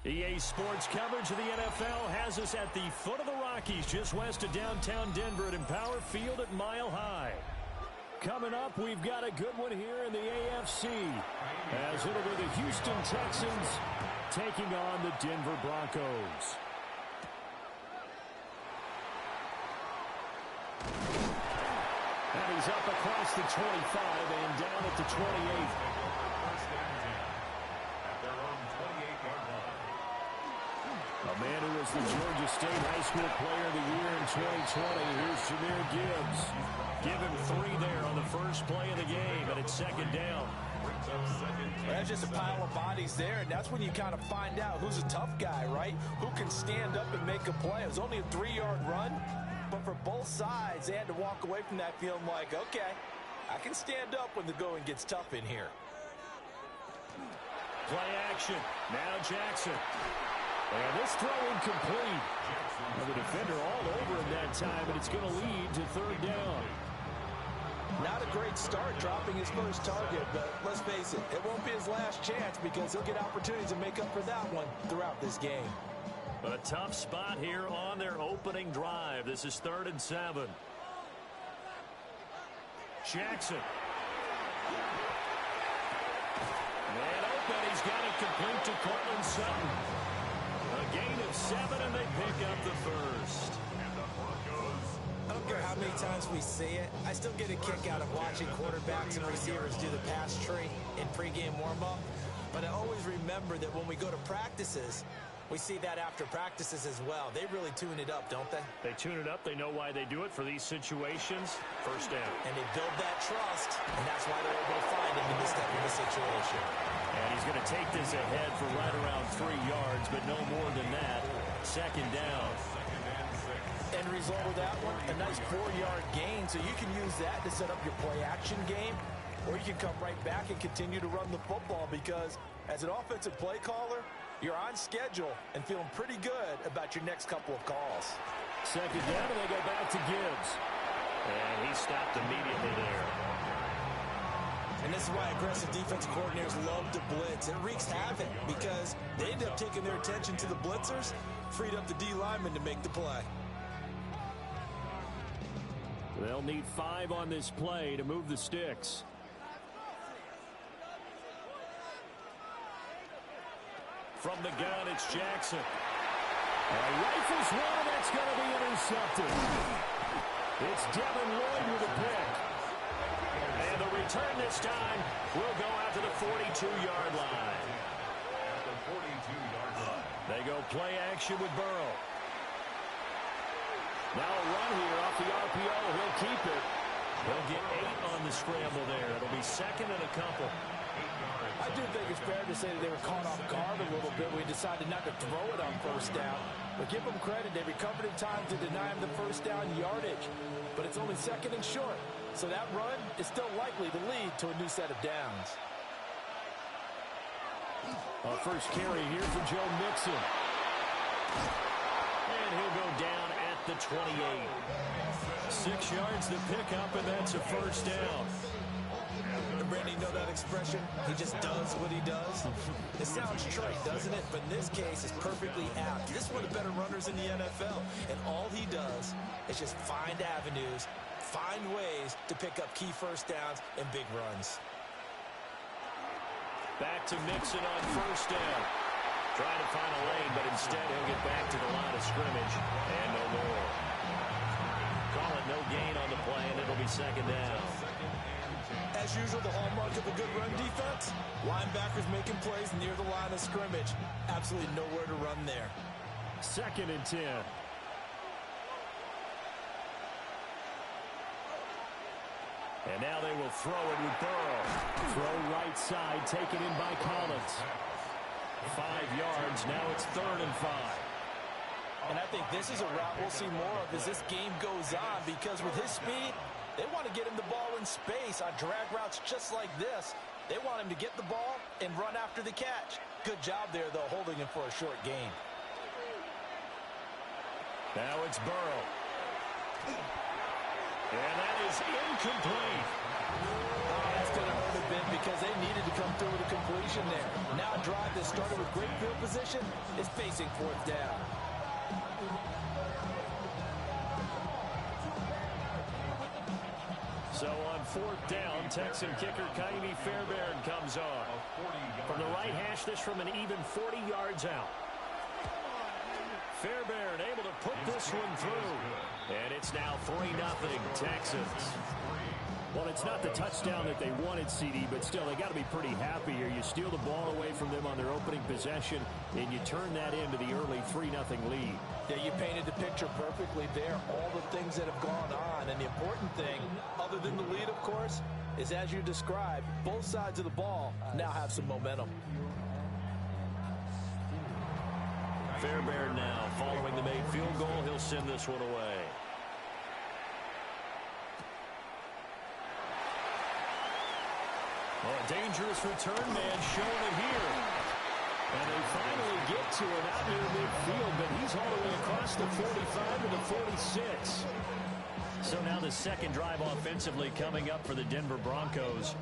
EA Sports coverage of the NFL has us at the foot of the Rockies, just west of downtown Denver at Empower Field at Mile High. Coming up, we've got a good one here in the AFC, as it'll be the Houston Texans taking on the Denver Broncos. And he's up across the 25 and down at the 28. was the Georgia State High School Player of the Year in 2020. Here's Jahmyr Gibbs. Give him 3 there on the first play of the game, and it's second down. That's just a pile of bodies there, and that's when you kind of find out who's a tough guy, right? Who can stand up and make a play. It was only a 3-yard run, but for both sides, they had to walk away from that feeling like, okay, I can stand up when the going gets tough in here. Play action. Now Jackson. And this throw incomplete. And the defender all over him that time, but it's going to lead to third down. Not a great start dropping his first target, but let's face it, it won't be his last chance because he'll get opportunities to make up for that one throughout this game. A tough spot here on their opening drive. This is 3rd and 7. Jackson. And open, he's got it complete to Cortland Sutton. A gain of 7, and they pick up the first. I don't care how many times we see it, I still get a kick out of watching quarterbacks and receivers do the pass tree in pregame warm-up. But I always remember that when we go to practices, we see that after practices as well. They really tune it up, don't they? They tune it up. They know why they do it for these situations. First down. And they build that trust, and that's why they're able to find him in this type of a situation. And he's going to take this ahead for right around 3 yards, but no more than that. Second down. End result of that one, a nice 4-yard gain, so you can use that to set up your play-action game, or you can come right back and continue to run the football because as an offensive play caller, you're on schedule and feeling pretty good about your next couple of calls. Second down, and they go back to Gibbs. And he stopped immediately there. And this is why aggressive defensive coordinators love to blitz. It wreaks havoc because they end up taking their attention to the blitzers, freed up the D lineman to make the play. They'll need 5 on this play to move the sticks. From the gun, it's Jackson. Rifles one, that's going to be intercepted. It's Devin Lloyd with a pick. And the return this time will go out to the 42-yard line. They go play action with Burrow. Now a run here off the RPO. He'll keep it. He'll get 8 on the scramble there. It'll be second and a couple. I do think it's fair to say that they were caught off guard a little bit. We decided not to throw it on first down. But give them credit. They recovered in time to deny him the first down yardage. But it's only second and short. So that run is still likely to lead to a new set of downs. First carry here for Joe Mixon. And he'll go down at the 28. 6 yards to pick up, and that's a first down. And Brandon, you know that expression? He just does what he does. It sounds trite, doesn't it? But in this case, it's perfectly apt. This is one of the better runners in the NFL. And all he does is just find avenues, find ways to pick up key first downs and big runs. Back to Mixon on first down. Trying to find a lane, but instead he'll get back to the line of scrimmage. And no more. Call it no gain on the play, and it'll be second down. As usual, the hallmark of a good run defense, linebackers making plays near the line of scrimmage. Absolutely nowhere to run there. Second and 10. And now they will throw it with Burrow. Throw right side, taken in by Collins. 5 yards, now it's 3rd and 5. And I think this is a route we'll see more of as this game goes on because with his speed, they want to get him the ball in space on drag routes just like this. They want him to get the ball and run after the catch. Good job there, though, holding him for a short gain. Now it's Burrow. And that is incomplete. Oh, that's going to hurt a bit because they needed to come through with a completion there. Now a drive that started with great field position is facing 4th down. So on 4th down, Texan kicker Ka'imi Fairbairn comes on. From the right hash, this from an even 40 yards out. Fairbairn able to put this one through. And it's now 3-0 Texans. Well, it's not the touchdown that they wanted, CD, but still, they got to be pretty happy here. You steal the ball away from them on their opening possession, and you turn that into the early 3-0 lead. Yeah, you painted the picture perfectly there. All the things that have gone on, and the important thing, other than the lead, of course, is as you described, both sides of the ball now have some momentum. Fairbairn now, following the made field goal, he'll send this one away. Oh, a dangerous return man showing it here. And they finally get to it out near midfield, but he's all the way across the 45 to the 46. So now the second drive offensively coming up for the Denver Broncos.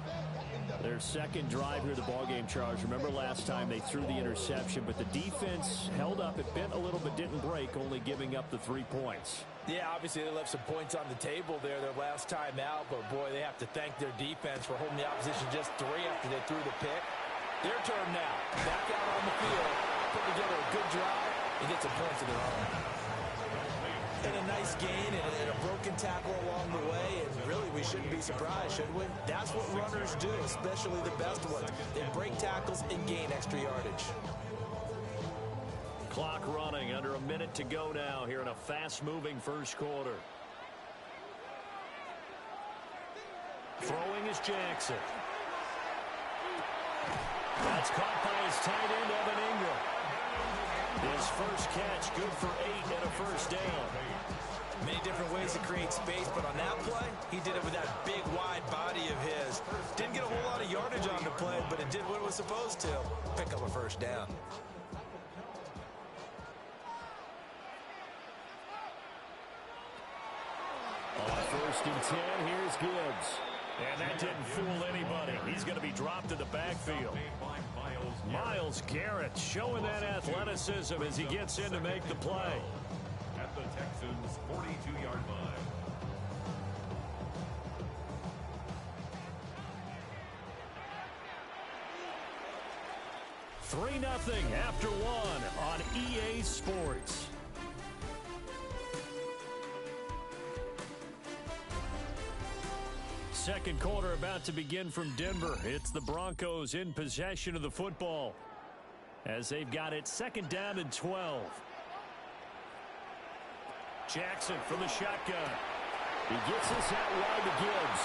Their second drive here, the ballgame, Charles. Remember last time they threw the interception, but the defense held up. It bent a little but didn't break, only giving up the 3 points. Yeah, obviously they left some points on the table there their last time out, but boy, they have to thank their defense for holding the opposition just 3 after they threw the pick. Their turn now. Back out on the field, put together a good drive, and get some points of their own. And a nice gain and a broken tackle along the way, and really we shouldn't be surprised, should we? That's what runners do, especially the best ones. They break tackles and gain extra yardage. Clock running, under a minute to go now here in a fast-moving first quarter. Throwing is Jackson. That's caught by his tight end, Evan Ingram. His first catch, good for 8 and a first down. Many different ways to create space, but on that play, he did it with that big, wide body of his. Didn't get a whole lot of yardage on the play, but it did what it was supposed to. Pick up a first down. On 1st and 10, here's Gibbs. And that didn't fool anybody. He's going to be dropped in the backfield. Myles Garrett showing that athleticism as he gets in to make the play. At the Texans' 42-yard line. Three 0 after 1 on EA Sports. Second quarter about to begin from Denver. It's the Broncos in possession of the football as they've got it second down and 12. Jackson from the shotgun. He gets this out wide to Gibbs.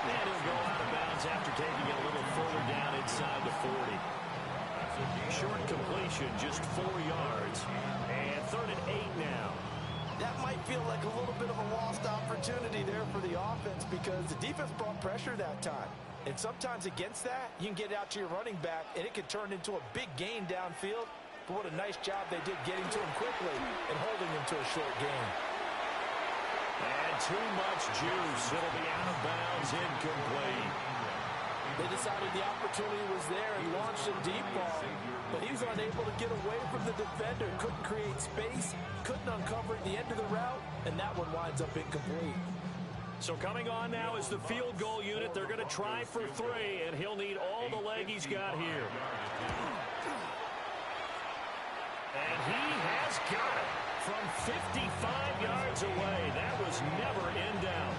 And he'll go out of bounds after taking it a little further down inside the 40. Short completion, just 4 yards. And 3rd and 8 now. That might feel like a little bit of a lost opportunity there for the offense because the defense brought pressure that time. And sometimes against that, you can get out to your running back, and it can turn into a big gain downfield. But what a nice job they did getting to him quickly and holding him to a short gain. And too much juice. It'll be out of bounds, incomplete. They decided the opportunity was there and launched a deep ball, but he was unable to get away from the defender, couldn't create space, couldn't uncover at the end of the route, and that one winds up incomplete. So coming on now is the field goal unit. They're going to try for 3, and he'll need all the leg he's got here. And he has got it from 55 yards away. That was never in doubt.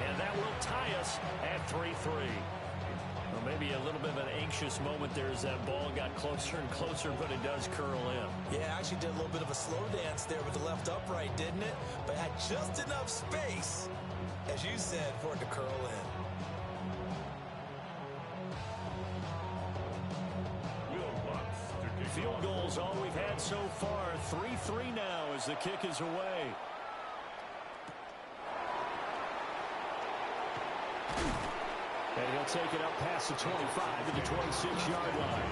And that will tie us at 3-3. Well, maybe a little bit of an anxious moment there as that ball got closer and closer, but it does curl in. Yeah, actually did a little bit of a slow dance there with the left upright, didn't it? But had just enough space, as you said, for it to curl in. Field goals all we've had so far. 3-3 now as the kick is away. And he'll take it up past the 25 to the 26-yard line.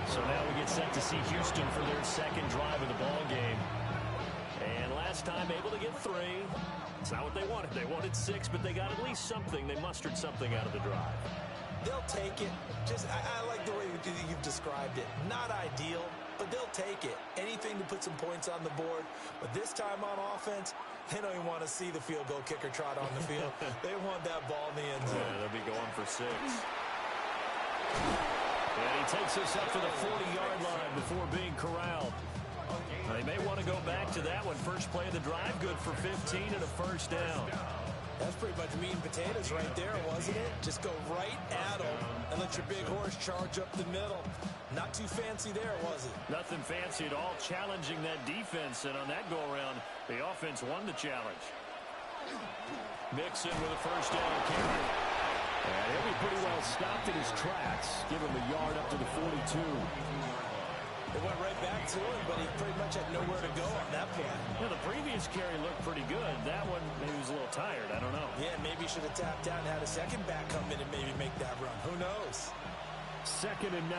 So now we get set to see Houston for their second drive of the ball game. And last time able to get 3. It's not what they wanted. They wanted 6, but they got at least something. They mustered something out of the drive. They'll take it. I like the way you've described it. Not ideal, but they'll take it. Anything to put some points on the board. But this time on offense, they don't even want to see the field goal kicker trot on the field. They want that ball in the end zone. Yeah, they'll be going for 6. And he takes us up to the 40-yard line before being corralled. They may want to go back to that one. First play of the drive, good for 15 and a first down. That's pretty much meat and potatoes right there, wasn't it? Just go right at them and let your big horse charge up the middle. Not too fancy there, was it? Nothing fancy at all, challenging that defense, and on that go-around, the offense won the challenge. Mixon with a first down carry. And he'll be pretty well stopped in his tracks. Give him a yard up to the 42. It went right back to him, but he pretty much had nowhere to go on that point. Well, the previous carry looked pretty good. That one, maybe he was a little tired. I don't know. Yeah, maybe he should have tapped out and had a second back come in and maybe make that run. Who knows? 2nd and 9.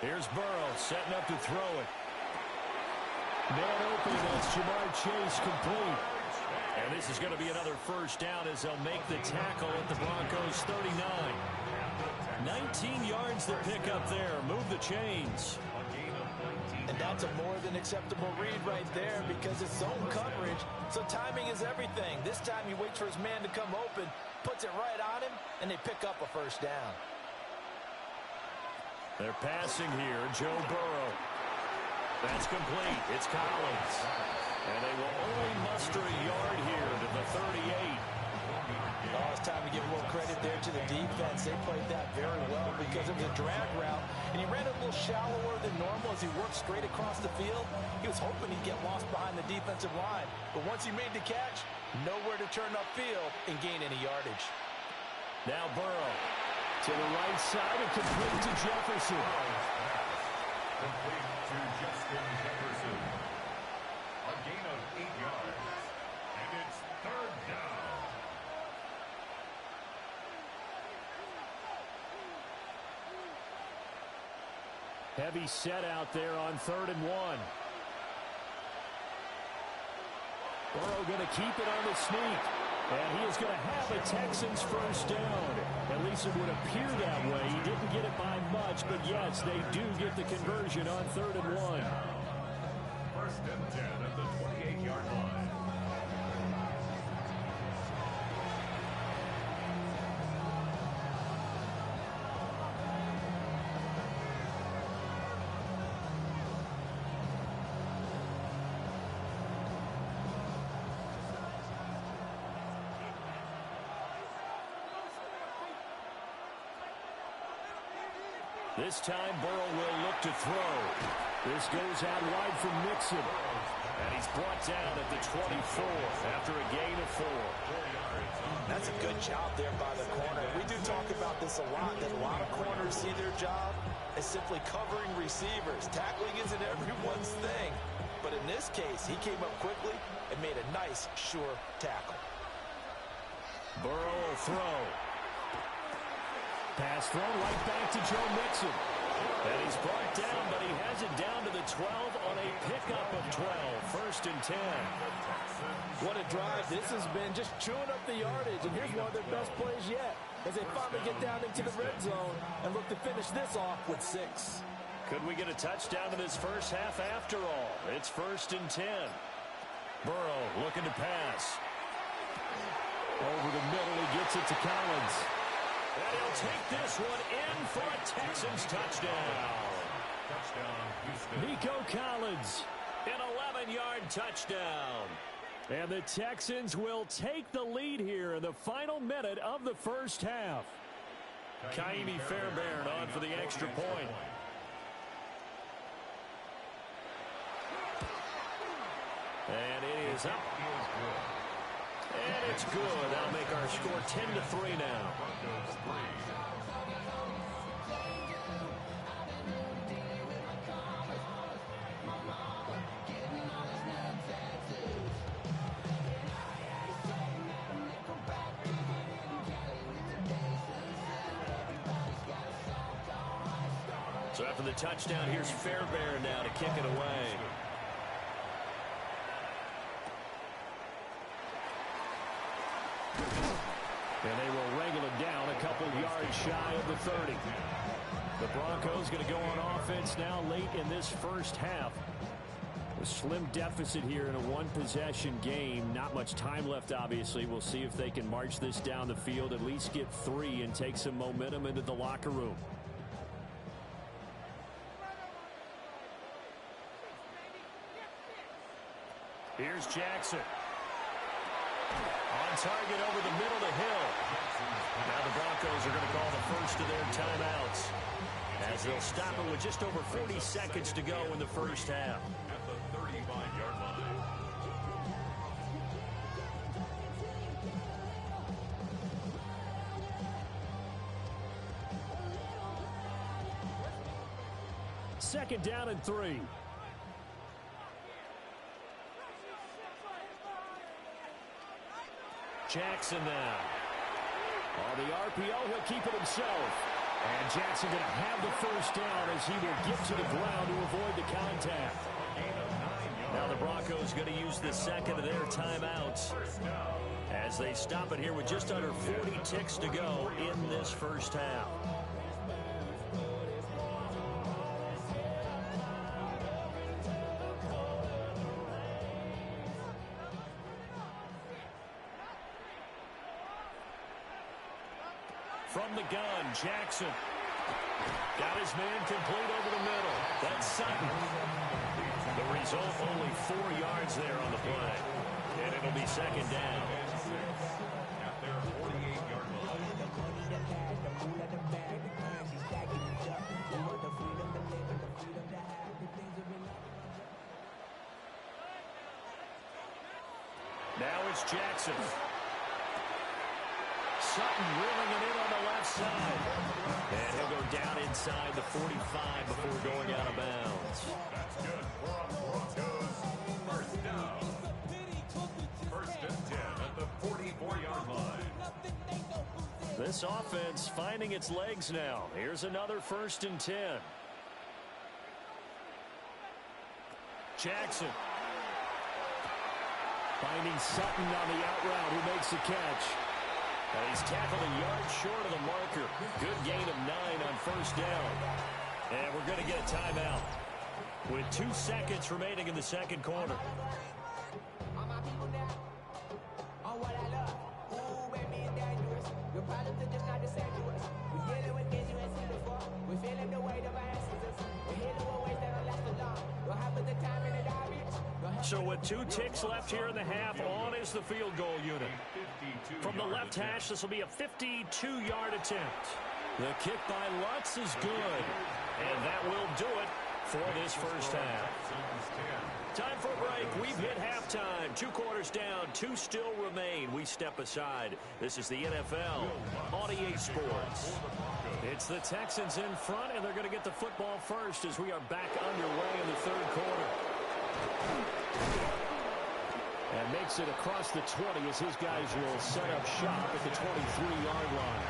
Here's Burrow setting up to throw it. Man open, that's Jamar Chase complete. And this is going to be another first down as they'll make the tackle at the Broncos 39. 19 yards to pick up there. Move the chains. And that's a more than acceptable read right there because it's zone coverage. So timing is everything. This time he waits for his man to come open, puts it right on him, and they pick up a first down. They're passing here. Joe Burrow. That's complete. It's Collins. And they will only muster a yard here to the 38. Oh, it's time to give a little credit there to the defense. They played that very well because it was a drag route. And he ran a little shallower than normal as he worked straight across the field. He was hoping he'd get lost behind the defensive line. But once he made the catch, nowhere to turn upfield and gain any yardage. Now Burrow to the right side and complete to Jefferson. Complete to Justin Jefferson. A gain of 8 yards. And it's 3rd down. Heavy set out there on 3rd and 1. Burrow going to keep it on the sneak. And he is going to have the Texans first down. At least it would appear that way. He didn't get it by much, but yes, they do get the conversion on 3rd and 1. 1st and 10 at the 28-yard line. This time Burrow will look to throw. This goes out wide from Mixon. And he's brought down at the 24 after a gain of 4. That's a good job there by the corner. We do talk about this a lot, that a lot of corners see their job as simply covering receivers. Tackling isn't everyone's thing. But in this case, he came up quickly and made a nice, sure tackle. Burrow will throw. Pass thrown right back to Joe Mixon. And he's brought down, but he has it down to the 12 on a pickup of 12. 1st and 10. What a drive this has been, just chewing up the yardage. And here's one of their best plays yet as they finally get down into the red zone and look to finish this off with 6. Could we get a touchdown in this first half after all? It's 1st and 10. Burrow looking to pass. Over the middle, he gets it to Collins. And he'll take this one in for a Texans touchdown. Nico Collins, an 11-yard touchdown. And the Texans will take the lead here in the final minute of the first half. Kaimi Fairbairn on for the extra point. And it is up. And it's good. That'll make our score 10-3 now. So after the touchdown, here's Fairbairn now to kick it away. And they will wrangle it down a couple yards shy of the 30. The Broncos going to go on offense now late in this first half. A slim deficit here in a one-possession game. Not much time left, obviously. We'll see if they can march this down the field, at least get 3 and take some momentum into the locker room. Here's Jackson. On target over the middle to Hill. Now the Broncos are going to call the first of their timeouts, as they'll stop it with just over 40 seconds to go in the first half. At the 35-yard line. Second down and 3. Jackson now. On the RPO, he'll keep it himself. And Jackson going to have the first down as he will get to the ground to avoid the contact. Now the Broncos going to use the second of their timeouts as they stop it here with just under 40 ticks to go in this first half. From the gun, Jackson. Got his man complete over the middle. That's Sutton. The result, only 4 yards there on the play. And it'll be second down. At their 48-yard line. Now it's Jackson. Sutton reeling it in on the left side. And he'll go down inside the 45 before going out of bounds. That's good for a Broncos first down. First and 10 at the 44-yard line. This offense finding its legs now. Here's another first and 10. Jackson. Finding Sutton on the out route, who makes the catch. And he's tackled a yard short of the marker. Good gain of 9 on first down. And we're going to get a timeout with 2 seconds remaining in the second quarter. So with 2 ticks left here in the half, on is the field goal unit. From the left hash, this will be a 52-yard attempt. The kick by Lutz is good. And that will do it for this first half. Time for a break. We've hit halftime. 2 quarters down. 2 still remain. We step aside. This is the NFL on EA Sports. It's the Texans in front, and they're going to get the football first as we are back underway in the third quarter. And makes it across the 20 as his guys will set up shop at the 23-yard line.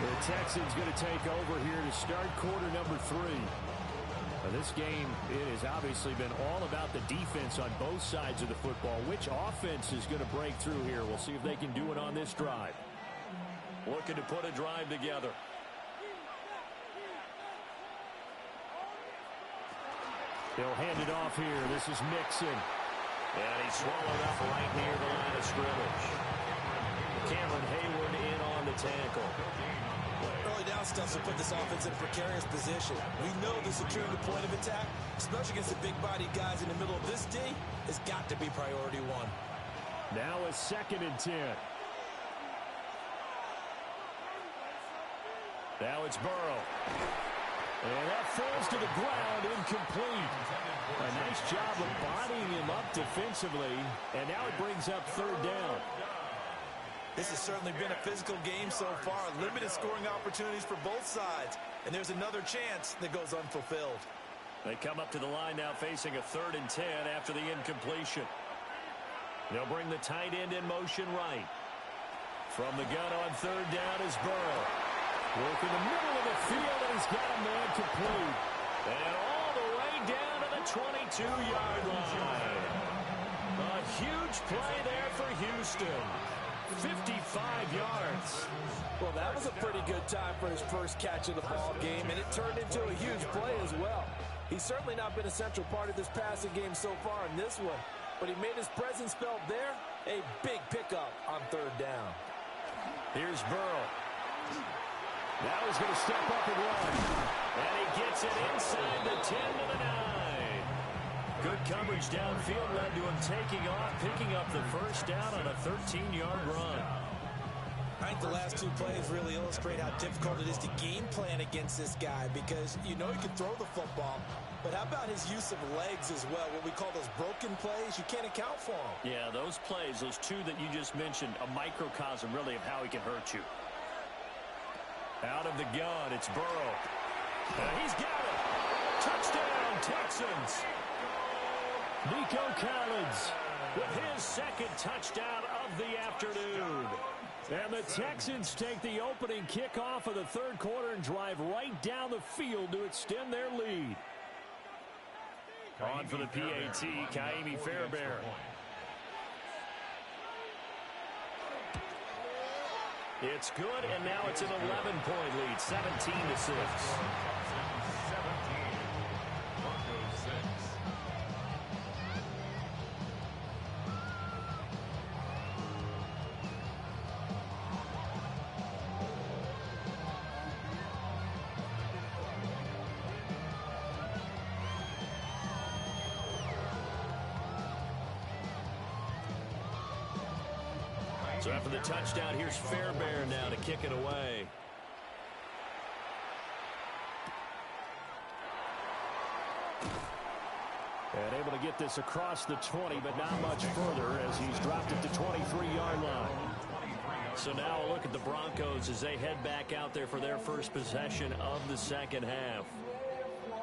The Texans going to take over here to start quarter number 3. Now this game, it has obviously been all about the defense on both sides of the football. Which offense is going to break through here? We'll see if they can do it on this drive. Looking to put a drive together. They'll hand it off here. This is Mixon. And he's swallowed up right near the line of scrimmage. Cameron Hayward in on the tackle. Early down stuff will put this offense in a precarious position. We know the securing the point of attack, especially against the big-bodied guys in the middle of this D, has got to be priority 1. Now a second and 10. Now it's Burrow. And that falls to the ground, incomplete. A nice job of bodying him up defensively. And now it brings up third down. This has certainly been a physical game so far. Limited scoring opportunities for both sides. And there's another chance that goes unfulfilled. They come up to the line now facing a third and 10 after the incompletion. They'll bring the tight end in motion right. From the gun on third down is Burrow. Working the middle of the field, and he's got a man complete. And all the way down to the 22-yard line. A huge play there for Houston. 55 yards. Well, that was a pretty good time for his first catch of the ball game, and it turned into a huge play as well. He's certainly not been a central part of this passing game so far in this one, but he made his presence felt there. A big pickup on third down. Here's Burrow. Now he's going to step up and run. And he gets it inside the 10 to the 9. Good coverage downfield led to him taking off, picking up the first down on a 13-yard run. I think the last two plays really illustrate how difficult it is to game plan against this guy, because you know he can throw the football, but how about his use of legs as well, what we call those broken plays? You can't account for them. Yeah, those plays, those two that you just mentioned, a microcosm really of how he can hurt you. Out of the gun, it's Burrow. He's got it. Touchdown, Texans. Nico Collins with his second touchdown of the afternoon. And the Texans take the opening kickoff of the third quarter and drive right down the field to extend their lead. On for the PAT, Ka'imi Fairbairn. It's good, and now it's an 11-point lead, 17-6. So after the touchdown, here's Fairbairn now to kick it away. And able to get this across the 20, but not much further as he's dropped it to 23-yard line. So now a look at the Broncos as they head back out there for their first possession of the second half.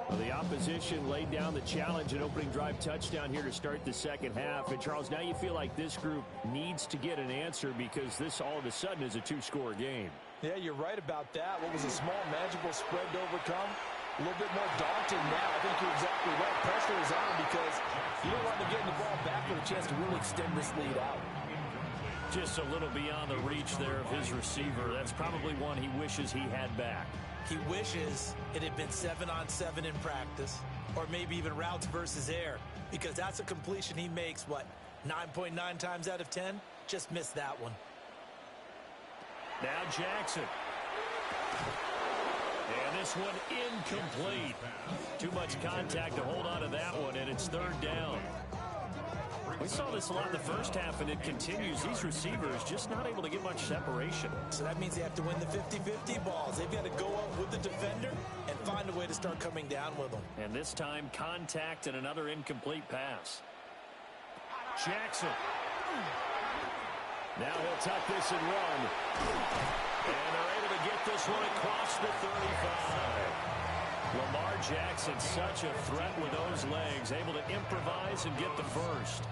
Well, the opposition laid down the challenge, an opening drive touchdown here to start the second half. And, Charles, now you feel like this group needs to get an answer because this all of a sudden is a two-score game. Yeah, you're right about that. What was a small, manageable spread to overcome, a little bit more daunting now. I think you're exactly right. Pressure is on because you don't want to get the ball back with a chance to really extend this lead out. Just a little beyond the reach there of his receiver. That's probably one he wishes he had back. He wishes it had been 7-on-7 in practice, or maybe even routes versus air, because that's a completion he makes, 9.9 times out of 10? Just missed that one. Now Jackson. And this one incomplete. Too much contact to hold on to that one, and it's third down. We saw this a lot in the first half, and it continues. These receivers just not able to get much separation. So that means they have to win the 50-50 balls. They've got to go up with the defender and find a way to start coming down with them. And this time, contact and another incomplete pass. Jackson. Now he'll tuck this and run. And they're able to get this one across the 35. Lamar Jackson, such a threat with those legs, able to improvise and get the first.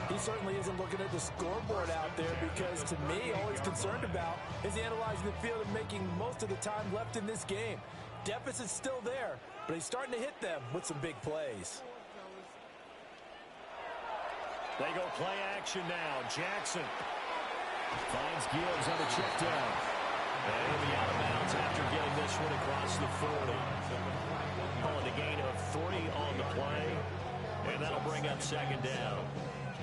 He certainly isn't looking at the scoreboard out there because, to me, all he's concerned about is analyzing the field and making most of the time left in this game. Deficit's still there, but he's starting to hit them with some big plays. They go play action now. Jackson finds Gibbs on the check down. And he'll be out of bounds after getting this one across the 40. Calling a gain of 3 on the play, and that'll bring up second down.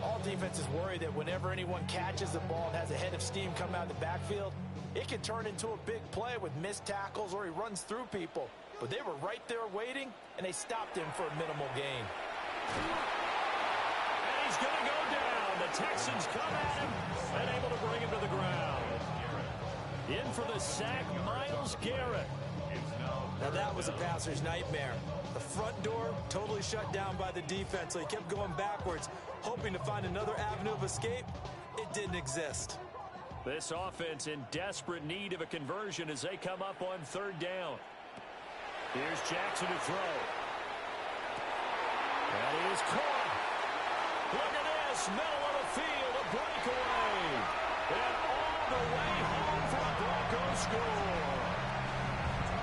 All defenses worry that whenever anyone catches the ball and has a head of steam come out of the backfield, it can turn into a big play with missed tackles or he runs through people. But they were right there waiting, and they stopped him for a minimal gain. And he's going to go down. The Texans come at him and able to bring him to the ground. In for the sack, Myles Garrett. Now that was a passer's nightmare. The front door totally shut down by the defense, so he kept going backwards, hoping to find another avenue of escape. It didn't exist. This offense in desperate need of a conversion as they come up on third down. Here's Jackson to throw. And he is caught. Look at this, middle of the field, a breakaway. And all the way home for the Broncos score.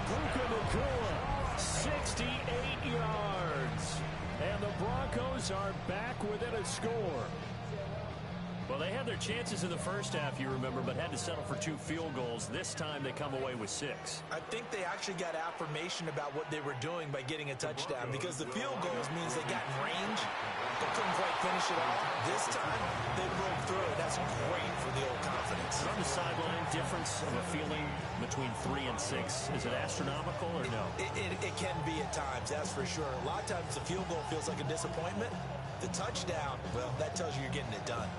Puka Nacua, 68 yards. And the Broncos are back within a score. Well, they had their chances in the first half, you remember, but had to settle for 2 field goals. This time they come away with 6. I think they actually got affirmation about what they were doing by getting a touchdown, because the field goals means they got in range but couldn't quite finish it off. This time they broke through it. That's great for the old confidence. On the sideline, different difference of a feeling between 3 and 6? Is it astronomical or no? It can be at times, that's for sure. A lot of times the field goal feels like a disappointment. The touchdown, well, that tells you you're getting it done.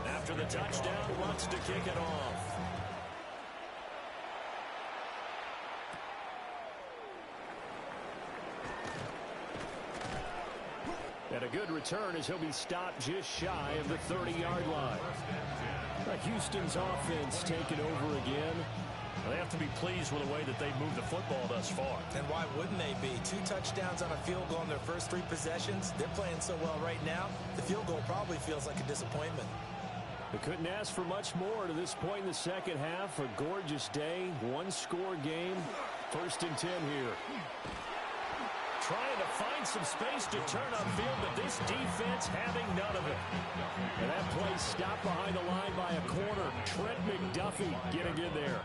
After the touchdown, wants to kick it off. And a good return as he'll be stopped just shy of the 30-yard line. Houston's offense taking over again. They have to be pleased with the way that they've moved the football thus far. And why wouldn't they be? 2 touchdowns on a field goal in their first 3 possessions. They're playing so well right now, the field goal probably feels like a disappointment. They couldn't ask for much more to this point in the second half. A gorgeous day, 1-score game. 1st and 10 here. Trying to find some space to turn upfield, but this defense having none of it. And that play stopped behind the line by a corner. Trent McDuffie getting in there.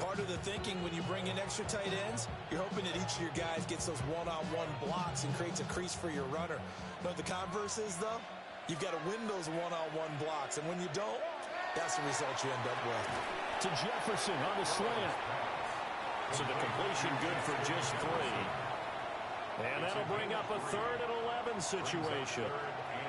Part of the thinking when you bring in extra tight ends, you're hoping that each of your guys gets those one-on-one blocks and creates a crease for your runner. You know what the converse is, though? You've got to win those one-on-one blocks, and when you don't, that's the result you end up with. To Jefferson on the slant. So the completion good for just 3. And that'll bring up a 3rd and 11 situation.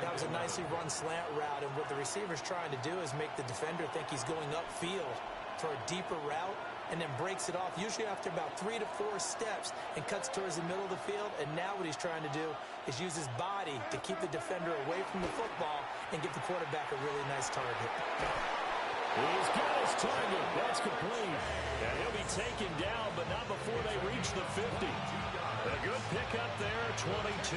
That was a nicely run slant route, and what the receiver's trying to do is make the defender think he's going upfield for a deeper route, and then breaks it off, usually after about 3 to 4 steps, and cuts towards the middle of the field. And now what he's trying to do is use his body to keep the defender away from the football and give the quarterback a really nice target. He's got his target. That's complete. And he'll be taken down, but not before they reach the 50. A good pickup there, 22.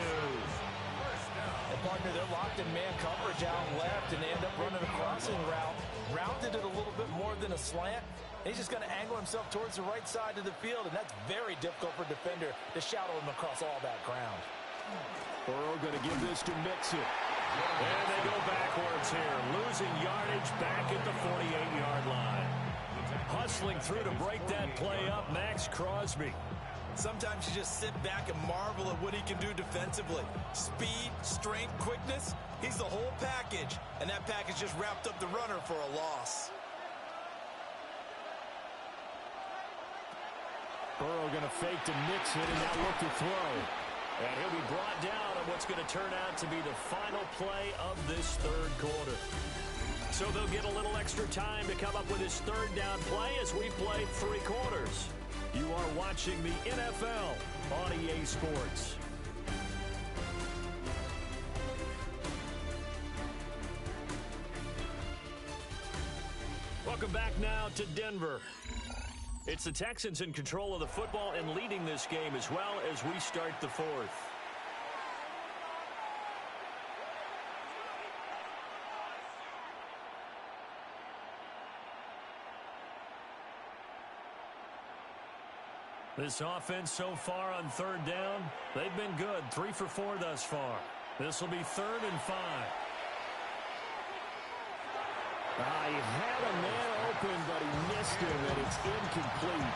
And partner, they're locked in man coverage out left, and they end up running a crossing route. Rounded it a little bit more than a slant. And he's just going to angle himself towards the right side of the field, and that's very difficult for a defender to shadow him across all that ground. Burrow going to give this to Mixon. And they go backwards here, losing yardage back at the 48-yard line. Hustling through to break that play up, Max Crosby. Sometimes you just sit back and marvel at what he can do defensively. Speed, strength, quickness, he's the whole package. And that package just wrapped up the runner for a loss. Burrow going to fake to Mixon and now look to throw. And he'll be brought down on what's going to turn out to be the final play of this 3rd quarter. So they'll get a little extra time to come up with his 3rd down play as we play 3 quarters. You are watching the NFL on EA Sports. Welcome back now to Denver. It's the Texans in control of the football and leading this game as well as we start the 4th. This offense so far on 3rd down, they've been good. 3 for 4 thus far. This will be 3rd and 5. He had a man open, but he missed him, and it's incomplete.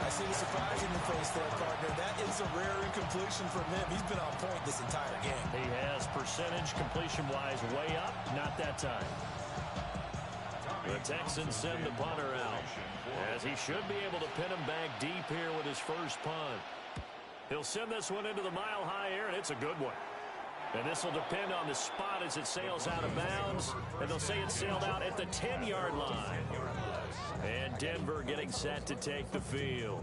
I see the surprise in your face there, partner. That is a rare incompletion from him. He's been on point this entire game. He has percentage completion-wise way up. Not that time. The Texans send the punter out, as he should be able to pin him back deep here with his first punt. He'll send this one into the mile-high air, and it's a good one. And this will depend on the spot as it sails out of bounds, and they'll say it sailed out at the 10-yard line. And Denver getting set to take the field.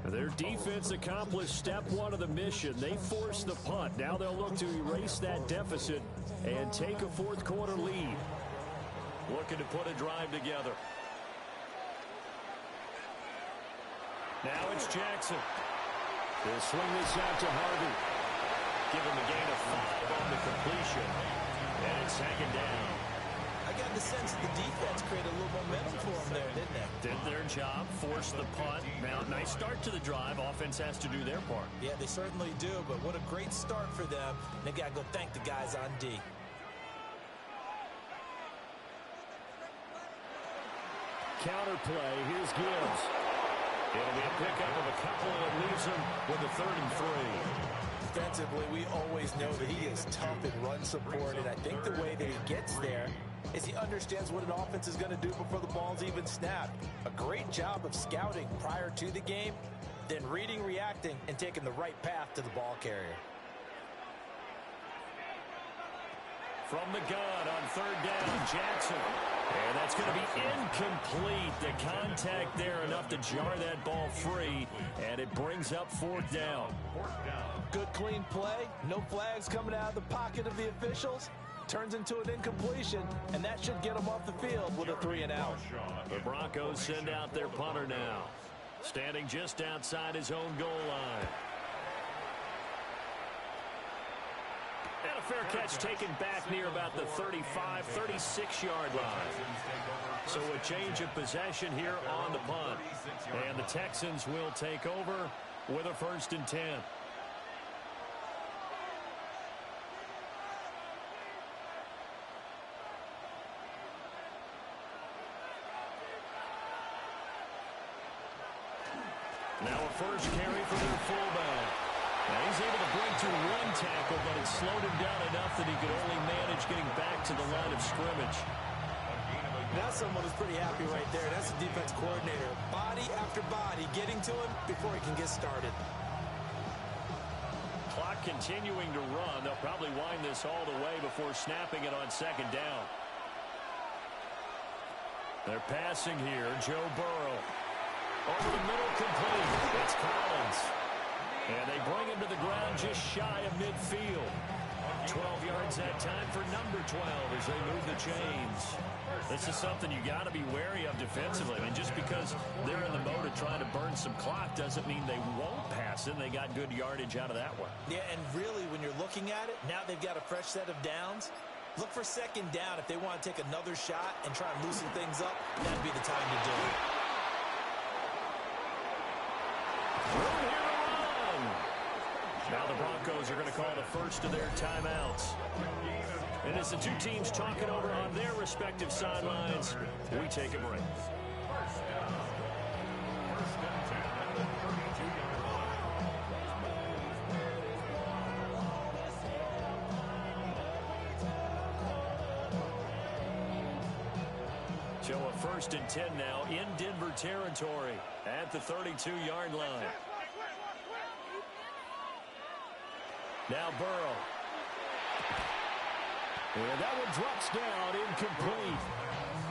Their defense accomplished step 1 of the mission. They forced the punt. Now they'll look to erase that deficit and take a 4th quarter lead. Looking to put a drive together. Now it's Jackson. They'll swing this out to Harvey. Give him a gain of 5 on the completion. And it's hanging down. I got the sense that the defense created a little momentum for them there, didn't they? Did their job, forced the punt. Now, nice start to the drive. Offense has to do their part. Yeah, they certainly do, but what a great start for them. They got to go thank the guys on D. Counter play. Here's Gibbs. It'll be a pickup of a couple, and it leaves him with a 3rd and 3. defensively, we always know that he is tough in run support, and I think the way that he gets there is he understands what an offense is going to do before the ball's even snapped. A great job of scouting prior to the game, then reading, reacting, and taking the right path to the ball carrier. From the gun on third down, Jackson. And that's going to be incomplete. The contact there enough to jar that ball free, and it brings up fourth down. Good clean play. No flags coming out of the pocket of the officials. Turns into an incompletion, and that should get them off the field with a 3-and-out. The Broncos send out their punter now, standing just outside his own goal line. And a fair catch taken back near about the 35, 36-yard line. So a change of possession here on the punt. And the Texans will take over with a 1st and 10. Now a first carry for their fullback. Now he's able to break through one tackle, but it slowed him down enough that he could only manage getting back to the line of scrimmage. Now someone is pretty happy right there. That's the defense coordinator. Body after body getting to him before he can get started. Clock continuing to run. They'll probably wind this all the way before snapping it on 2nd down. They're passing here. Joe Burrow. Over the middle, complete. It's Collins. And they bring him to the ground just shy of midfield. 12 yards that time for number 12 as they move the chains. This is something you got to be wary of defensively. I mean, just because they're in the mode of trying to burn some clock doesn't mean they won't pass it. They got good yardage out of that one. Yeah, and really, when you're looking at it, now they've got a fresh set of downs. Look for 2nd down if they want to take another shot and try and loosen things up. That'd be the time to do it. Now the Broncos are going to call the first of their timeouts. And as the two teams talking over on their respective sidelines, we take a break. So a 1st and 10 now in Denver territory at the 32-yard line. Now Burrow. And that one drops down, incomplete.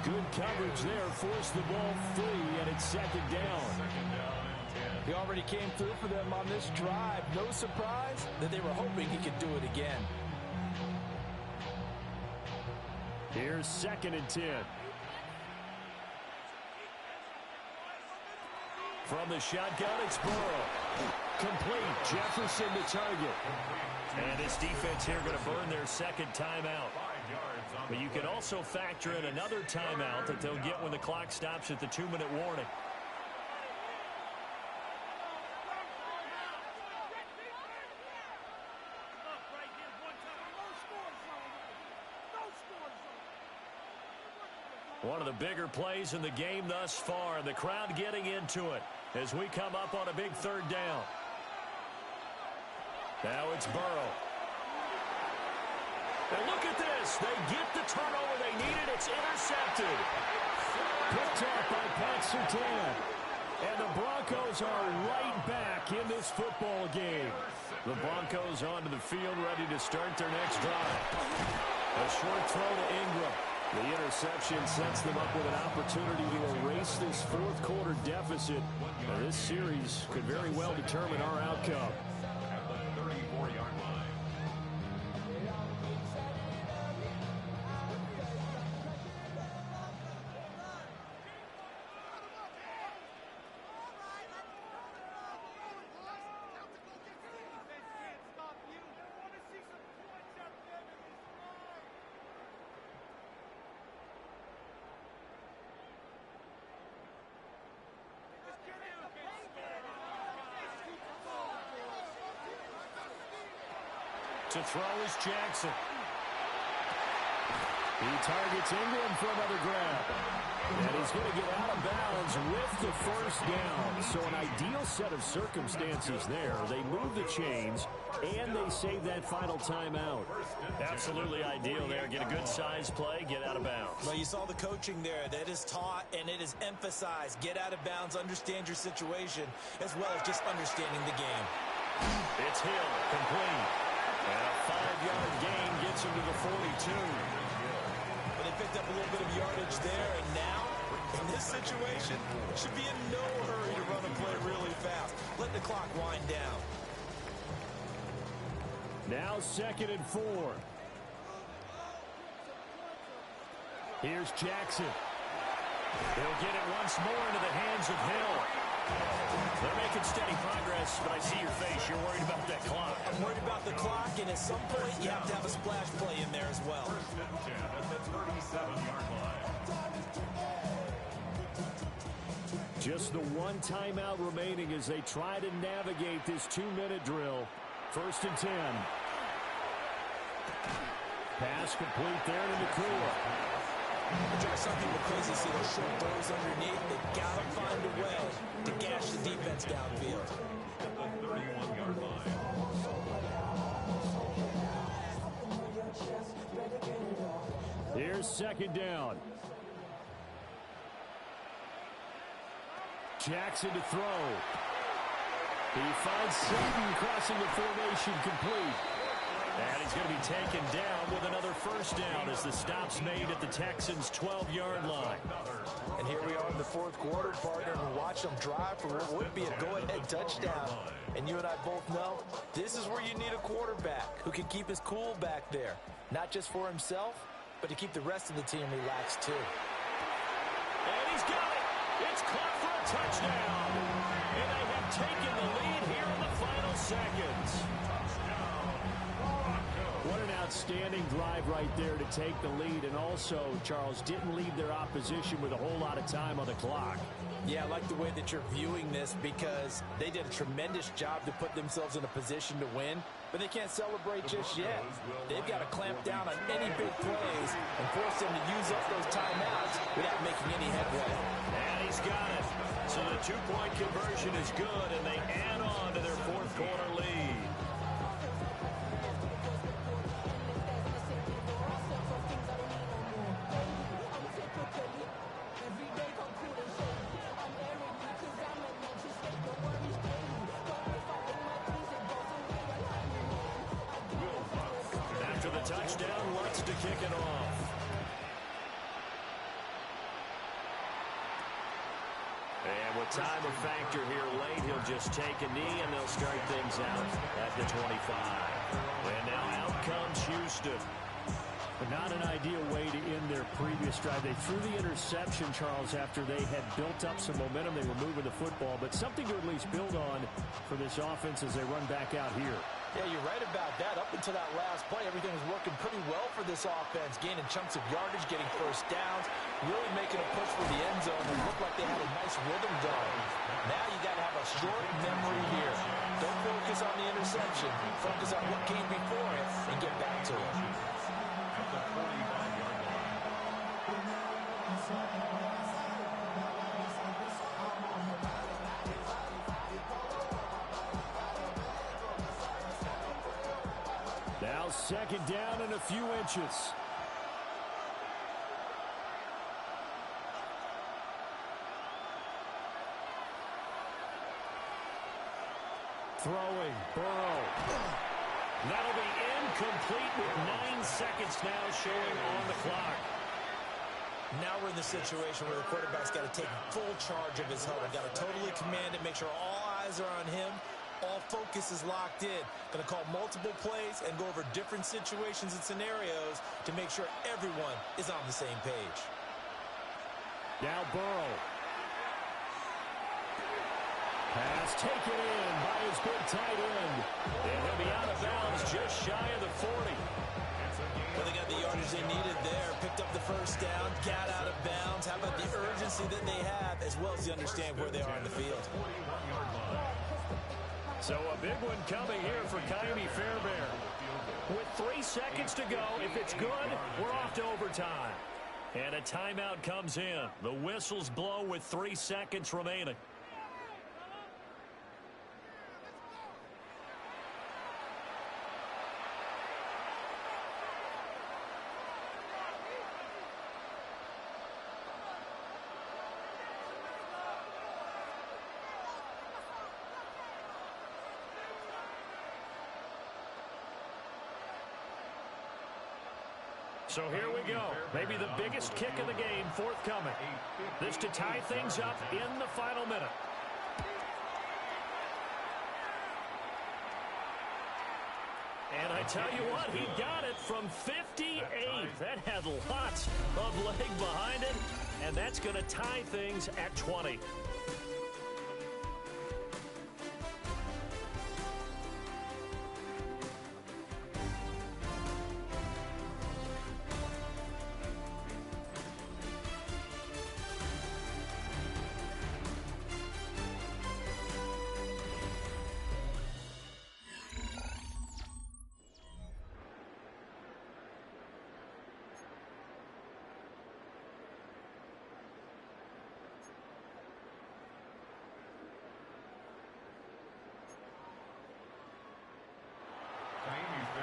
Good coverage there, forced the ball free, and it's 2nd down. He already came through for them on this drive. No surprise that they were hoping he could do it again. Here's 2nd and 10. From the shotgun, it's Burrow. Complete. Jefferson to target. And this defense here going to burn their 2nd timeout. But you can also factor in another timeout that they'll get when the clock stops at the 2-minute warning. One of the bigger plays in the game thus far, and the crowd getting into it as we come up on a big 3rd down. Now it's Burrow. And look at this. They get the turnover they needed. It's intercepted. Picked off by Pat Surtain. And the Broncos are right back in this football game. The Broncos onto the field ready to start their next drive. A short throw to Ingram. The interception sets them up with an opportunity to erase this 4th quarter deficit. Now, this series could very well determine our outcome. At the 34-yard line. To throw is Jackson. He targets Ingram for another grab. And he's going to get out of bounds with the first down. So an ideal set of circumstances there. They move the chains, and they save that final timeout. Absolutely ideal there. Get a good size play, get out of bounds. Well, you saw the coaching there. That is taught and it is emphasized. Get out of bounds, understand your situation, as well as just understanding the game. It's Hill, complete. And a 5-yard gain gets him to the 42. But they picked up a little bit of yardage there, and now, in this situation, should be in no hurry to run a play really fast. Let the clock wind down. Now 2nd and 4. Here's Jackson. He'll get it once more into the hands of Hill. They're making steady progress, but I see your face. You're worried about that clock. I'm worried about the clock, and at some point, you have to have a splash play in there as well. 1st and 10 at the 37-yard line. Just the one timeout remaining as they try to navigate this 2-minute drill. 1st and 10. Pass complete there to Nakua. Some people crazy see those short throws underneath. They got to find a way to gash the defense downfield. At the 31-yard line. Here's 2nd down. Jackson to throw. He finds Sutton crossing the formation complete. And he's going to be taken down with another first down as the stop's made at the Texans' 12-yard line. And here we are in the 4th quarter, partner, and watch them drive for what would be a go-ahead touchdown. And you and I both know this is where you need a quarterback who can keep his cool back there. Not just for himself, but to keep the rest of the team relaxed too. And he's got it. It's caught for a touchdown. And they have taken the lead here in the final seconds. What an outstanding drive right there to take the lead. And also, Charles, didn't leave their opposition with a whole lot of time on the clock. Yeah, I like the way that you're viewing this because they did a tremendous job to put themselves in a position to win, but they can't celebrate just yet. They've got to clamp down on any big plays and force them to use up those timeouts without making any headway. And he's got it. So the 2-point conversion is good, and they add on to their 4th quarter lead. After the touchdown, Lutz to kick it off. And with time a factor here late, he'll just take a knee and they'll start things out at the 25. And now out comes Houston. But not an ideal way to end their previous drive. They threw the interception, Charles, after they had built up some momentum. They were moving the football, but something to at least build on for this offense as they run back out here. Yeah, you're right about that. Up until that last play, everything was working pretty well for this offense, gaining chunks of yardage, getting first downs, really making a push for the end zone. It looked like they had a nice rhythm going. Now you got to have a short memory here. Don't focus on the interception. Focus on what came before it and get back to it. At the 45-yard line. Now 2nd down and a few inches. Throwing, Burrow. That'll be incomplete with 9 seconds now showing on the clock. Now we're in the situation where the quarterback's got to take full charge of his huddle. Got to totally command it, make sure all eyes are on him. All focus is locked in. Going to call multiple plays and go over different situations and scenarios to make sure everyone is on the same page. Now Burrow. Pass taken in by his big tight end. And he'll be out of bounds just shy of the 40. Well, they got the yardage they needed there. Picked up the first down, got out of bounds. How about the urgency that they have as well as the understand where they are in the field? So a big one coming here for Ka'imi Fairbairn. With 3 seconds to go, if it's good, we're off to overtime. And a timeout comes in. The whistles blow with 3 seconds remaining. So here we go. Maybe the biggest kick of the game forthcoming. This to tie things up in the final minute. And I tell you what, he got it from 58. That had lots of leg behind it. And that's going to tie things at 20.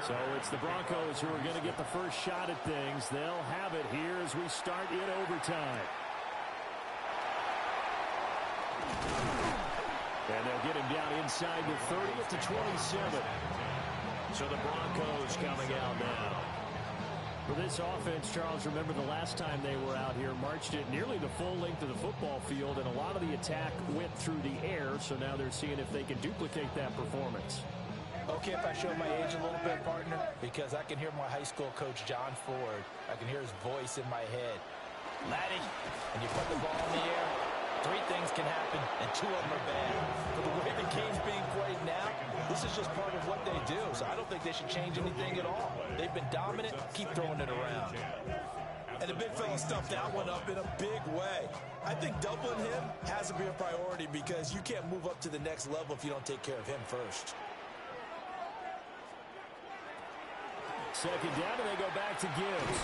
So it's the Broncos who are going to get the first shot at things. They'll have it here as we start in overtime. And they'll get him down inside the 30 to 27. So the Broncos coming out now. For this offense, Charles, remember the last time they were out here, marched it nearly the full length of the football field, and a lot of the attack went through the air. So now they're seeing if they can duplicate that performance. Okay, if I show my age a little bit, partner, because I can hear my high school coach, John Ford. I can hear his voice in my head. Laddie, when you put the ball in the air, 3 things can happen, and 2 of them are bad. But the way the game's being played now, this is just part of what they do. So I don't think they should change anything at all. They've been dominant. Keep throwing it around. And the big fella stuffed that one up in a big way. I think doubling him has to be a priority because you can't move up to the next level if you don't take care of him first. Second down, and they go back to Gibbs.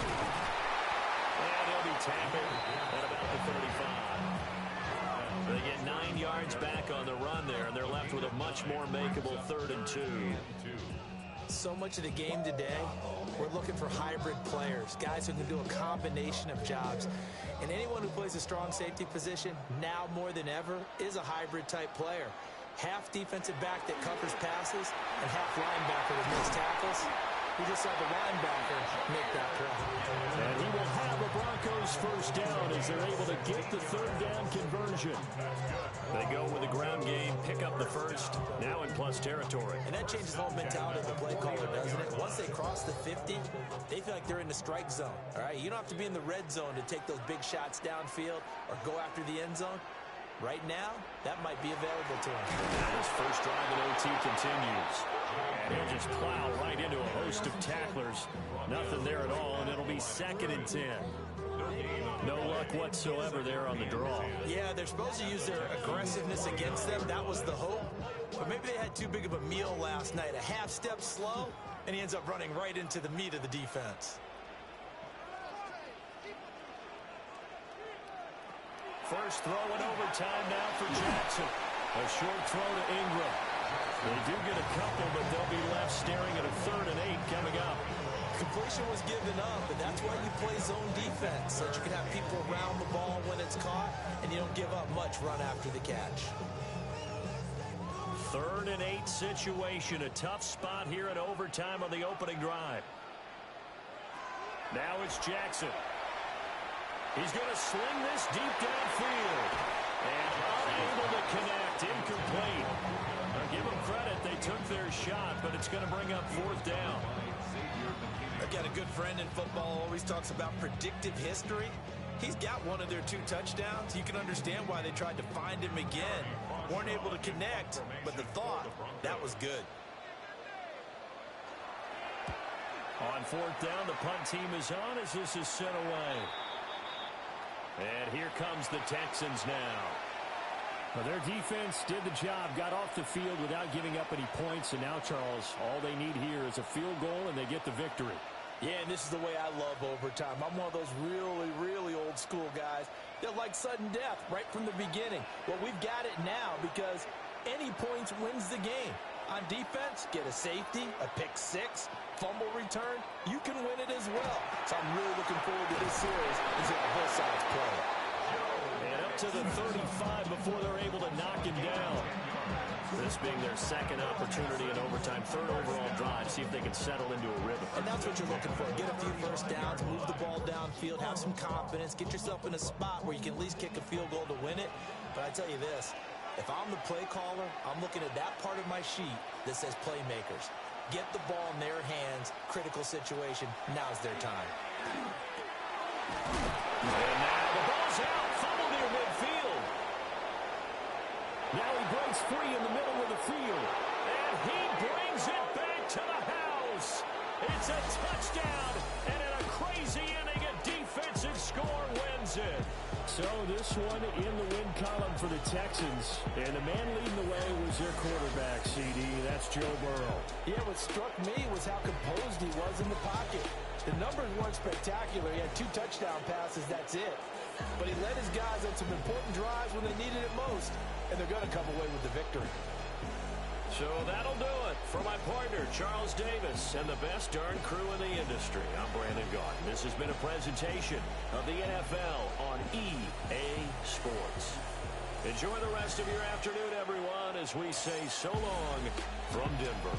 And he'll be tackled at about the 35. They get 9 yards back on the run there, and they're left with a much more makeable 3rd and 2. So much of the game today, we're looking for hybrid players, guys who can do a combination of jobs. And anyone who plays a strong safety position, now more than ever, is a hybrid type player. Half defensive back that covers passes, and half linebacker that makes tackles. We just saw the linebacker make that play. And he will have a Broncos first down as they're able to get the 3rd down conversion. They go with the ground game, pick up the first, now in plus territory. And that changes the whole mentality of the play caller, doesn't it? Once they cross the 50, they feel like they're in the strike zone. All right, you don't have to be in the red zone to take those big shots downfield or go after the end zone. Right now, that might be available to him. Now his first drive in OT continues. And he'll just plow right into a host of tacklers. Nothing there at all, and it'll be 2nd and 10. No luck whatsoever there on the draw. Yeah, they're supposed to use their aggressiveness against them. That was the hope. But maybe they had too big of a meal last night. A half step slow, and he ends up running right into the meat of the defense. First throw in overtime now for Jackson. A short throw to Ingram. They do get a couple, but they'll be left staring at a 3rd and 8 coming up. Completion was given up, but that's why you play zone defense, so that you can have people around the ball when it's caught, and you don't give up much run after the catch. 3rd and 8 situation. A tough spot here in overtime on the opening drive. Now it's Jackson. He's going to sling this deep downfield. And unable to connect. Incomplete. Now give them credit. They took their shot, but it's going to bring up 4th down. I've got a good friend in football always talks about predictive history. He's got one of their 2 touchdowns. You can understand why they tried to find him again. Weren't able to connect, but the thought, that was good. On 4th down, the punt team is on as this is sent away. And here comes the Texans now. Well, their defense did the job, got off the field without giving up any points, and now, Charles, all they need here is a field goal, and they get the victory. Yeah, and this is the way I love overtime. I'm one of those really, really old school guys that like sudden death right from the beginning. Well, we've got it now because any points wins the game. On defense, get a safety, a pick six, fumble return, you can win it as well. So I'm really looking forward to this series and seeing both sides play. And up to the 35 before they're able to knock him down. This being their second opportunity in overtime, third overall drive, see if they can settle into a rhythm. And that's what you're looking for. Get a few first downs, move the ball downfield, have some confidence, get yourself in a spot where you can at least kick a field goal to win it. But I tell you this, if I'm the play caller, I'm looking at that part of my sheet that says playmakers. Get the ball in their hands, critical situation, now's their time. And now the ball's out, fumble near midfield. Now he breaks free in the middle of the field. And he brings it back to the house. It's a touchdown, and in a crazy inning, a defensive score wins it. So this one in the win column for the Texans. And the man leading the way was their quarterback, CD. That's Joe Burrow. Yeah, what struck me was how composed he was in the pocket. The numbers weren't spectacular. He had 2 touchdown passes, that's it. But he led his guys on some important drives when they needed it most. And they're going to come away with the victory. So that'll do it for my partner, Charles Davis, and the best darn crew in the industry. I'm Brandon Gaudin. This has been a presentation of the NFL on EA Sports. Enjoy the rest of your afternoon, everyone, as we say so long from Denver.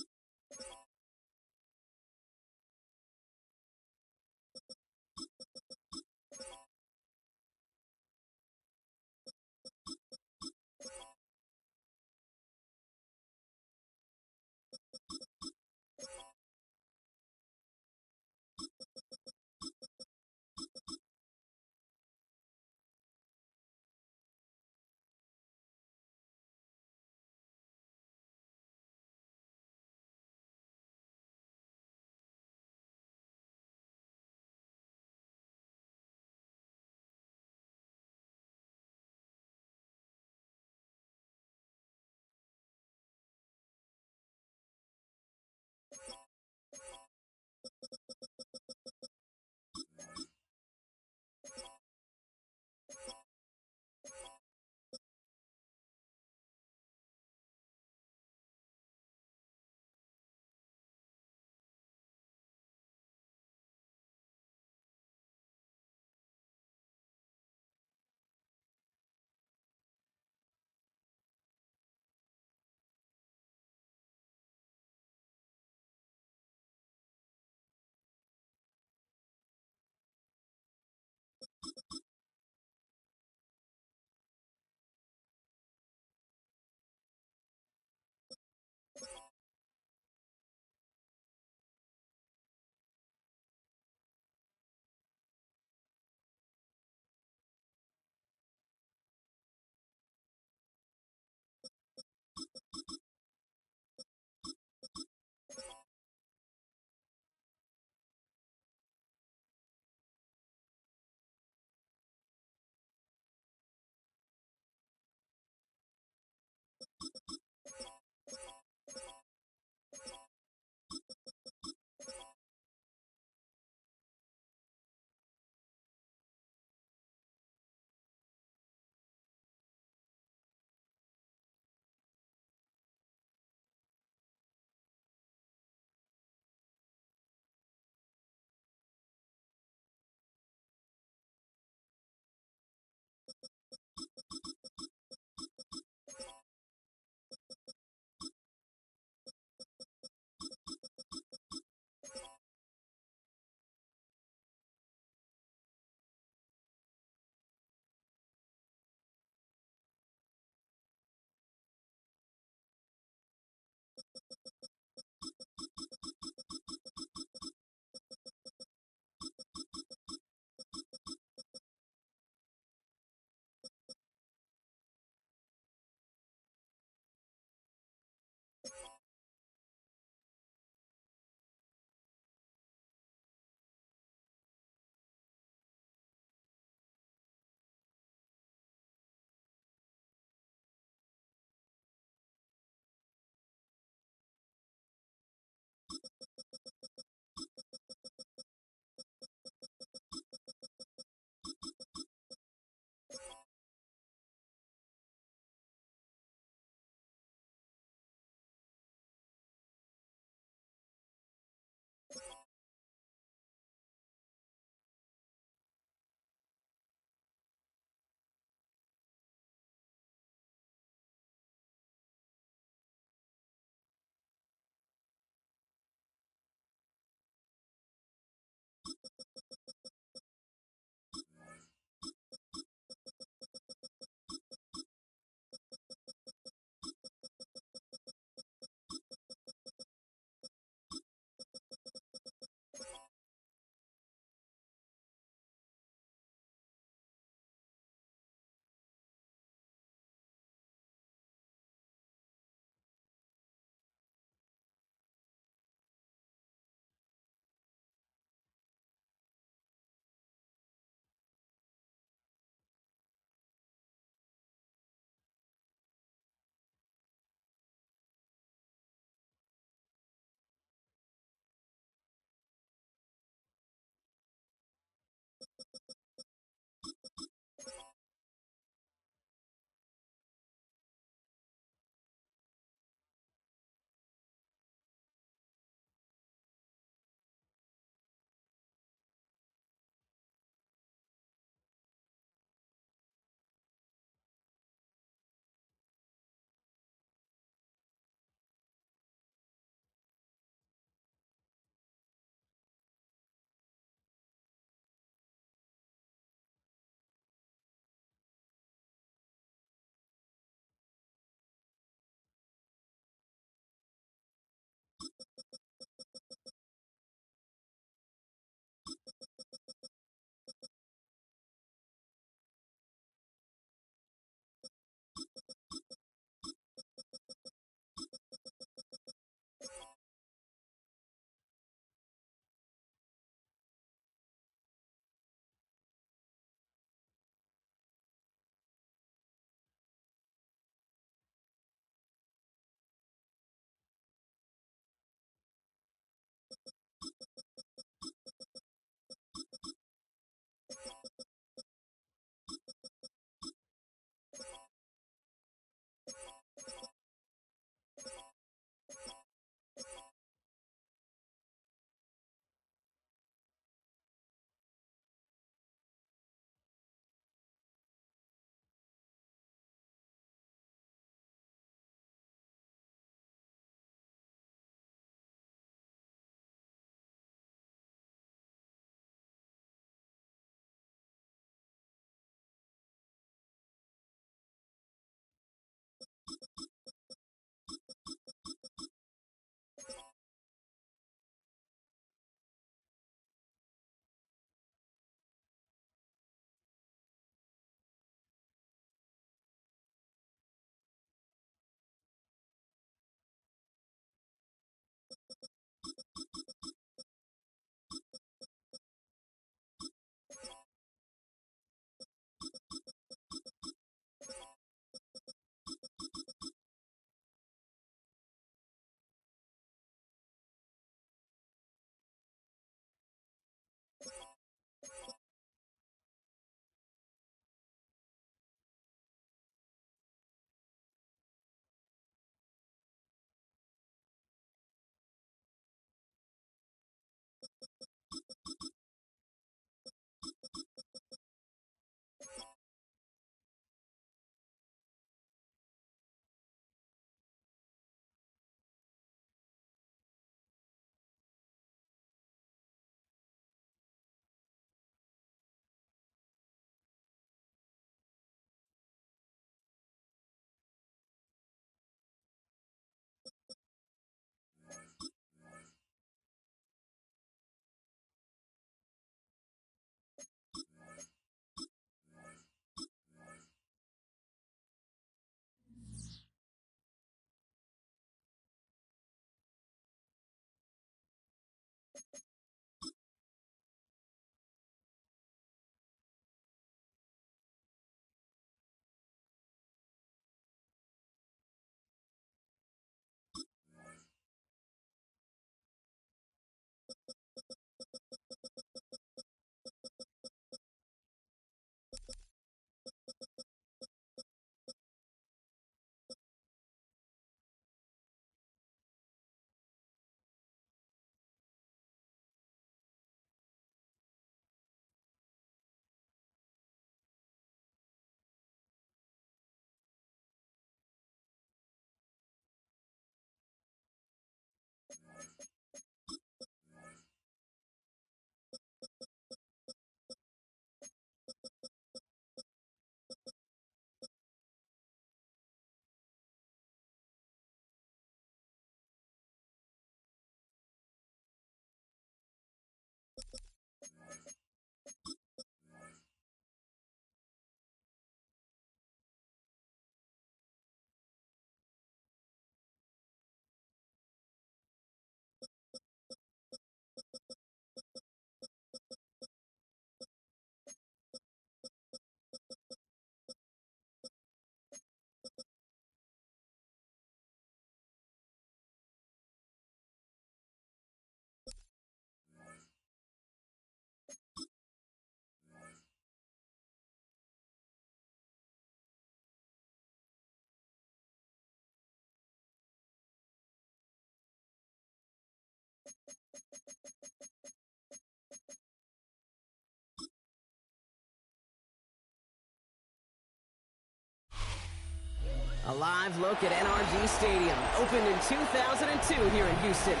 A live look at NRG Stadium, opened in 2002 here in Houston.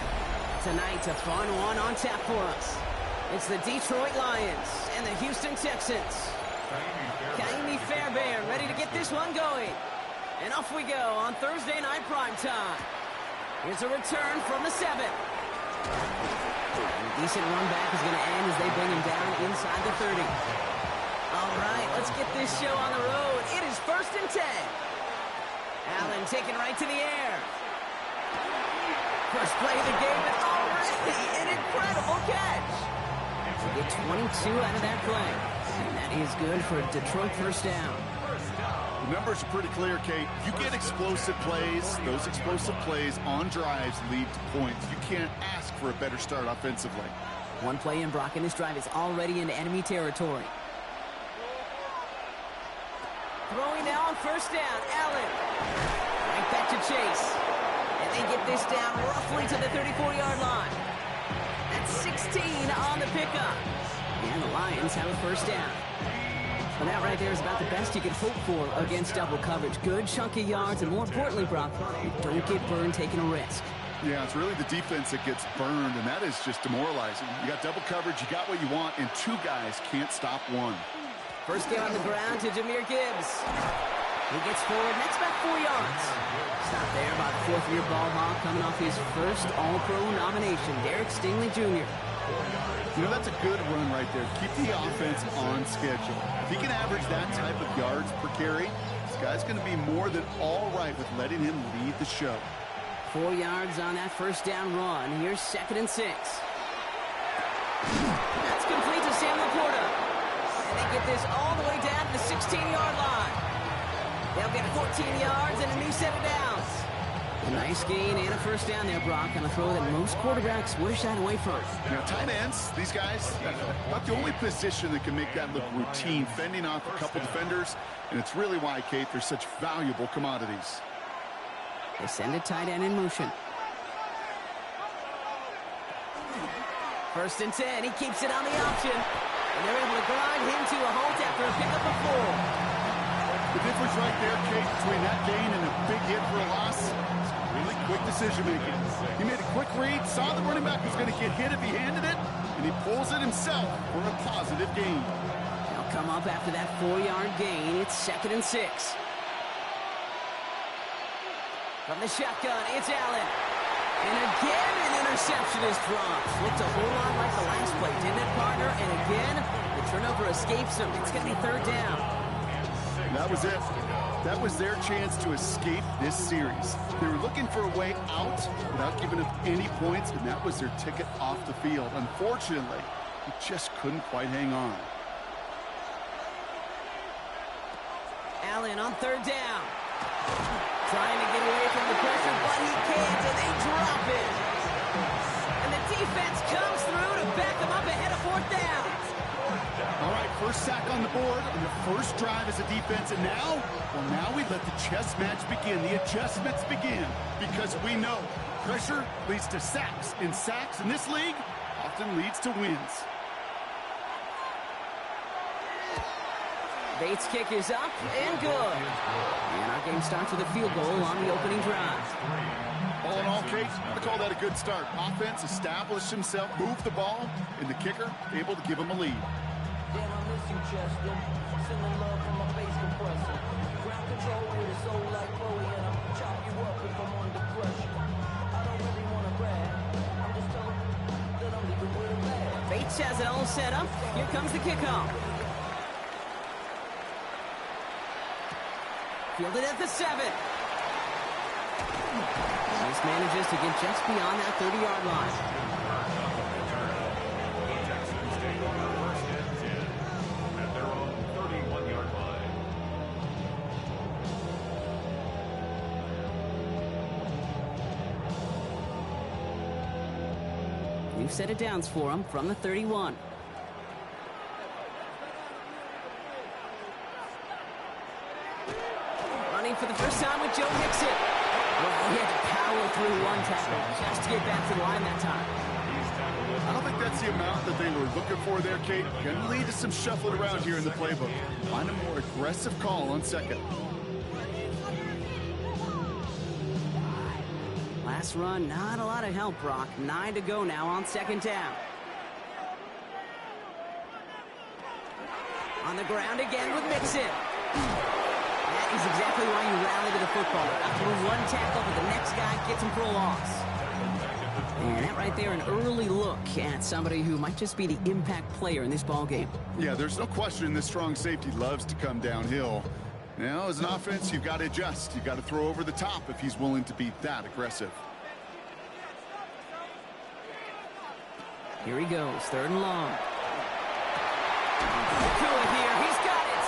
Tonight, a fun one on tap for us. It's the Detroit Lions and the Houston Texans. Ka'imi Fairbairn ready to get this one going. And off we go on Thursday night primetime. Here's a return from the 7. A decent run back is going to end as they bring him down inside the 30. All right, let's get this show on the road. It is 1st and 10. Allen taken right to the air. First play of the game, and already an incredible catch. We get 22 out of that play. And that is good for a Detroit first down. The numbers are pretty clear, Kate. You get explosive plays. Those explosive plays on drives lead to points. You can't ask for a better start offensively. One play in, Brock, and this drive is already into enemy territory. Throwing now on first down, Allen. Right back to Chase. And they get this down roughly to the 34-yard line. That's 16 on the pickup. And the Lions have a first down. Well, that right there is about the best you can hope for against double coverage. Good chunky yards, and more importantly, Brock, you don't get burned taking a risk. Yeah, it's really the defense that gets burned, and that is just demoralizing. You got double coverage, you got what you want, and two guys can't stop one. First game on the ground to Jahmyr Gibbs. He gets forward, next back 4 yards. Stopped there by the fourth-year ball hawk coming off his first All-Pro nomination, Derek Stingley Jr. You know, that's a good run right there. Keep the offense on schedule. If he can average that type of yards per carry, this guy's going to be more than all right with letting him lead the show. 4 yards on that first down run. Here's 2nd and 6. That's complete to Sam Laporta. And they get this all the way down to the 16-yard line. They'll get 14 yards and a new set of downs. A nice gain and a first down there, Brock, on a throw that most quarterbacks would have shied away from. You know, tight ends, these guys, not the only position that can make that look routine, fending off a couple defenders, and it's really why, Kate, they're such valuable commodities. They send a tight end in motion. 1st and 10, he keeps it on the option. And they're able to grind him to a halt after a pickup of 4. The difference right there, Kate, between that gain and a big hit for a loss, is really quick decision-making. He made a quick read, saw the running back was going to get hit if he handed it, and he pulls it himself for a positive gain. They'll come up after that 4-yard gain. It's 2nd and 6. From the shotgun, it's Allen. And again, an interception is dropped. Looked a whole lot like the last play, didn't it, partner? And again, the turnover escapes him. It's going to be 3rd down. That was it. That was their chance to escape this series. They were looking for a way out without giving up any points, and that was their ticket off the field. Unfortunately, he just couldn't quite hang on. Allen on 3rd down. Trying to get away from the pressure, but he can't, and they drop it. And the defense comes through to back them up ahead of 4th down. All right, first sack on the board on the first drive as a defense, and now, well, now we let the chess match begin. The adjustments begin, because we know pressure leads to sacks, and sacks in this league often leads to wins. Bates' kick is up and good. And our game starts with a field goal on the opening drive. All in all, Kate, I call that a good start. Offense established himself, moved the ball, and the kicker able to give him a lead. Damn, I miss you, Chester. Sending love from my face compressor. Ground control with a soul like Chloe, and I'll chop you up if I'm under pressure. I don't really want to brag. I'm just telling that I'm leaving with a bag. Bates has it all set up. Here comes the kickoff. Fielded at the 7. This manages to get just beyond that 30-yard line. At their own 31-yard line. New set of downs for him from the 31. Running for the first time with Joe Mixon. Well, he had to power through one tackle just to get back to the line that time. I don't think that's the amount that they were looking for there, Kate. Going to lead to some shuffling around here in the playbook. Find a more aggressive call on second. Last run, not a lot of help, Brock. 9 to go now on second down. On the ground again with Mixon. That is exactly why you rally to the football. After one tackle, but the next guy gets him for a loss. And that right there, an early look at somebody who might just be the impact player in this ball game. Yeah, there's no question this strong safety loves to come downhill. Now, as an offense, you've got to adjust. You've got to throw over the top if he's willing to be that aggressive. Here he goes, 3rd and long. Nakua here, he's got it.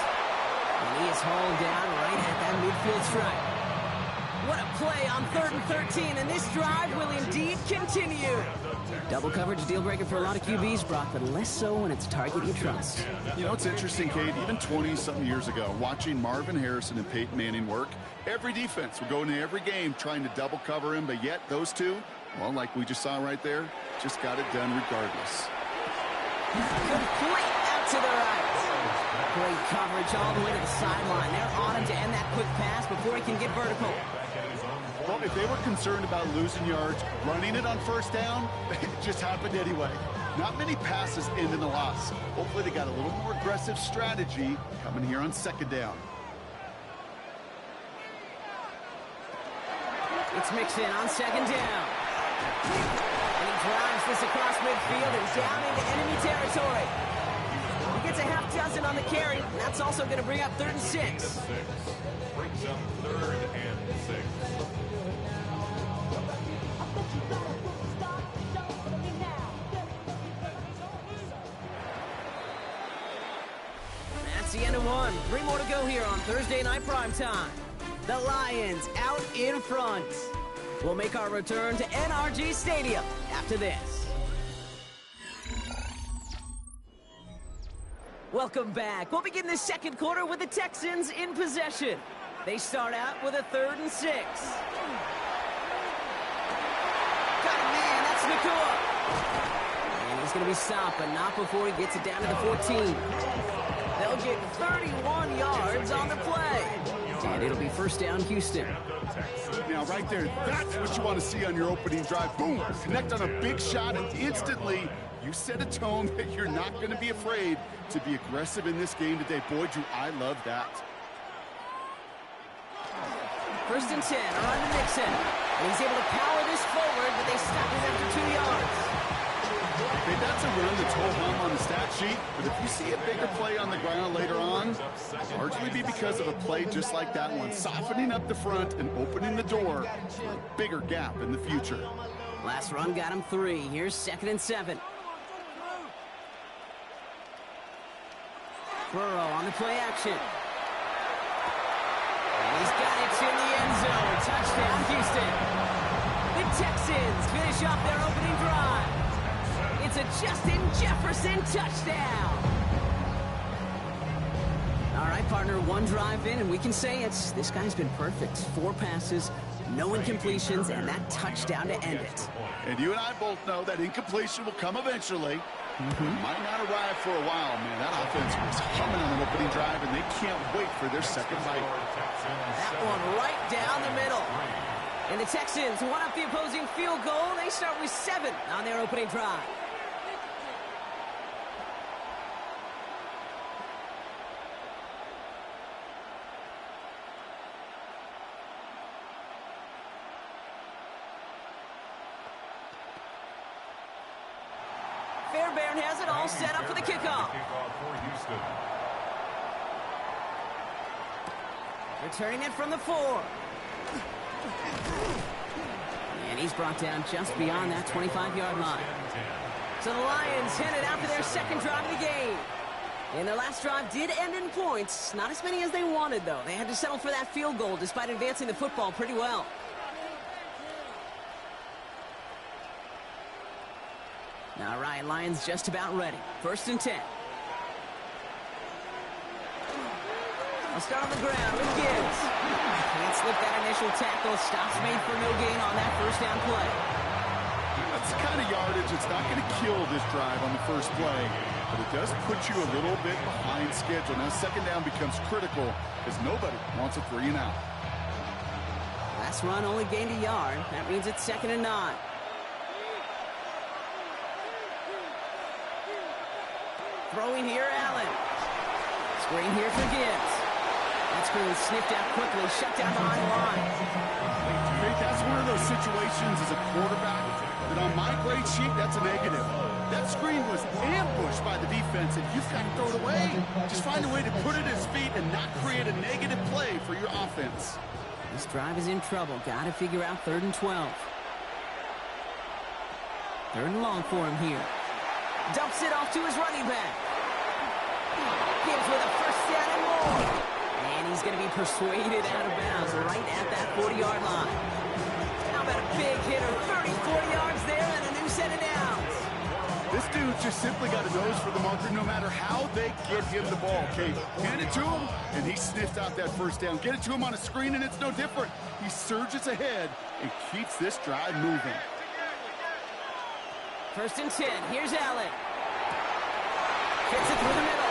And he is hauled down right at that midfield stripe. What a play on 3rd and 13, and this drive will indeed continue. Double coverage deal breaker for a lot of QBs, Brock, but less so when it's a target you trust. You know, it's interesting, Kate, even 20-something years ago, watching Marvin Harrison and Peyton Manning work, every defense would go into every game trying to double cover him, but yet those two, well, like we just saw right there, just got it done regardless. Complete out to the right. Great coverage all the way to the sideline. They're on him to end that quick pass before he can get vertical. Well, if they were concerned about losing yards, running it on 1st down, it just happened anyway. Not many passes end in a loss. Hopefully they got a little more aggressive strategy coming here on 2nd down. It's Mixon on 2nd down. And he drives this across midfield and down into enemy territory. He gets a half dozen on the carry, and that's also going to bring up 3rd and 6. Brings up 3rd and 6. That's the end of one. 3 more to go here on Thursday Night Primetime. The Lions out in front. We'll make our return to NRG Stadium after this. Welcome back. We'll begin the 2nd quarter with the Texans in possession. They start out with a 3rd and 6. Got a man, that's Nakua. And he's going to be stopped, but not before he gets it down to the 14. They'll get 31 yards on the play. And it'll be 1st down, Houston. Now, right there, that's what you want to see on your opening drive. Boom! Connect on a big shot, and instantly you set a tone that you're not going to be afraid to be aggressive in this game today. Boy, do I love that. 1st and 10, on to Mixon. And he's able to power this forward, but they stop him after 2 yards. Okay, that's a run that's whole hum on the stat sheet, but if you see a bigger play on the ground later on, largely be because of a play just like that one, softening up the front and opening the door for a bigger gap in the future. Last run got him 3. Here's 2nd and 7. Burrow on the play action. And he's got it in the end zone. Touchdown, Houston. The Texans finish off their opening drive. It's a Justin Jefferson touchdown. All right, partner, 1 drive in, and we can say this guy's been perfect. 4 passes, no incompletions, and that touchdown to end it. And you and I both know that incompletion will come eventually. Might not arrive for a while, man. That offense was humming on the opening drive, and they can't wait for their 2nd bite. That one right down the middle. And the Texans won up the opposing field goal. They start with 7 on their opening drive. Fairbairn has it all set up for the kickoff. Returning it from the 4. And he's brought down just beyond that 25-yard line. So the Lions headed out for their 2nd drive of the game. And their last drive did end in points. Not as many as they wanted, though. They had to settle for that field goal despite advancing the football pretty well. All right, Lions just about ready. 1st and 10. I'll start on the ground with Gibbs. Can't slip that initial tackle. Stops made for no gain on that 1st down play. That's the kind of yardage that's not going to kill this drive on the 1st play, but it does put you a little bit behind schedule. Now 2nd down becomes critical because nobody wants a 3 and out. Last run only gained a yard. That means it's 2nd and 9. Throwing here, Allen. Screen here for Gibbs. That screen sniffed out quickly, shut down behind the line. Hey, that's one of those situations as a quarterback that on my grade sheet, that's a negative. That screen was ambushed by the defense, and you've got to throw it away. Just find a way to put it at his feet and not create a negative play for your offense. This drive is in trouble. Got to figure out 3rd and 12. 3rd and long for him here. Dumps it off to his running back. Gibbs with a first down and more. And he's going to be persuaded out of bounds right at that 40-yard line. How about a big hitter? 34 yards there and a new set of downs. This dude just simply got a nose for the marker no matter how they get him the ball. Okay, hand it to him, and he sniffed out that first down. Get it to him on a screen, and it's no different. He surges ahead and keeps this drive moving. 1st and 10. Here's Allen. Gets it through the middle.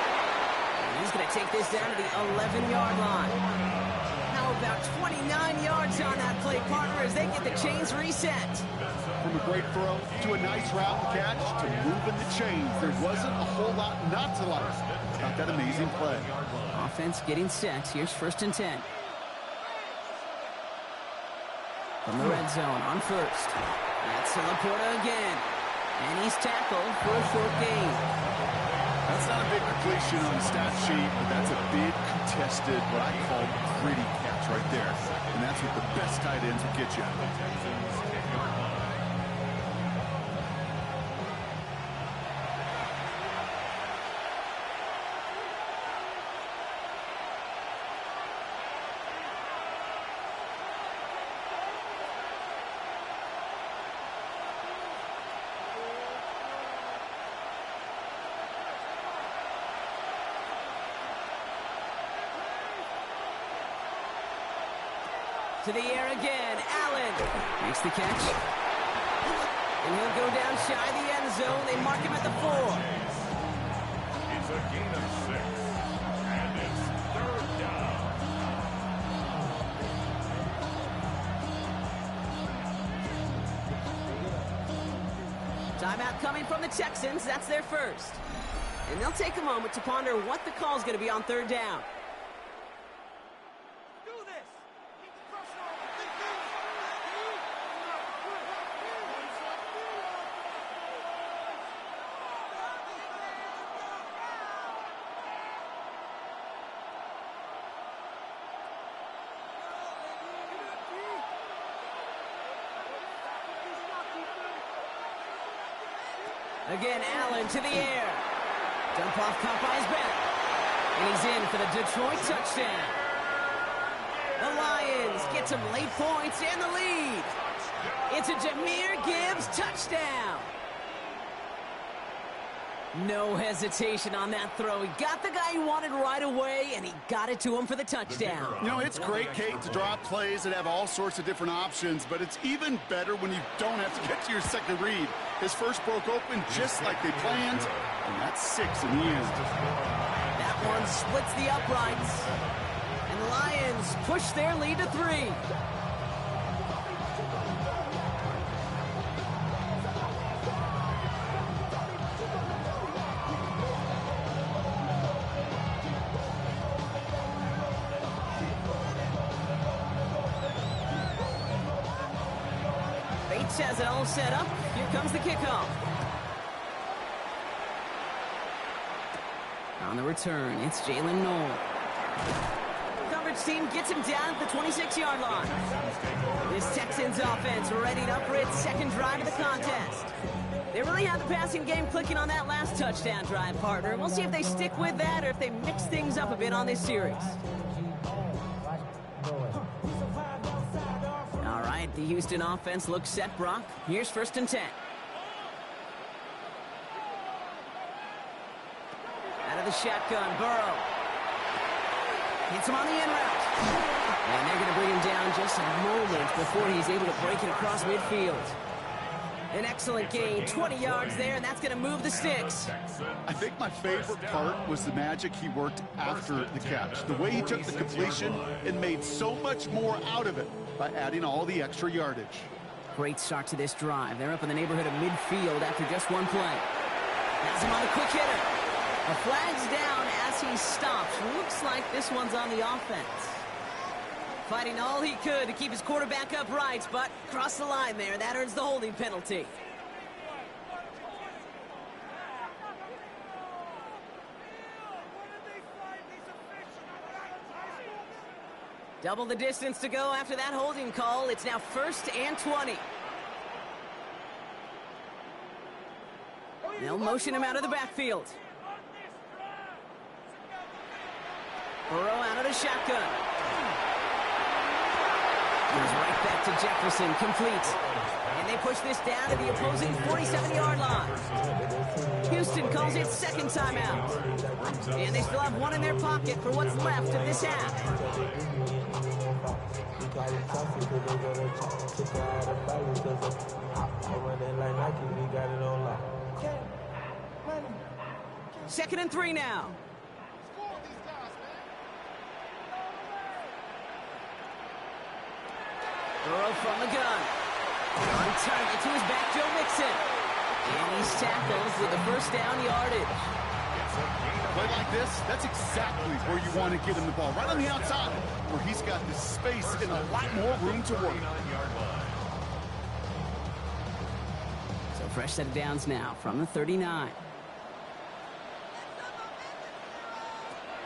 And he's going to take this down to the 11-yard line. How about 29 yards on that play, partner, as they get the chains reset. From a great throw to a nice route and catch to moving the chains. There wasn't a whole lot not to like about that amazing play. Offense getting set. Here's 1st and 10. From the red zone on 1st. That's Laporta again. And he's tackled for a short gain. That's not a big completion on the stat sheet, but that's a big contested, what I call gritty catch right there. And that's what the best tight ends will get you. To the air again. Allen makes the catch. And he'll go down shy of the end zone. They mark him at the 4. It's a gain of 6. And it's 3rd down. Timeout coming from the Texans. That's their first. And they'll take a moment to ponder what the call is going to be on 3rd down. Again, Allen to the air. Dump off caught by his back. And he's in for the Detroit touchdown. The Lions get some late points and the lead. It's a Jahmyr Gibbs touchdown. No hesitation on that throw. He got the guy he wanted right away, and he got it to him for the touchdown. You know, it's great, Kate, to draw plays that have all sorts of different options, but it's even better when you don't have to get to your second read. His first broke open just like they planned, and that's 6 in the end. That one splits the uprights, and the Lions push their lead to 3. Has it all set up. Here comes the kickoff. On the return, it's Jalen Noel. Coverage team gets him down at the 26-yard line. This Texans offense ready up for its second drive of the contest. They really have the passing game clicking on that last touchdown drive, partner. We'll see if they stick with that or if they mix things up a bit on this series. The Houston offense looks set, Brock. Here's 1st and 10. Out of the shotgun, Burrow. Hits him on the in route. And they're going to bring him down just a moment before he's able to break it across midfield. An excellent gain, 20 yards there, and that's going to move the sticks. I think my favorite part was the magic he worked after the catch. The way he took the completion and made so much more out of it by adding all the extra yardage. Great start to this drive. They're up in the neighborhood of midfield after just one play. Has him on the quick hitter. A flag's down as he stops. Looks like this one's on the offense. Fighting all he could to keep his quarterback upright, but crossed the line there. That earns the holding penalty. Double the distance to go after that holding call. It's now 1st and 20. They'll motion him out of the backfield. Burrow out of the shotgun. Goes right back to Jefferson, complete. And they push this down to the opposing 47-yard line. Houston calls it second timeout. And they still have one in their pocket for what's left of this half. Second and 3 now. Burrow from the gun. On target to his back, Joe Mixon. And he's tackled with the first down yardage. A play like this, that's exactly where you want to get him the ball. Right on the outside, where he's got the space and a lot more room to work. So fresh set of downs now from the 39.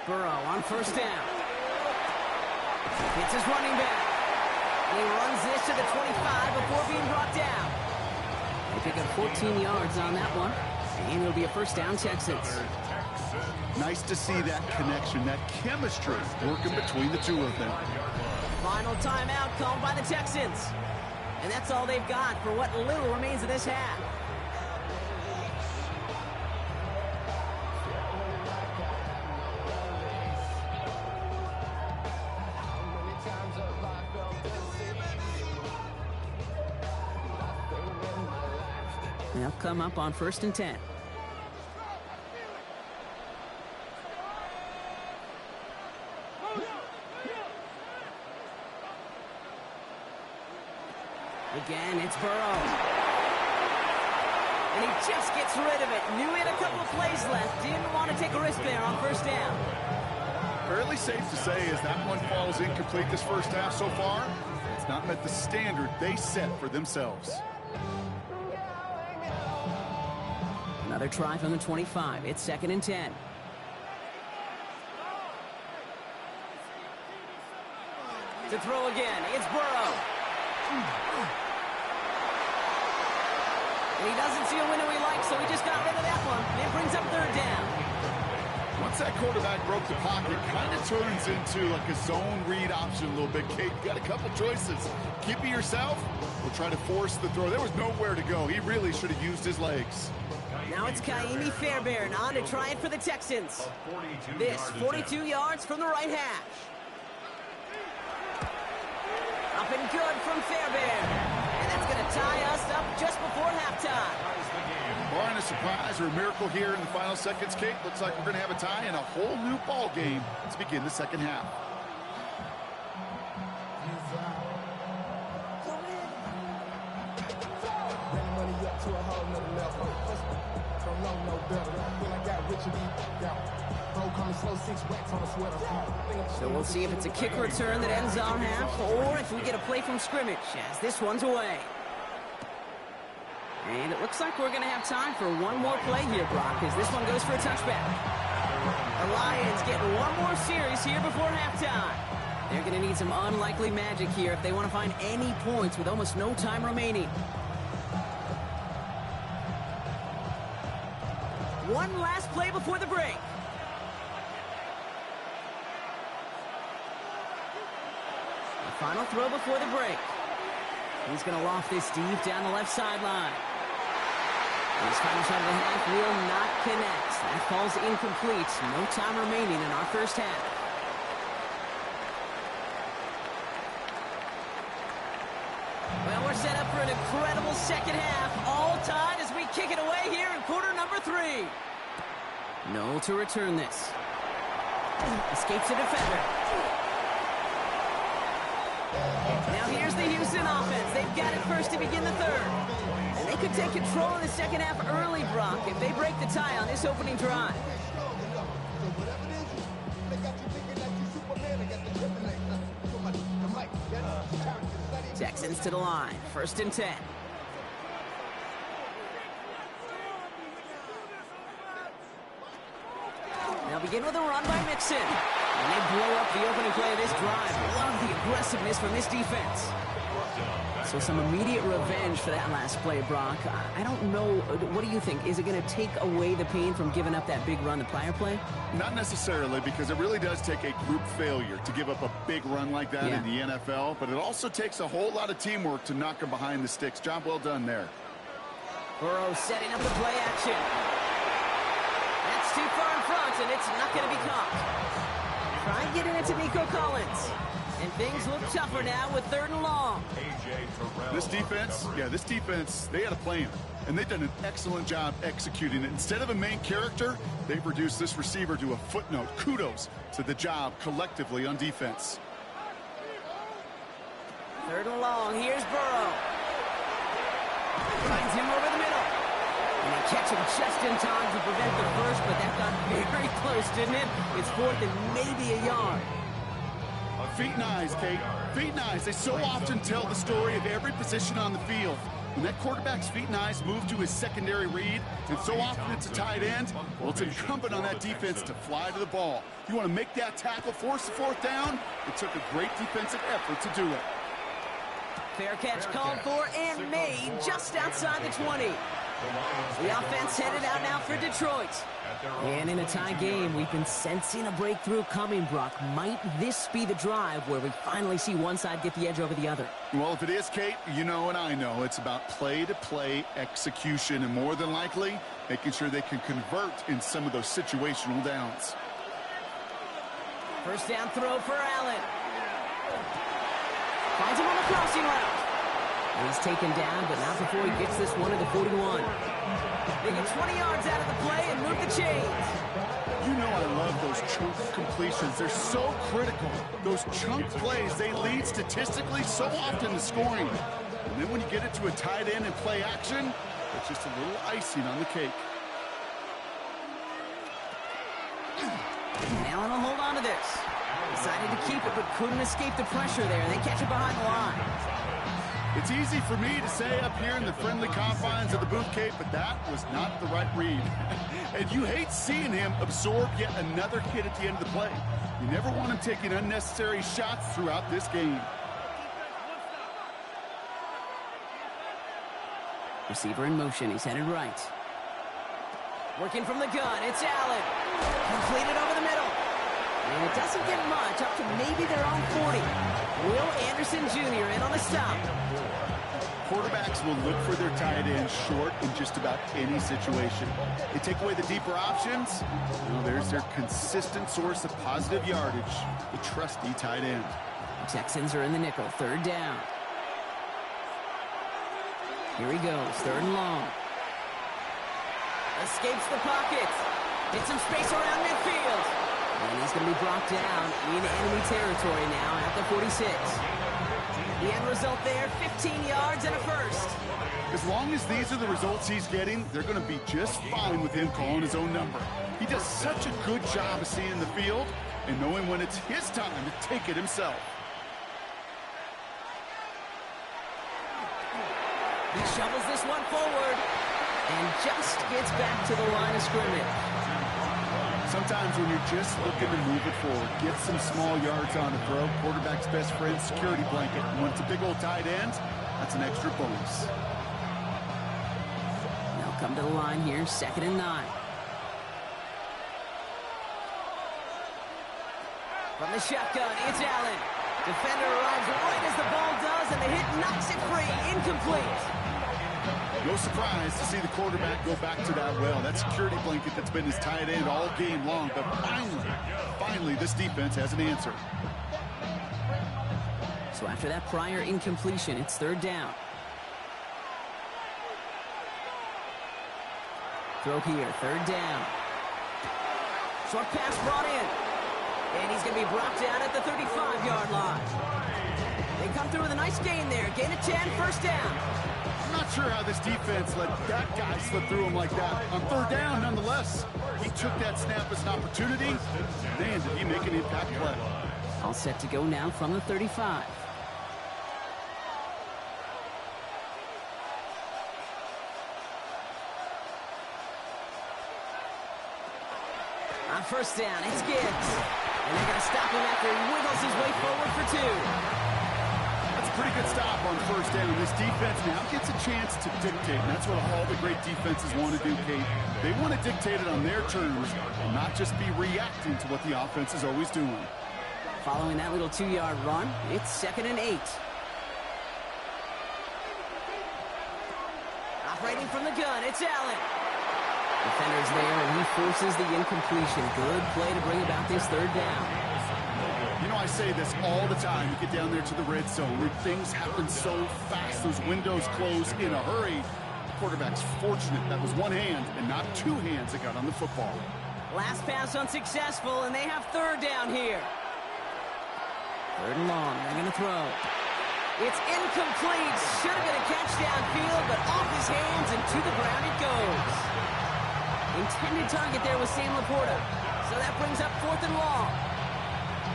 Burrow on first down. It's his running back. He runs this to the 25 before being brought down. They pick up 14 yards on that one. And it'll be a first down, Texans. Nice to see that connection, that chemistry working between the two of them. Final timeout called by the Texans. And that's all they've got for what little remains of this half. They'll come up on 1st and 10. Again, it's Burrow. And he just gets rid of it. Knew he had a couple of plays left. Didn't want to take a risk there on first down. Fairly safe to say as that one falls incomplete this first half so far, it's not met the standard they set for themselves. Another try from the 25. It's 2nd and 10. To throw again, it's Burrow. And he doesn't see a window he likes, so he just got rid of that one. And it brings up 3rd down. Once that quarterback broke the pocket, kind of turns into like a zone read option a little bit. Kate, got a couple choices. Keep it yourself or try to force the throw. There was nowhere to go. He really should have used his legs. Now it's Kaimi Fairbairn on to try it for the Texans. This 42 yards from the right hash. Up and good from Fairbairn. And that's going to tie us up just before halftime. Barring a surprise or a miracle here in the final seconds, Kate, looks like we're going to have a tie and a whole new ball game to begin the second half. So we'll see if it's a kick return that ends our half, or if we get a play from scrimmage, as this one's away. And it looks like we're going to have time for one more play here, Brock, as this one goes for a touchback. The Lions get one more series here before halftime. They're going to need some unlikely magic here if they want to find any points with almost no time remaining. One last play before the break. The final throw before the break. He's going to loft this deep down the left sideline. His final shot of the half will not connect. That falls incomplete. No time remaining in our first half. Well, we're set up for an incredible second half. All tied as we kick it away here in quarter number 3. Noel to return this. Escapes the defender. Now here's the Houston offense. They've got it first to begin the third. And they could take control of the second half early, Brock, if they break the tie on this opening drive. Texans to the line. 1st and 10. They'll begin with a run by Mixon. And they blow up the opening play of this drive. Love the aggressiveness from this defense. So some immediate revenge for that last play, Brock. I don't know. What do you think? Is it going to take away the pain from giving up that big run the prior play? Not necessarily, because it really does take a group failure to give up a big run like that in the NFL. But it also takes a whole lot of teamwork to knock them behind the sticks. Job well done there. Burrow setting up the play action. That's too far in front, and it's not going to be caught. Try getting it to Nico Collins. And things look tougher now with 3rd and long. This defense, they had a plan. And they've done an excellent job executing it. Instead of a main character, they've reduced this receiver to a footnote. Kudos to the job collectively on defense. 3rd and long. Here's Burrow. Finds him over the middle. And they catch him just in time to prevent the first, but that got very close, didn't it? It's 4th and maybe a yard. Feet and eyes, Kate. Feet and eyes. They so often tell the story of every position on the field. When that quarterback's feet and eyes move to his secondary read, and so often it's a tight end, well, it's incumbent on that defense to fly to the ball. You want to make that tackle, force the 4th down? It took a great defensive effort to do it. Fair catch called for and made just outside the 20. The offense headed out now for Detroit. And in a tie game, we've been sensing a breakthrough coming, Brock. Might this be the drive where we finally see one side get the edge over the other? Well, if it is, Kate, you know and I know it's about play-to-play execution, and more than likely, making sure they can convert in some of those situational downs. 1st down throw for Allen. Finds him on the crossing route. And he's taken down, but not before he gets this one at the 41. They get 20 yards out of the play and move the chains. You know I love those chunk completions. They're so critical. Those chunk plays, they lead statistically so often to scoring. And then when you get it to a tight end and play action, it's just a little icing on the cake. Allen will hold on to this. Decided to keep it, but couldn't escape the pressure there. They catch it behind the line. It's easy for me to say up here in the friendly confines of the booth, Kate, but that was not the right read. And you hate seeing him absorb yet another hit at the end of the play. You never want him taking unnecessary shots throughout this game. Receiver in motion. He's headed right. Working from the gun. It's Allen. Completed over the middle. And it doesn't get much, up to maybe their own 40. Will Anderson Jr. in on the stop. Quarterbacks will look for their tight end short in just about any situation. They take away the deeper options. Well, there's their consistent source of positive yardage, the trusty tight end. The Texans are in the nickel, 3rd down. Here he goes, 3rd and long. Escapes the pocket. Gets some space around midfield. And he's going to be brought down in enemy territory now at the 46. The end result there, 15 yards and a first. As long as these are the results he's getting, they're going to be just fine with him calling his own number. He does such a good job of seeing the field and knowing when it's his time to take it himself. He shovels this one forward and just gets back to the line of scrimmage. Sometimes when you're just looking to move it forward, get some small yards on the throw, quarterback's best friend, security blanket. And when it's a big old tight end, that's an extra bonus. Now come to the line here, 2nd and 9. From the shotgun, it's Allen. Defender arrives right as the ball does, and the hit knocks it free, incomplete. No surprise to see the quarterback go back to that well. That security blanket that's been his tight end all game long. But finally, this defense has an answer. So after that prior incompletion, it's 3rd down. Throw here, third down. Short pass brought in. And he's going to be brought down at the 35-yard line. They come through with a nice gain there. Gain of 10, first down. I'm not sure how this defense let that guy slip through him like that. On third down, nonetheless, he took that snap as an opportunity. Man, did he make an impact play. All set to go now from the 35. On first down, it's Gibbs. And they're going to stop him after he wiggles his way forward for 2. That's a pretty good stop on first down. This defense now gets a chance to dictate. And that's what all the great defenses want to do, Kate. They want to dictate it on their terms and not just be reacting to what the offense is always doing. Following that little 2-yard run, it's 2nd and 8. Operating from the gun, it's Allen. Defenders there, and he forces the incompletion. Good play to bring about this third down. You know, I say this all the time. You get down there to the red zone where things happen so fast. Those windows close in a hurry. The quarterback's fortunate that was one hand and not two hands that got on the football. Last pass unsuccessful, and they have third down here. Third and long, they're going to throw. It's incomplete. Should have been a catch downfield, but off his hands and to the ground it goes. Intended target there was Sam Laporta. So that brings up 4th and long.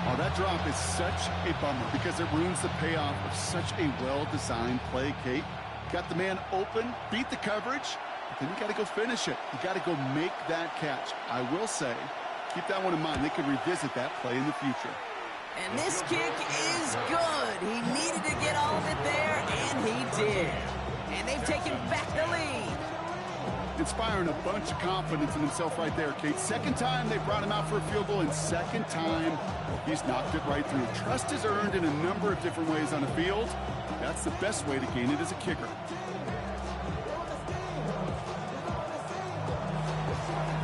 Oh, that drop is such a bummer because it ruins the payoff of such a well-designed play, Kate. Got the man open, beat the coverage, but then you got to go finish it. You got to go make that catch. I will say, keep that one in mind. They could revisit that play in the future. And this kick is good. He needed to get all of it there, and he did. And they've taken back the lead. Inspiring a bunch of confidence in himself right there, Kate. Second time they brought him out for a field goal, and second time he's knocked it right through. Trust is earned in a number of different ways on the field. That's the best way to gain it as a kicker.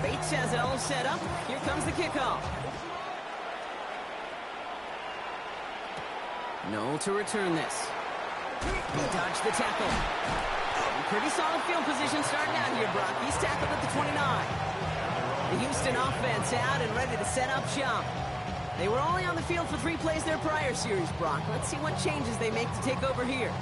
Bates has it all set up. Here comes the kickoff. No to return this. He dodged the tackle. Pretty solid field position starting out here, Brock. He's tackled at the 29. The Houston offense out and ready to set up shop. They were only on the field for 3 plays their prior series, Brock. Let's see what changes they make to take over here.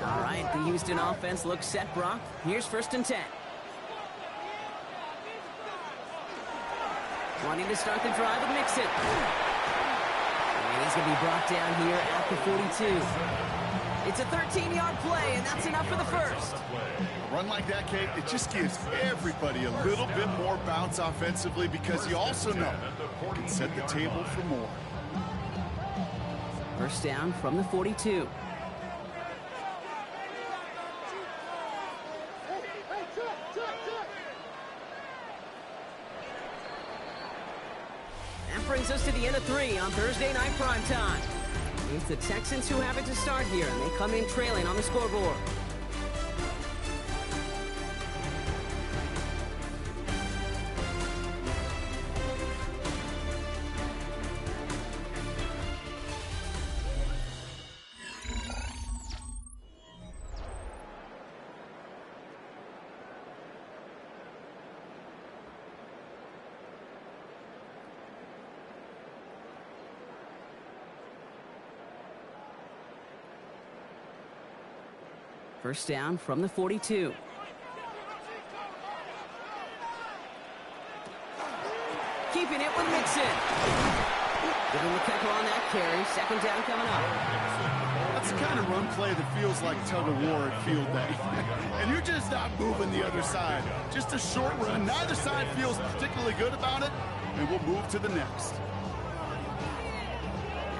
All right, the Houston offense looks set, Brock. Here's 1st and 10. Wanting to start the drive with Mixon. And he's going to be brought down here at the 42. It's a 13-yard play, and that's enough for the first. A run like that, Kate, it just gives everybody a little bit more bounce offensively because you also know you can set the table for more. First down from the 42. Brings us to the end of 3 on Thursday night primetime. It's the Texans who have it to start here, and they come in trailing on the scoreboard. First down from the 42. Keeping it with Mixon. Giving McKeckle on that carry. Second down coming up. That's the kind of run play that feels like tug-of-war at field day. And you're just not moving the other side. Just a short run. Neither side feels particularly good about it, and we'll move to the next.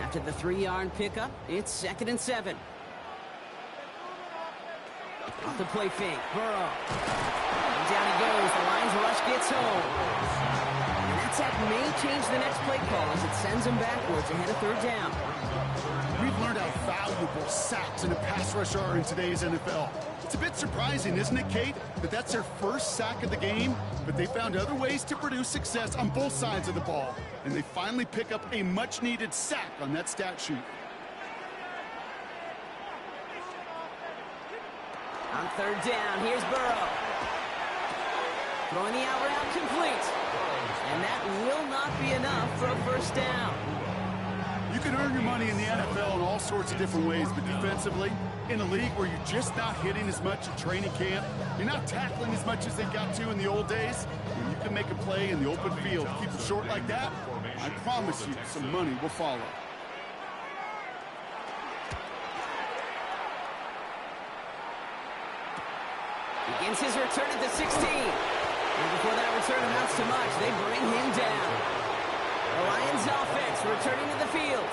After the 3-yard pickup, it's 2nd and 7. Off the play fake, Burrow. And down he goes. The Lions rush gets home. And that sack may change the next play call as it sends them backwards ahead of 3rd down. We've learned how valuable sacks in a pass rush are in today's NFL. It's a bit surprising, isn't it, Kate, that that's their first sack of the game, but they found other ways to produce success on both sides of the ball, and they finally pick up a much-needed sack on that stat sheet. On third down, here's Burrow. Throwing the out route complete. And that will not be enough for a first down. You can earn your money in the NFL in all sorts of different ways, but defensively, in a league where you're just not hitting as much in training camp, you're not tackling as much as they got to in the old days, when you can make a play in the open field, keep it short like that, I promise you some money will follow. Begins his return at the 16. And before that return amounts to much, they bring him down. The Lions offense returning to the field.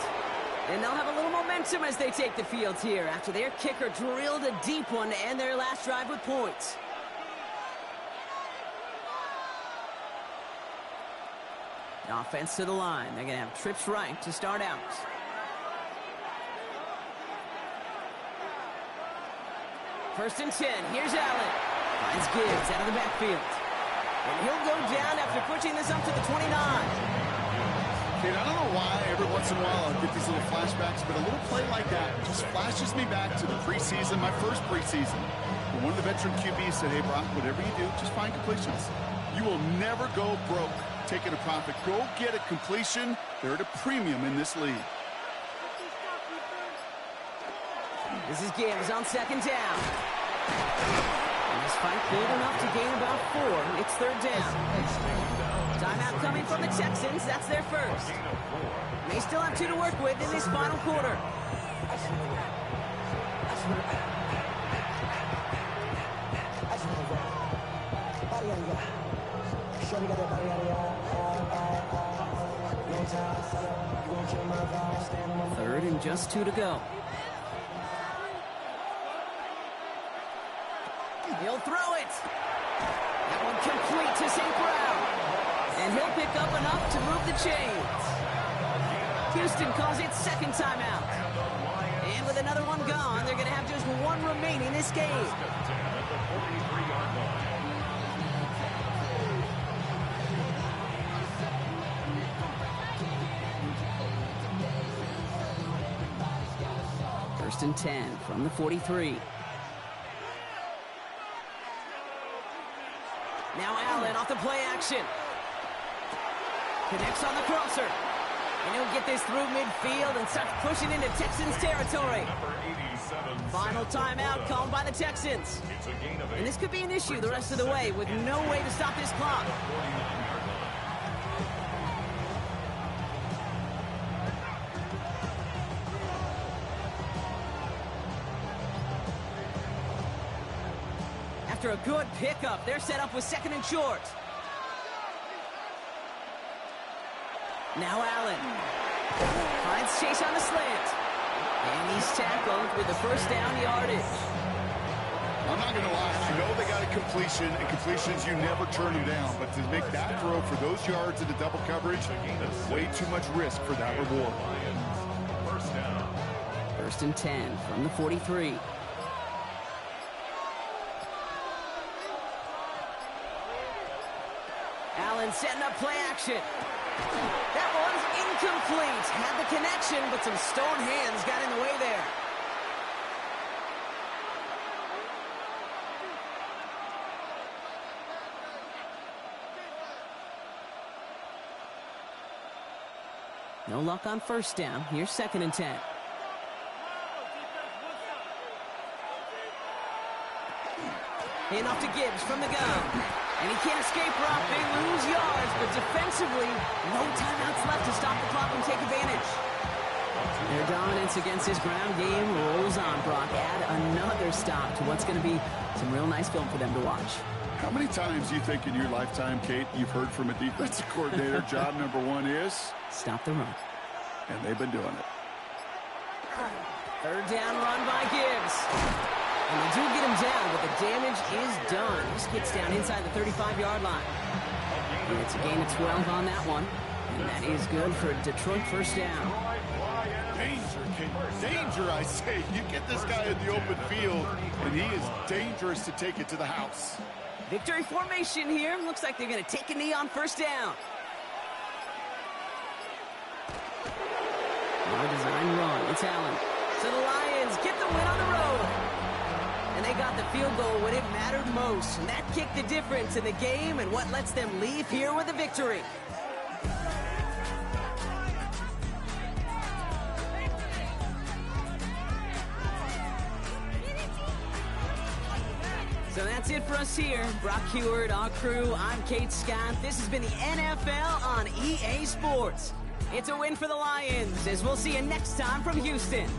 And they'll have a little momentum as they take the field here after their kicker drilled a deep one to end their last drive with points. The offense to the line. They're going to have trips right to start out. First and 10. Here's Allen. Finds Gibbs out of the backfield. And he'll go down after pushing this up to the 29. Kid, I don't know why every once in a while I'll get these little flashbacks, but a little play like that just flashes me back to the preseason, my first preseason. When one of the veteran QBs said, hey, Brock, whatever you do, just find completions. You will never go broke taking a profit. Go get a completion. They're at a premium in this league. This is Gibbs on second down. And this fight good enough to gain about 4. It's third down. Timeout coming from the Texans. That's their first. They still have 2 to work with in this final quarter. Third and just 2 to go. He'll throw it. That one complete to St. Brown. And he'll pick up enough to move the chains. Houston calls it second timeout. And with another one gone, they're going to have just 1 remaining this game. First and 10 from the 43. Now Allen off the play action. Connects on the crosser. And he'll get this through midfield and start pushing into Texans territory. Final timeout called by the Texans. And this could be an issue the rest of the way with no way to stop this clock. After a good pickup, they're set up with second and short. Now Allen finds Chase on the slant. And he's tackled with the first down yardage. I'm not going to lie. I know they got a completion, and completions, you never turn them down. But to make that throw for those yards into double coverage, that's way too much risk for that reward. First down. First and 10 from the 43. Allen setting up play action. That one's incomplete. Had the connection, but some stone hands got in the way there. No luck on first down. Here's second and 10. And off to Gibbs from the gun. And he can't escape, Brock. They lose yards, but defensively, no timeouts left to stop the clock and take advantage. Their dominance against this ground game rolls on, Brock. Add another stop to what's going to be some real nice film for them to watch. How many times do you think in your lifetime, Kate, you've heard from a defensive coordinator, job number 1 is? Stop the run. And they've been doing it. Third down run by Gibbs. And they do get him down, but the damage is done. Just gets down inside the 35-yard line. And it's a gain of 12 on that one. And that is good for a Detroit first down. Danger, Kate. Danger, I say. You get this guy in the open field, and he is dangerous to take it to the house. Victory formation here. Looks like they're going to take a knee on first down. Another design run. It's Allen. So the Lions get the win on the road. And they got the field goal when it mattered most. And that kicked the difference in the game and what lets them leave here with a victory. So that's it for us here. Brock Huard, our crew, I'm Kate Scott. This has been the NFL on EA Sports. It's a win for the Lions, as we'll see you next time from Houston.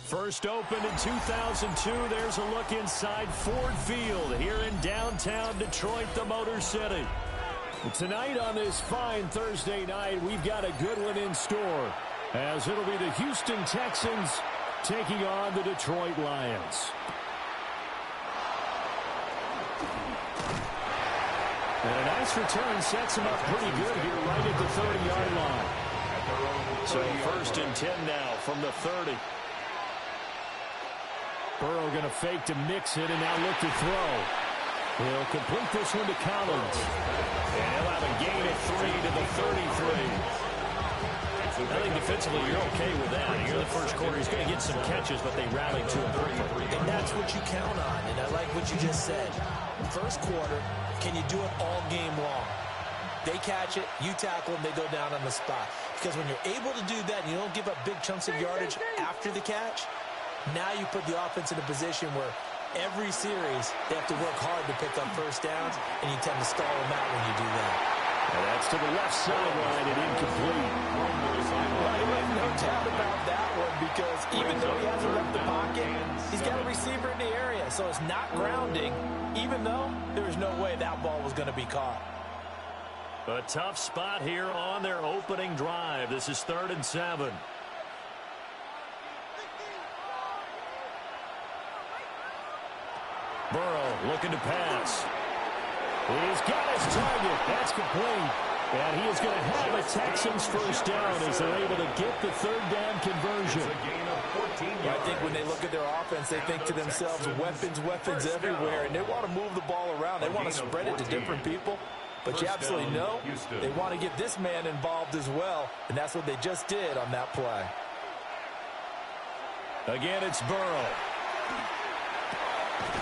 First opened in 2002. There's a look inside Ford Field here in downtown Detroit, the Motor City. Tonight on this fine Thursday night, we've got a good one in store, as it'll be the Houston Texans taking on the Detroit Lions. And a nice return sets him up pretty good here right at the 30-yard line. So first and 10 now from the 30. Burrow going to fake to mix it and now look to throw. He'll complete this one to Collins. And he'll have a gain of 3 to the 33. I think defensively you're okay with that. You're the first quarter. He's going to get some catches, but they rallied to him. And that's what you count on. And I like what you just said. First quarter, can you do it all game long? They catch it, you tackle them, they go down on the spot. Because when you're able to do that and you don't give up big chunks of yardage after the catch, now you put the offense in a position where every series they have to work hard to pick up first downs, and you tend to stall them out when you do that. And that's to the left sideline and incomplete. Well, no doubt about that one, because even though he hasn't left the pocket, he's got a receiver in the area, so it's not grounding, even though there's no way that ball was going to be caught. A tough spot here on their opening drive. This is 3rd and 7. Burrow looking to pass. He's got his target. That's complete. And he is going to have a Texans first down as they're able to get the 3rd down conversion. I think when they look at their offense, they think to themselves, weapons everywhere, and they want to move the ball around. They want to spread it to different people. But you absolutely know they want to get this man involved as well, and that's what they just did on that play. Again, it's Burrow.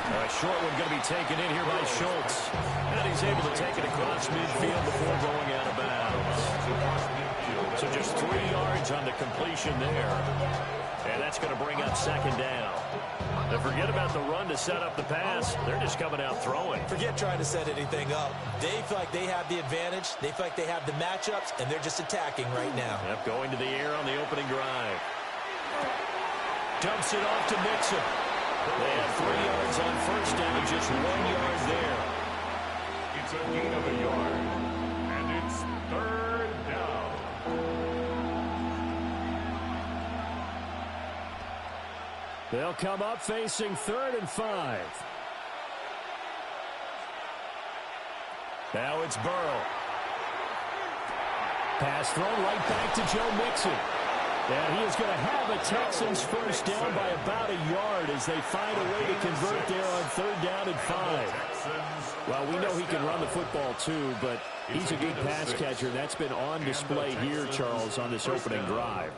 A short one going to be taken in here by Schultz. And he's able to take it across midfield before going out of bounds. So just 3 yards on the completion there. And that's going to bring up 2nd down. And forget about the run to set up the pass. They're just coming out throwing. Forget trying to set anything up. They feel like they have the advantage. They feel like they have the matchups, and they're just attacking right now. Yep, going to the air on the opening drive. Dumps it off to Mixon. They have 3 yards on first down, just 1 yard there. It's a gain of a yard, and it's 3rd down. They'll come up facing 3rd and 5. Now it's Burrow. Pass thrown right back to Joe Mixon. And he is going to have a Texans first down by about a yard as they find a way to convert there on 3rd down and 5. Well, we know he can run the football too, but he's a good pass catcher. That's been on display here, Charles, on this opening drive.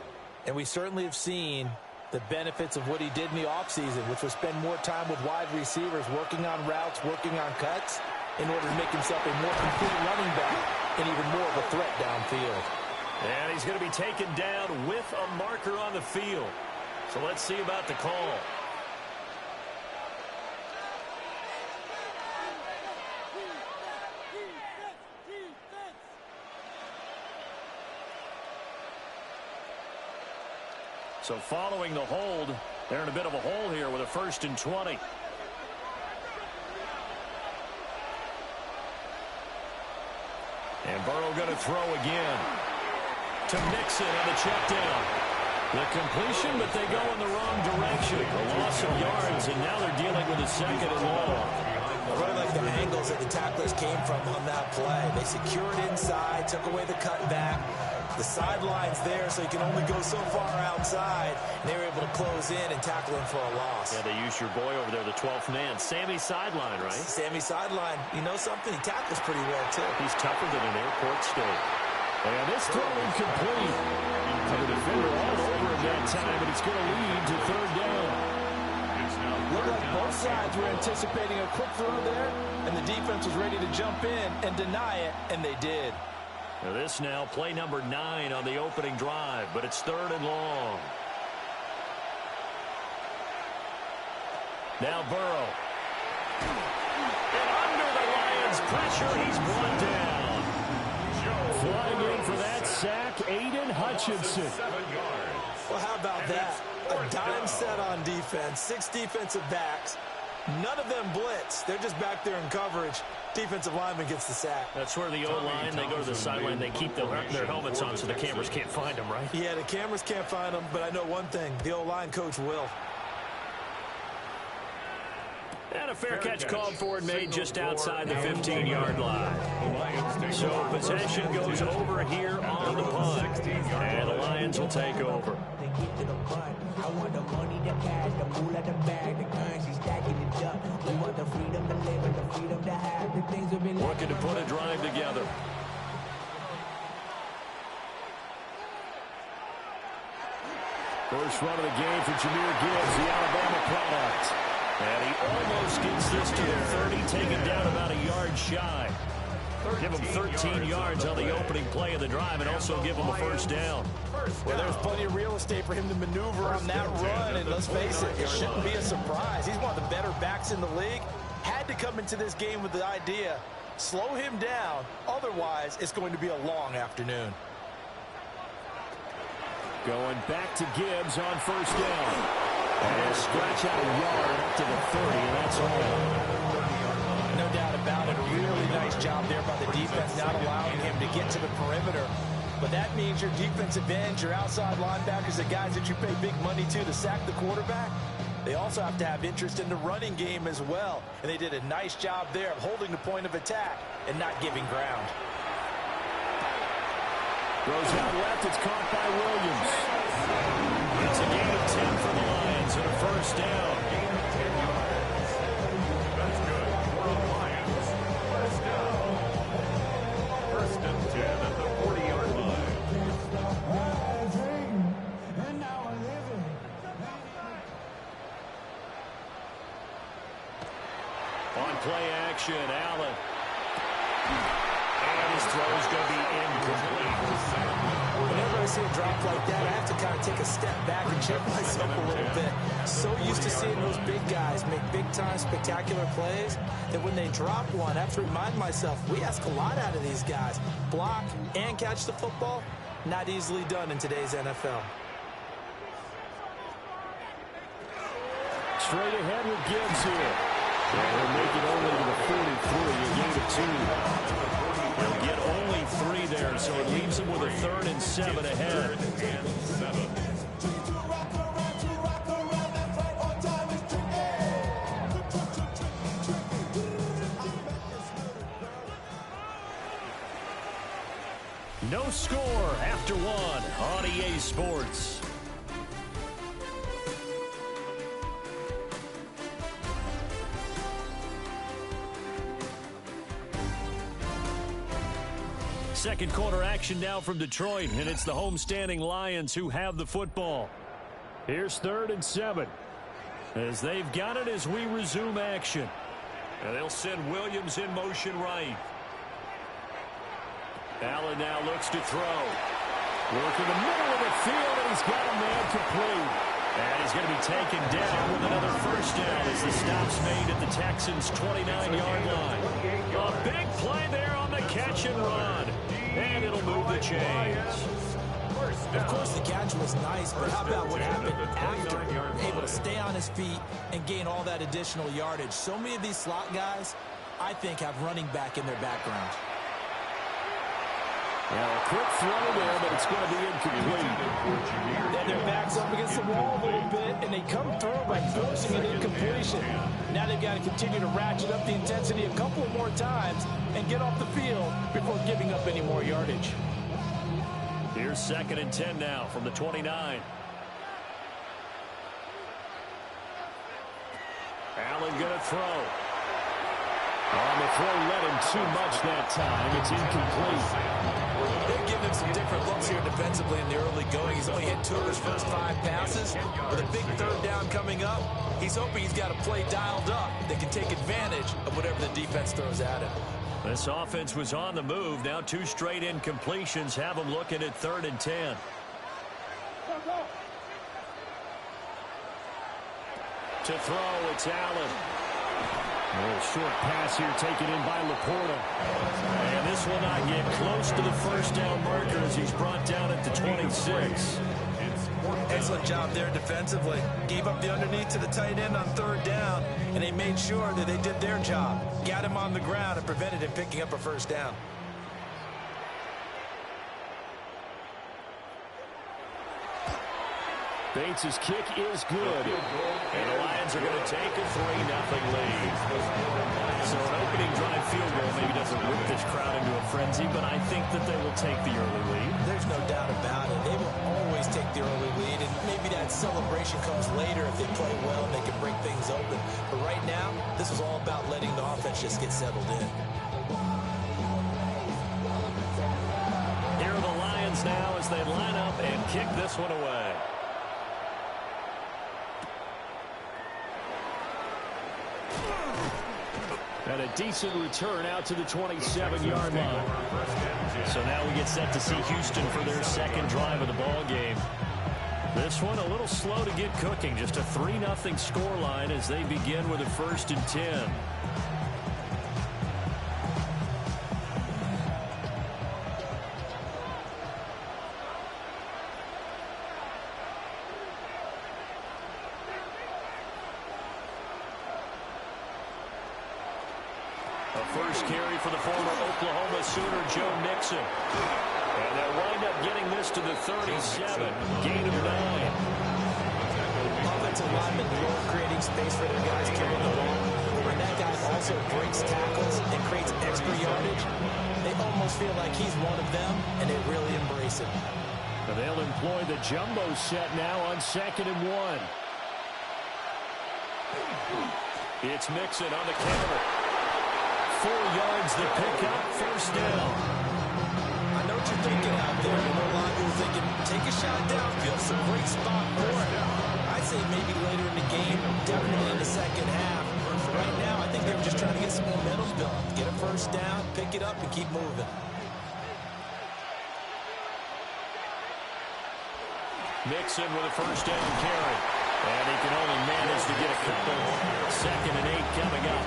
And we certainly have seen the benefits of what he did in the offseason, which was spend more time with wide receivers, working on routes, working on cuts, in order to make himself a more complete running back and even more of a threat downfield. And he's going to be taken down with a marker on the field. So let's see about the call. So following the hold, they're in a bit of a hole here with a 1st and 20. And Burrow going to throw again. To Mixon on the check down. The completion, but they go in the wrong direction. A loss of yards, and now they're dealing with a 2nd and long. I really like the angles that the tacklers came from on that play. They secured inside, took away the cutback. The sideline's there, so you can only go so far outside. And they were able to close in and tackle him for a loss. Yeah, they used your boy over there, the 12th man. Sammy Sideline, right? Sammy Sideline. You know something? He tackles pretty well, too. He's tougher than an airport steak. And this throw incomplete. The defender all over him that time, and it's going to lead to 3rd down. Looked like both sides were anticipating a quick throw there, and the defense was ready to jump in and deny it, and they did. Now this now play number 9 on the opening drive, but it's 3rd and long. Now Burrow. And under the Lions' pressure, he's brought down. Flying in for that sack, Aiden Hutchinson. Well, how about that? A dime set on defense, 6 defensive backs. None of them blitz. They're just back there in coverage. Defensive lineman gets the sack. That's where the O-line, they go to the sideline, they keep their helmets on so the cameras can't find them, right? Yeah, the cameras can't find them, but I know one thing. The O-line coach will. And a fair catch called for and made just outside the 15-yard line. So possession goes over here on the punt. And the Lions will take over. I want the money, the cash, the pool at the bag, the currency stacking it up. We want the freedom to live and the freedom to have the things we've been looking to put a drive together. First run of the game for Jahmyr Gibbs, the Alabama product. And he almost gets this to the 30, taken down about a yard shy. Give him 13 yards on the opening play of the drive and also give him a first down. Well, there's plenty of real estate for him to maneuver on that run, and let's face it, it shouldn't be a surprise. He's one of the better backs in the league. Had to come into this game with the idea, slow him down, otherwise it's going to be a long afternoon. Going back to Gibbs on first down. And scratch out a yard up to the 30, and that's all. No doubt about it. A really nice job there by the defense, not allowing him to get to the perimeter. But that means your defensive ends, your outside linebackers, the guys that you pay big money to sack the quarterback, they also have to have interest in the running game as well. And they did a nice job there of holding the point of attack and not giving ground. Goes out left. It's caught by Williams. It's a gain of 10 for the Lions and a first down. That's good for the Lions. First down. First and 10 at the 40-yard line. On play action, Allen. And his throw's going to be incomplete. Whenever I see a drop like that, I have to kind of take a step back and check myself a little bit. So used to seeing those big guys make big-time spectacular plays that when they drop one, I have to remind myself, we ask a lot out of these guys. Block and catch the football, not easily done in today's NFL. Straight ahead with Gibbs here. And he'll make it only to the 43, a gain of 2. He'll get only 3 there, so it leaves him with a 3rd and 7 ahead. No score after 1 on EA Sports. Second quarter action now from Detroit, and it's the homestanding Lions who have the football. Here's 3rd and 7 as they've got it as we resume action. And they'll send Williams in motion right. Allen now looks to throw. Work in the middle of the field, and he's got a man complete. And he's going to be taken down with another first down as the stop's made at the Texans' 29-yard line. A big play there on the catch and run. And it'll move the chains. Of course, the catch was nice, but how about what happened after? Able to stay on his feet and gain all that additional yardage. So many of these slot guys, I think, have running back in their background. Well, a quick throw there, but it's going to be incomplete. Then their back's up against the wall a little bit, and they come through by forcing an incompletion. Now they've got to continue to ratchet up the intensity a couple more times and get off the field before giving up any more yardage. Here's 2nd and 10 now from the 29. Allen going to throw. On the throw, led him too much that time. It's incomplete. They're giving him some different looks here defensively in the early going. He's only hit 2 of his first 5 passes. With a big 3rd down coming up, he's hoping he's got a play dialed up that can take advantage of whatever the defense throws at him. This offense was on the move. Now 2 straight incompletions have them looking at 3rd and 10. To throw, it's Allen. A little short pass here taken in by Laporta. And this will not get close to the first down marker as he's brought down at the 26. Excellent job there defensively. Gave up the underneath to the tight end on third down, and they made sure that they did their job. Got him on the ground and prevented him picking up a first down. Bates' kick is good. And the Lions are going to take a 3-0 lead. So an opening drive field goal maybe doesn't whip this crowd into a frenzy, but I think that they will take the early lead. There's no doubt about it. They will always take the early lead, and maybe that celebration comes later if they play well and they can break things open. But right now, this is all about letting the offense just get settled in. Here are the Lions now as they line up and kick this one away. And a decent return out to the 27-yard line. So now we get set to see Houston for their second drive of the ball game. This one a little slow to get cooking. Just a 3-0 scoreline as they begin with a 1st and 10. A first carry for the former Oklahoma Sooner, Joe Mixon. And they'll wind up getting this to the 37. Gain of 9. Offensive linemen love creating space for their guys carrying the ball. But when that guy also breaks tackles and creates extra yardage, they almost feel like he's one of them, and they really embrace it. But they'll employ the jumbo set now on 2nd and 1. It's Mixon on the counter. 4 yards the pickup, first down. I know what you're thinking out there. I know a lot of people thinking, take a shot downfield. It's a great spot for it. I'd say maybe later in the game, definitely in the second half. Right now, I think they were just trying to get some momentum built. Get a first down, pick it up, and keep moving. Mixon with a first down carry. And he can only manage to get a couple. 2nd and 8 coming up.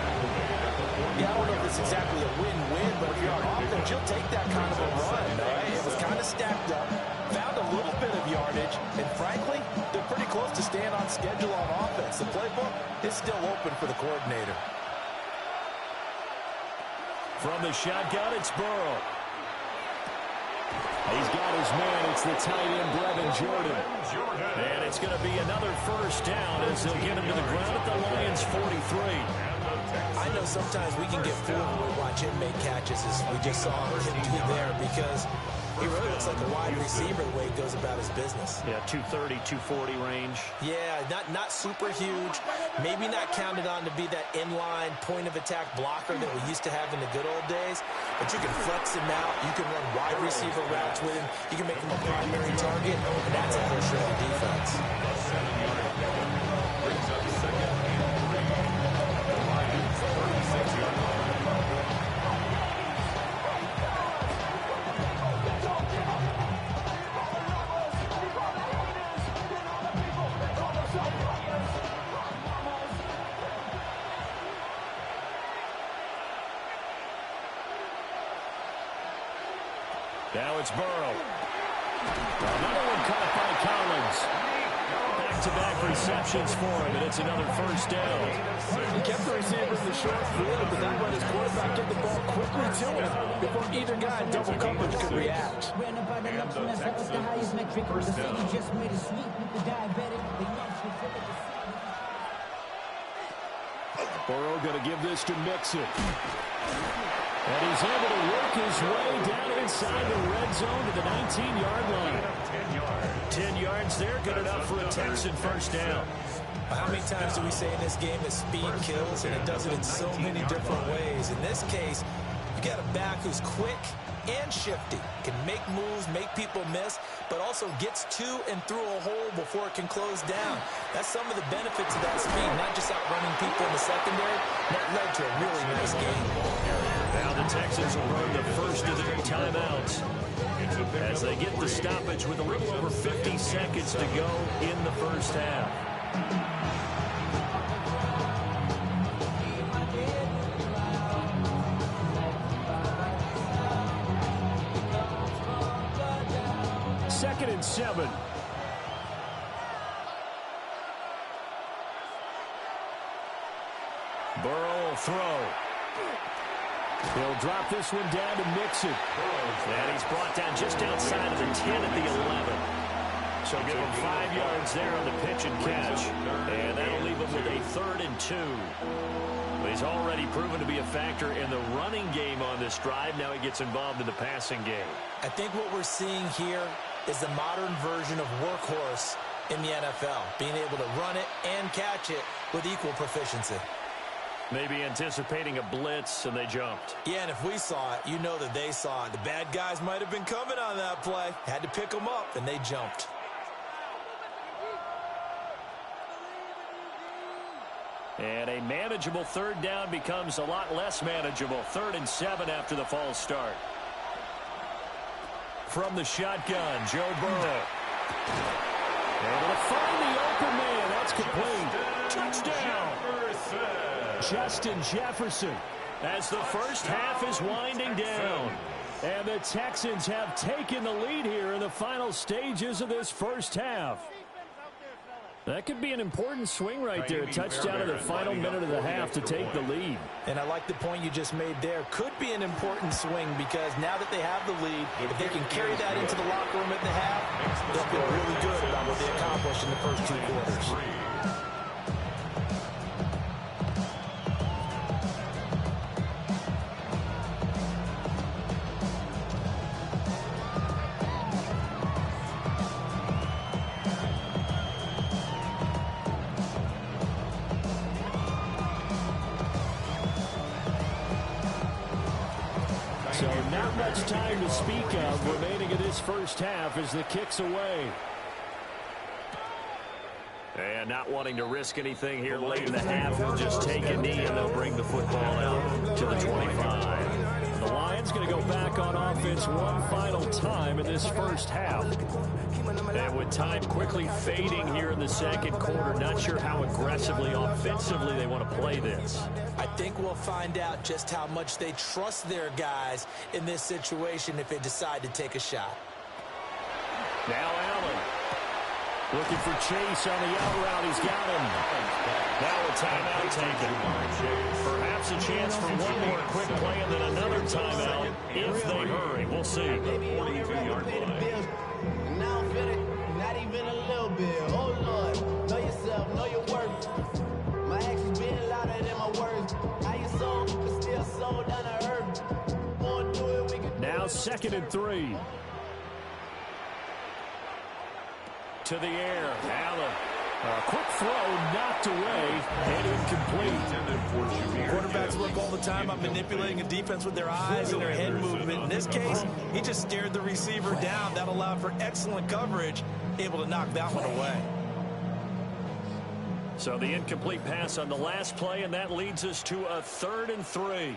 Yeah, I don't know if it's exactly a win-win, but if you're on offense, you'll take that kind of a run, right? It was kind of stacked up, found a little bit of yardage, and frankly, they're pretty close to staying on schedule on offense. The playbook is still open for the coordinator. From the shotgun, it's Burrow. He's got his man. It's the tight end, Brevin Jordan. And it's going to be another first down as they'll get him to the ground at the Lions' 43. I know sometimes we can get fooled when we watch him make catches as we just saw him do there because he really looks like a wide receiver the way he goes about his business. Yeah, 230, 240 range. Yeah, not super huge. Maybe not counted on to be that inline point-of-attack blocker that we used to have in the good old days. But you can flex him out. You can run wide receiver routes with him. You can make him a primary target. And that's a push on defense. Now it's Burrow. Another one caught by Collins. Back-to-back receptions for him, and it's another first down. He kept the receiver in the short field, but that let his quarterback get the ball quickly to him before either guy in double coverage could react. Burrow going to give this to Mixon. And he's able to work his way down inside the red zone to the 19-yard line. 10 yards there, good enough for a Texan first down. How many times do we say in this game that speed kills, and it does it in so many different ways? In this case, you got a back who's quick and shifty, can make moves, make people miss, but also gets to and through a hole before it can close down. That's some of the benefits of that speed, not just outrunning people in the secondary. That led to a really nice game. Now the Texans will run the first of their timeouts as they get the stoppage with a little over 50 seconds to go in the first half. Second and 7. Burrow will throw. He'll drop this one down to Mixon. And he's brought down just outside of the 10 at the 11. So give him 5 yards there on the pitch and catch. And that'll leave him with a 3rd and 2. He's already proven to be a factor in the running game on this drive. Now he gets involved in the passing game. I think what we're seeing here is the modern version of workhorse in the NFL, being able to run it and catch it with equal proficiency. Maybe anticipating a blitz, and they jumped. Yeah, and if we saw it, you know that they saw it. The bad guys might have been coming on that play. Had to pick them up, and they jumped. And a manageable 3rd down becomes a lot less manageable. 3rd and 7 after the false start. From the shotgun, Joe Burrow. Able to find the open man. That's complete. Touchdown. Justin Jefferson. As the first half is winding down. And the Texans have taken the lead here in the final stages of this first half. That could be an important swing right there. A touchdown in the final minute of the half to take the lead. And I like the point you just made there. Could be an important swing because now that they have the lead, if they can carry that into the locker room at the half, they'll feel really good about what they accomplished in the first 2 quarters. So not much time to speak of remaining in this first half as the kick's away. And not wanting to risk anything here late in the half, he'll just take a knee and they'll bring the football out to the 25. The Lions going to go back on offense one final time in this first half. And with time quickly fading here in the second quarter, not sure how aggressively, offensively they want to play this. I think we'll find out just how much they trust their guys in this situation if they decide to take a shot. Now Allen. Looking for Chase on the out route. He's got him. Now a timeout taken. Perhaps a chance for one more quick play and then another timeout if they hurry. We'll see. 42-yard line. Not even a little bit. Oh, Lord. Know yourself. Know your worth. My actions being louder than my words. How you sold, but still sold down to earth. Won't do it, we can. Now 2nd and 3. To the air. Allen. A quick throw knocked away and incomplete. Quarterbacks work all the time on manipulating a defense with their eyes and their head movement. In this case, he just stared the receiver down. That allowed for excellent coverage, able to knock that one away. So the incomplete pass on the last play, and that leads us to a 3rd and 3.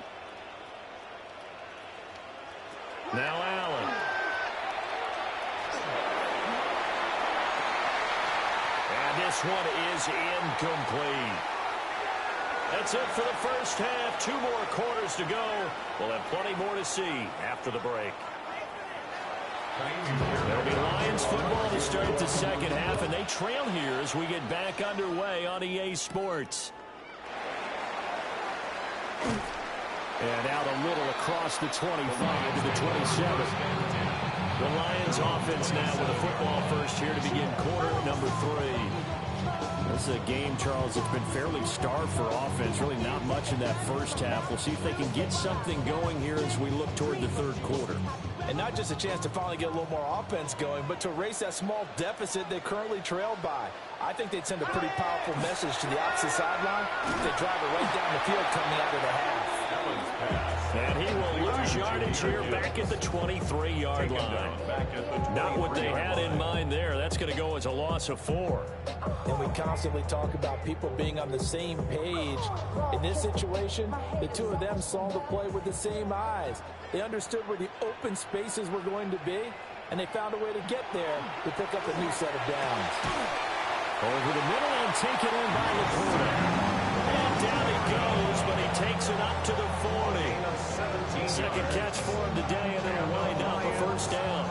Now Allen. This one is incomplete. That's it for the first half. 2 more quarters to go. We'll have plenty more to see after the break. There'll be Lions football to start the second half, and they trail here as we get back underway on EA Sports. And out a little across the 25 to the 27. The Lions offense now with a football first here to begin quarter number 3. This is a game, Charles, that's been fairly starved for offense. Really not much in that first half. We'll see if they can get something going here as we look toward the 3rd quarter. And not just a chance to finally get a little more offense going, but to erase that small deficit they currently trailed by. I think they'd send a pretty powerful message to the opposite sideline if they drive it right down the field coming out of the half. And he will lose yardage here back at the 23-yard line. Not what they had in mind there. That's going to go as a loss of 4. And we constantly talk about people being on the same page. In this situation, the two of them saw the play with the same eyes. They understood where the open spaces were going to be, and they found a way to get there to pick up a new set of downs. Over the middle and taken in by Laporta. And down he goes, but he takes it up to the 40. Second catch for him today, and they'll wind up a first down.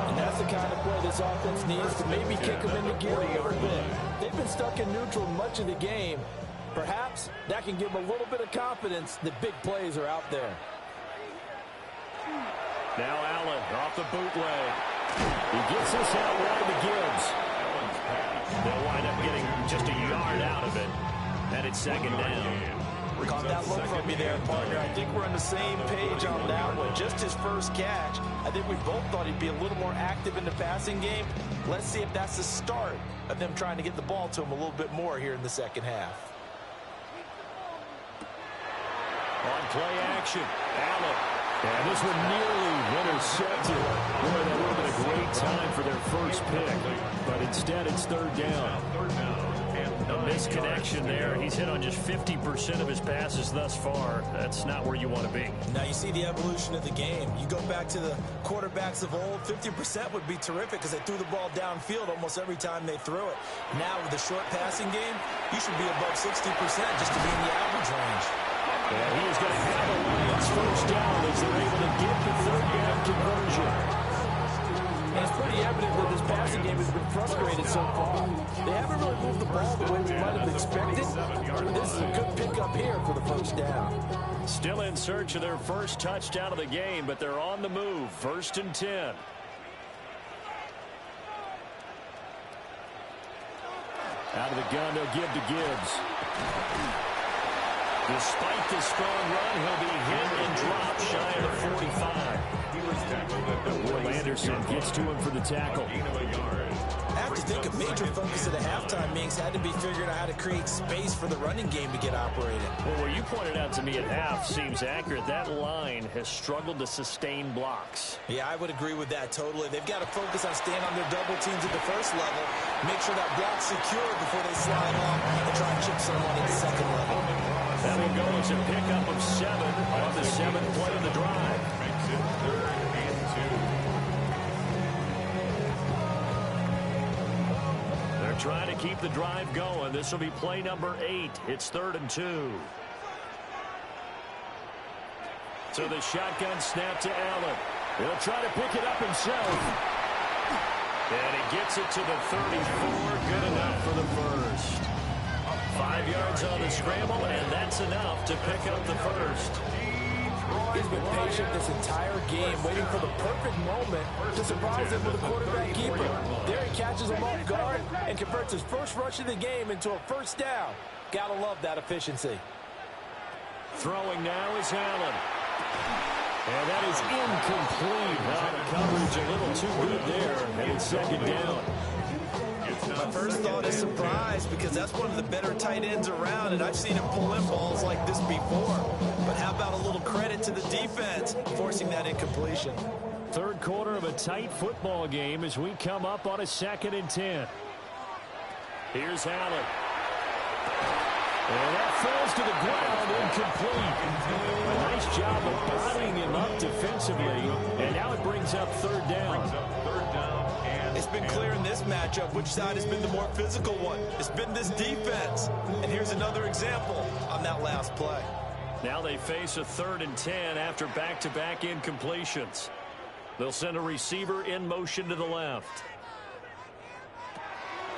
And that's the kind of play this offense needs to maybe kick them into gear a little bit. They've been stuck in neutral much of the game, Perhaps that can give him a little bit of confidence that big plays are out there. Now Allen off the bootleg. He gets this out wide to Gibbs. They'll wind up getting just a yard out of it. And it's second down. Caught that look from me there, partner. I think we're on the same page on that one. Just his first catch. I think we both thought he'd be a little more active in the passing game. Let's see if that's the start of them trying to get the ball to him a little bit more here in the second half. On play action, Allen. And this one nearly intercepted. Boy, that would have been a great time for their first pick. But instead, it's third down. A misconnection there. He's hit on just 50% of his passes thus far. That's not where you want to be. Now you see the evolution of the game. You go back to the quarterbacks of old, 50% would be terrific because they threw the ball downfield almost every time they threw it. Now with the short passing game, you should be above 60% just to be in the average range. And he is going to have the Lions first down as they're able to get the third down conversion. And it's pretty evident that this passing game has been frustrated so far. They haven't really moved the ball the way we might have expected. This is a good pickup here for the first down. Still in search of their first touchdown of the game, but they're on the move. 1st and 10. Out of the gun, they'll give to Gibbs. Despite the strong run, he'll be hit and dropped shy of the 45. Will Anderson gets to him for the tackle. I have to think a major focus of the halftime meetings had to be figuring out how to create space for the running game to get operated. Well, what you pointed out to me at half seems accurate. That line has struggled to sustain blocks. Yeah, I would agree with that totally. They've got to focus on staying on their double teams at the first level, make sure that block's secure before they slide off and try and chip someone at the second level. That will go as a pickup of 7 on the 7th play of the drive. Makes it 3rd and 2. They're trying to keep the drive going. This will be play number 8. It's 3rd and 2. So the shotgun snap to Allen. He'll try to pick it up himself. And he gets it to the 34. Good enough for the first. 5 yards on the scramble, and that's enough to pick up the first. He's been patient this entire game, waiting for the perfect moment to surprise him with a quarterback keeper. There he catches him off guard and converts his first rush of the game into a first down. Gotta love that efficiency. Throwing now is Allen. And that is incomplete. The coverage a little too good there, and it's second down. My first thought is surprise because that's one of the better tight ends around, and I've seen him pull in balls like this before. But how about a little credit to the defense forcing that incompletion? Third quarter of a tight football game as we come up on a 2nd and 10. Here's Allen. And that falls to the ground, incomplete. A nice job of bodying him up defensively, and now it brings up 3rd down. It's been clear in this matchup which side has been the more physical one. It's been this defense. And here's another example on that last play. Now they face a 3rd and 10 after back-to-back incompletions. They'll send a receiver in motion to the left.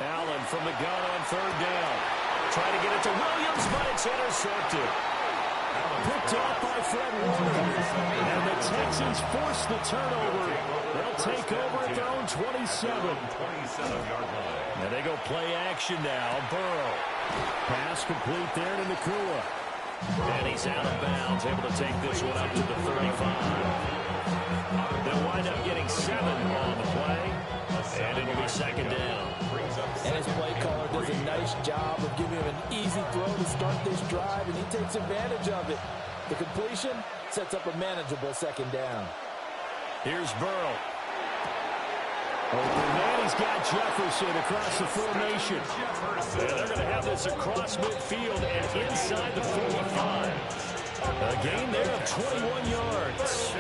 Allen from the gun on 3rd down. Trying to get it to Williams, but it's intercepted. Picked off by Fred Warner. And the Texans force the turnover. They'll take over at their own 27. 27-yard line. And they go play action now. Burrow. Pass complete there to Nakua. And he's out of bounds, able to take this one up to the 35. They'll wind up getting 7 on the play. And it'll be second down. And his play caller does a nice job of giving him an easy throw to start this drive, and he takes advantage of it. The completion sets up a manageable second down. Here's Burrow. And he's got Jefferson across the formation. And they're going to have this across midfield and inside the 45. A gain there of 21 yards.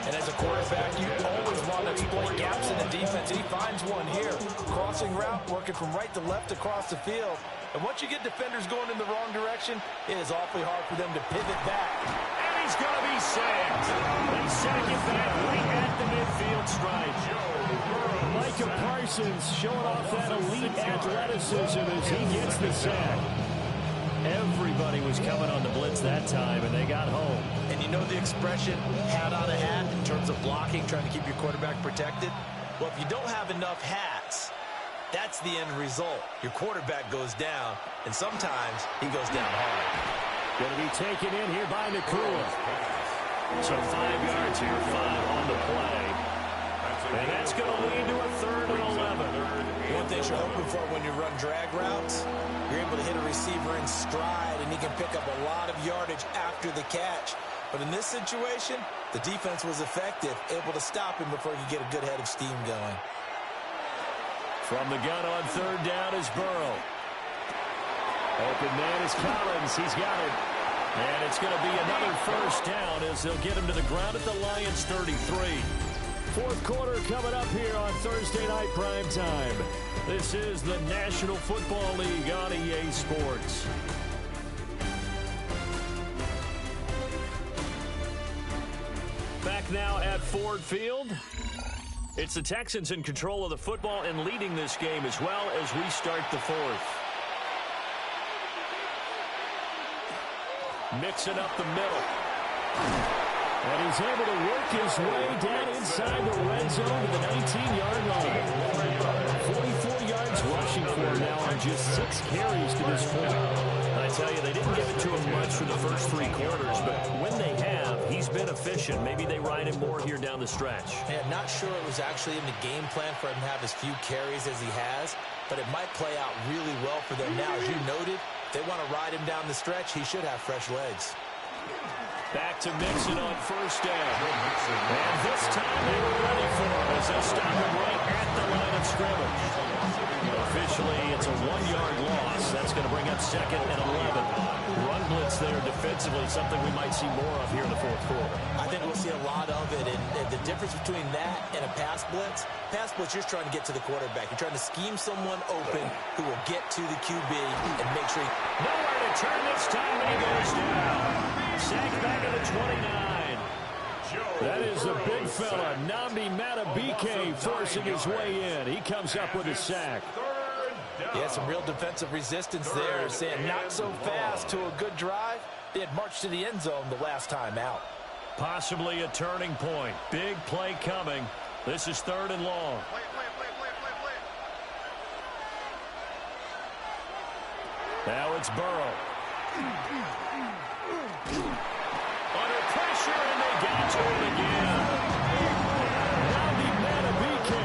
And as a quarterback, you always want to exploit gaps in the defense. And he finds one here. Crossing route, working from right to left across the field. And once you get defenders going in the wrong direction, it is awfully hard for them to pivot back. And he's going to be sacked. They sack it back right at the midfield stripe. Micah Parsons showing off that elite athleticism as he gets the sack. Everybody was coming on the blitz that time, and they got home. And you know the expression, hat on a hat, in terms of blocking, trying to keep your quarterback protected? Well, if you don't have enough hats, that's the end result. Your quarterback goes down, and sometimes he goes down hard. Going to be taken in here by Nakua. So 5 yards here, 5 on the play. And that's going to lead to a 3rd and 11. One thing you're hoping for when you run drag routes, you're able to hit a receiver in stride, and he can pick up a lot of yardage after the catch. But in this situation, the defense was effective, able to stop him before he could get a good head of steam going. From the gun on 3rd down is Burrow. Open man is Collins. He's got it. And it's going to be another 1st down as they'll get him to the ground at the Lions' 33. 4th quarter coming up here on Thursday Night Primetime. This is the National Football League on EA Sports. Back now at Ford Field. It's the Texans in control of the football and leading this game as well as we start the 4th. Mixing up the middle. And he's able to work his way down inside the red zone to the 19-yard line. 44 yards rushing for him now on just 6 carries to this point. I tell you, they didn't give it to him much for the first 3 quarters, but when they have, he's been efficient. Maybe they ride him more here down the stretch. Yeah, not sure it was actually in the game plan for him to have as few carries as he has, but it might play out really well for them now. As you noted, if they want to ride him down the stretch, he should have fresh legs. Back to Mixon on 1st down. And this time they were ready for him as they stop him right at the line of scrimmage. Officially, it's a 1-yard loss. That's going to bring up 2nd and 11. Run blitz there defensively, something we might see more of here in the 4th quarter. I think we'll see a lot of it. And the difference between that and a pass blitz, you're just trying to get to the quarterback. You're trying to scheme someone open who will get to the QB and make sure he... Nowhere to turn this time, and he goes down. Sacked back at the 29. That is the big fella, Nnamdi Madubuike, forcing his way in. He comes up with a sack. Yeah, some real defensive resistance there, saying not so fast to a good drive. They had marched to the end zone the last time out. Possibly a turning point. Big play coming. This is 3rd and long. Now it's Burrow. Under pressure, and they got to him again. Nnamdi Madubuike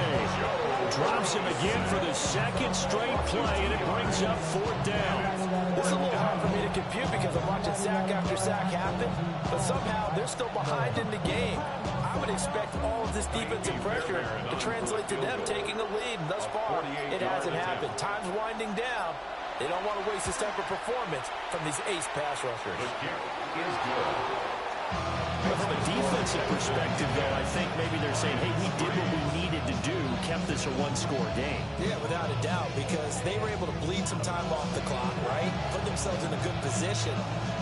drops him again for the 2nd straight play, and it brings up 4th down. This is a little hard for me to compute because I'm watching sack after sack happen, but somehow they're still behind in the game. I would expect all of this defensive pressure to translate to them taking a lead, and thus far, it hasn't happened. Time's winding down. They don't want to waste this type of performance from these ace pass rushers. But from a defensive perspective, though, I think maybe they're saying, hey, we did what we needed to do, kept this a 1-score game. Yeah, without a doubt, because they were able to bleed some time off the clock, right? Put themselves in a good position,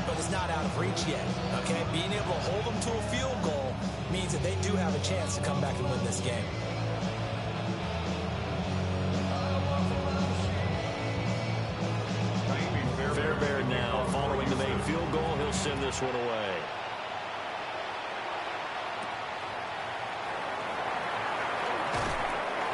but it's not out of reach yet, okay? Being able to hold them to a field goal means that they do have a chance to come back and win this game. Fairbairn now following the made field goal. He'll send this one away.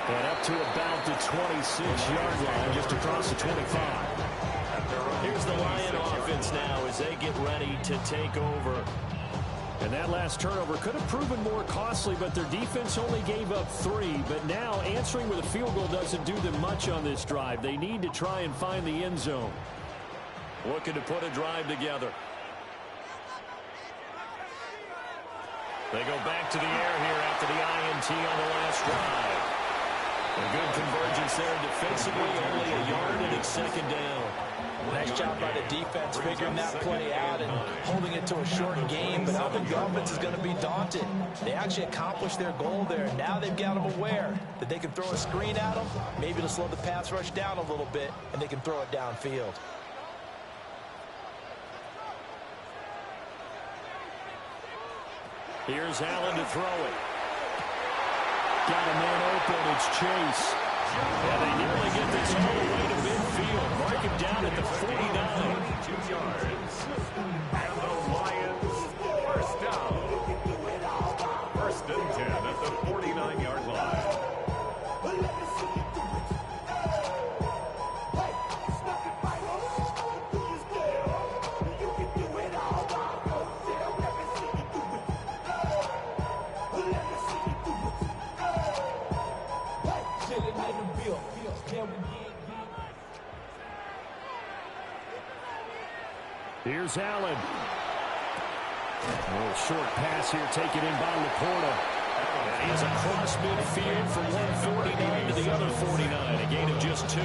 And up to about the 26-yard line, just across the 25. Here's the Lion offense now as they get ready to take over. And that last turnover could have proven more costly, but their defense only gave up 3. But now answering with a field goal doesn't do them much on this drive. They need to try and find the end zone. Looking to put a drive together. They go back to the air here after the INT on the last drive. A good convergence there defensively, only a yard, and it's 2nd down. Nice job by the defense figuring that play out and holding it to a short game, but I think the offense is going to be daunted. They actually accomplished their goal there, and now they've got them aware that they can throw a screen at them, maybe to slow the pass rush down a little bit, and they can throw it downfield. Here's Allen to throw it. Got a man open. It's Chase. Yeah, they nearly get this all the way to midfield. Mark him down at the 49. Here's Allen. A little short pass here taken in by Laporta. And he has a cross midfield from 149 to the other 49. A gain of just 2.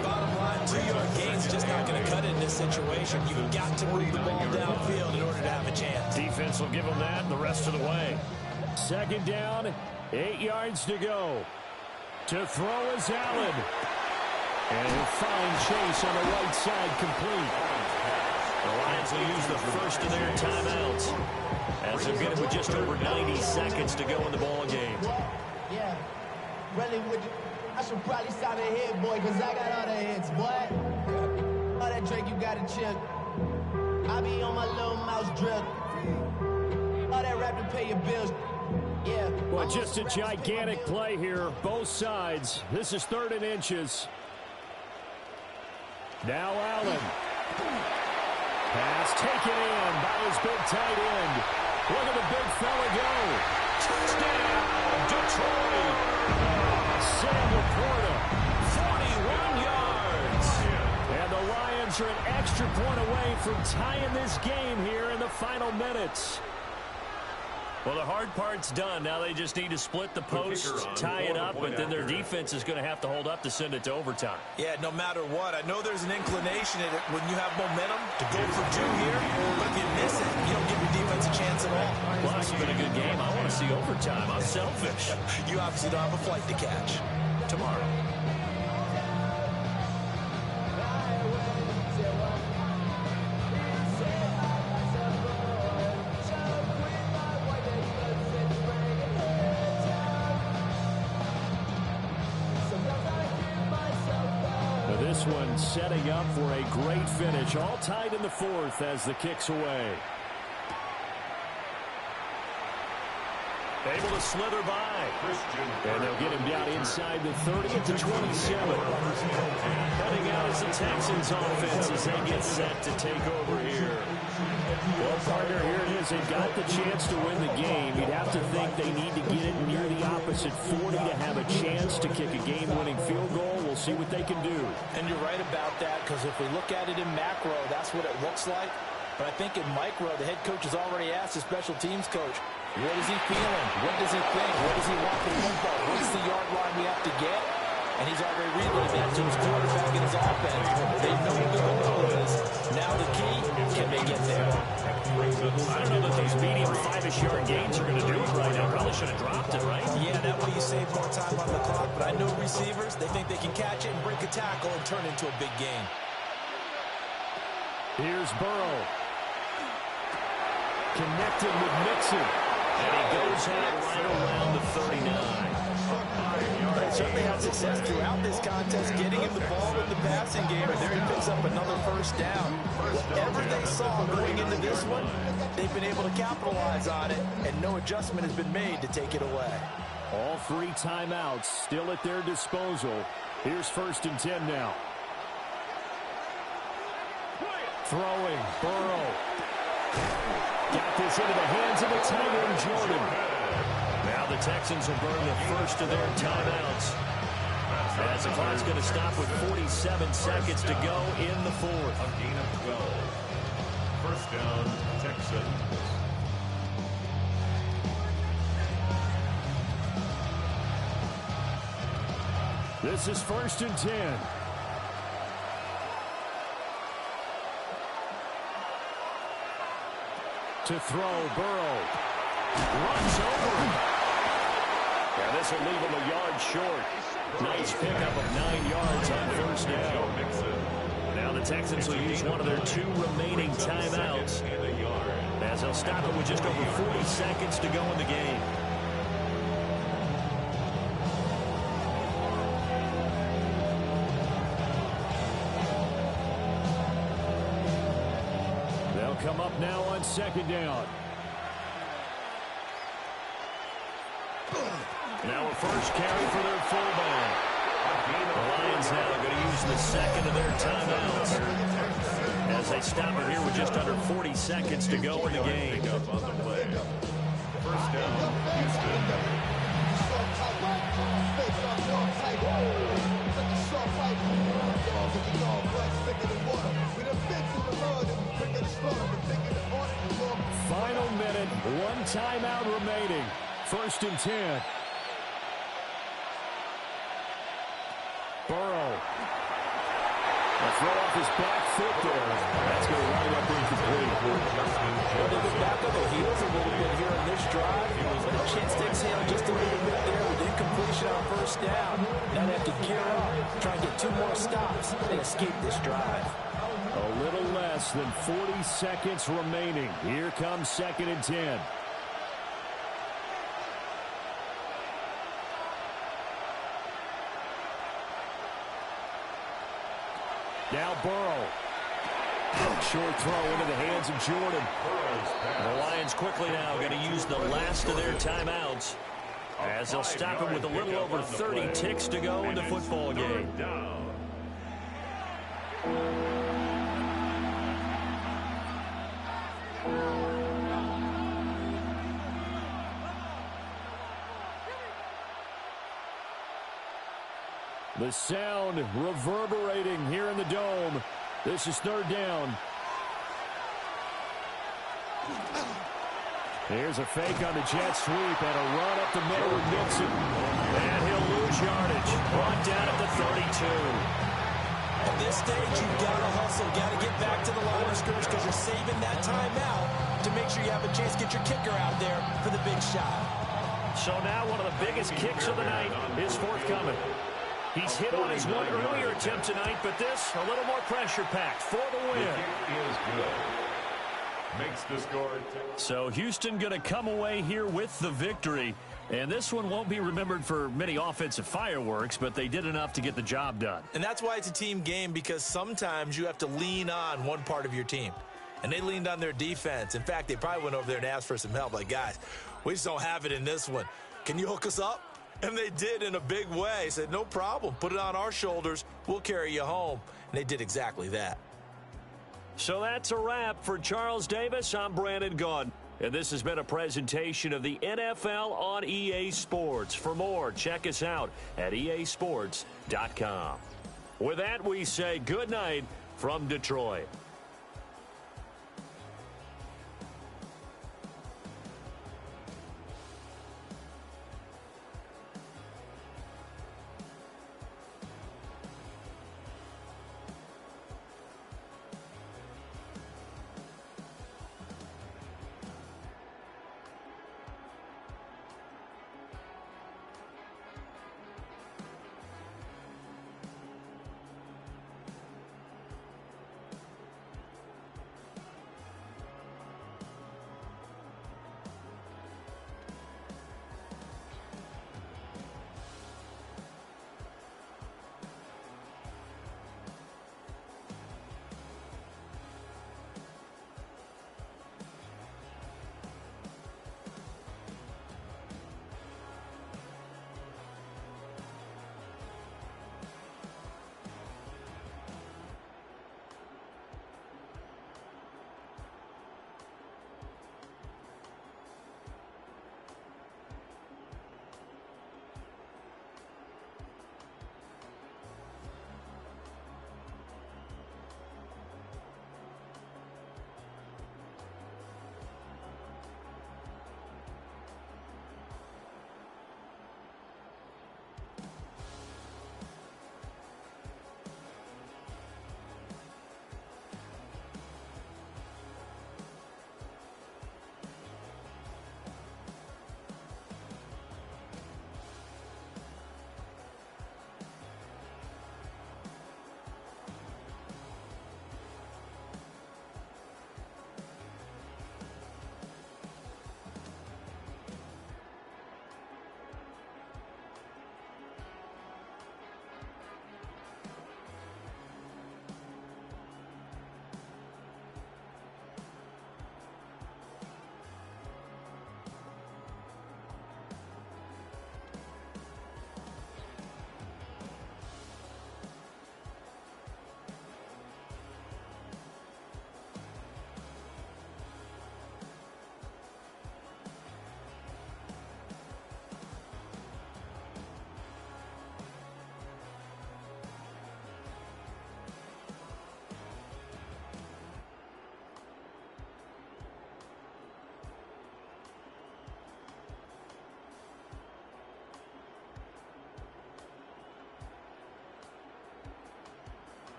Bottom line, 2-yard gain's just not going to cut it in this situation. You've got to move the ball downfield in order to have a chance. Defense will give them that the rest of the way. Second down, 8 yards to go. To throw is Allen. And he'll find Chase on the right side complete. The Lions will use the first of their timeouts as they're getting with just over 90 seconds to go in the ball game. Yeah, really, I should probably stop a hit, boy, because I got all the hits, boy. All that Drake, you got to chill. I be on my little mouse drip. All that rap to pay your bills. Yeah. Well, just a gigantic play here, both sides. This is 3rd and inches. Now Allen. Pass taken in by his big tight end. Look at the big fella go. Touchdown, Detroit. Sam Laporta, 41 yards. And the Lions are an extra point away from tying this game here in the final minutes. Well, the hard part's done. Now they just need to split the post, tie it up, but then their defense is going to have to hold up to send it to overtime. Yeah, no matter what. I know there's an inclination in it when you have momentum to go for 2 here, but if you miss it, you don't give your defense a chance at all. Well, it's been a good game. I want to see overtime. I'm selfish. You obviously don't have a flight to catch. Tomorrow. This one setting up for a great finish. All tied in the 4th as the kick's away. Able to slither by. And they'll get him down inside the 30 at the 27. Heading out as the Texans offense as they get set to take over here. Well, partner, here it is. They've got the chance to win the game. You'd have to think they need to get it near the opposite 40 to have a chance to kick a game-winning field goal. We'll see what they can do. And you're right about that, because if we look at it in macro, that's what it looks like. But I think in micro, the head coach has already asked the special teams coach, what is he feeling? What does he think? What does he want from the football? What's the yard line we have to get? And he's already relayed that to his quarterback and his offense. They know what the goal is. Now the key, can they get there? I don't know that these medium 5-ish yard gains are going to do it right now. Probably should have dropped it, right? Yeah, that way you save more time on the clock. But I know receivers, they think they can catch it and break a tackle and turn into a big game. Here's Burrow. Connected with Mixon. And he goes out right around the 39. They certainly had success throughout this contest, getting him the ball in the passing game, and there he picks up another first down. Whatever they saw going into this one, they've been able to capitalize on it, and no adjustment has been made to take it away. All 3 timeouts still at their disposal. Here's 1st and 10 now. Throwing, Burrow. Got this into the hands of the tight end, Jordan. Now the Texans will burn the first of their timeouts. As the clock's going to stop with 47 seconds to go in the 4th. A gain of 12. First down, Texans. This is 1st and 10. To throw, Burrow. Runs over him. Yeah, this will leave him a yard short. Nice pickup of 9 yards on first down. Now the Texans will use one of their 2 remaining timeouts, as they'll stop it with just over 40 seconds to go in the game. They'll come up now on 2nd down. Now a first carry for their fullback. The Lions now are going to use the 2nd of their timeouts as they stop it here with just under 40 seconds to go in the game. First down, Houston. timeout remaining. 1st and 10. Burrow. A throw off his back foot there. That's going to wind up incomplete. Well, they've been back on their heels a little bit here on this drive. But a chance to exhale just a little bit there with incompletion on 1st down. Now they have to gear up, try and get 2 more stops, and escape this drive. A little less than 40 seconds remaining. Here comes 2nd and 10. Now Burrow. Short throw into the hands of Jordan. The Lions quickly now going to use the last of their timeouts as they'll stop him with a little over 30 ticks to go in the football game. The sound reverberating here in the dome. This is 3rd down. Here's a fake on the jet sweep and a run up the middle with Mixon. And he'll lose yardage. Brought down at the 32. At this stage, you've got to hustle. Got to get back to the line of scrimmage because you're saving that timeout to make sure you have a chance to get your kicker out there for the big shot. So now one of the biggest kicks of the night is forthcoming. He's hit on his one earlier attempt tonight, but this a little more pressure-packed for the win. Is good. Makes the score. So Houston going to come away here with the victory. And this one won't be remembered for many offensive fireworks, but they did enough to get the job done. And that's why it's a team game, because sometimes you have to lean on one part of your team. And they leaned on their defense. In fact, they probably went over there and asked for some help. Like, guys, we just don't have it in this one. Can you hook us up? And they did in a big way. Said, no problem. Put it on our shoulders. We'll carry you home. And they did exactly that. So that's a wrap for Charles Davis. I'm Brandon Gaudin. And this has been a presentation of the NFL on EA Sports. For more, check us out at easports.com. With that, we say good night from Detroit.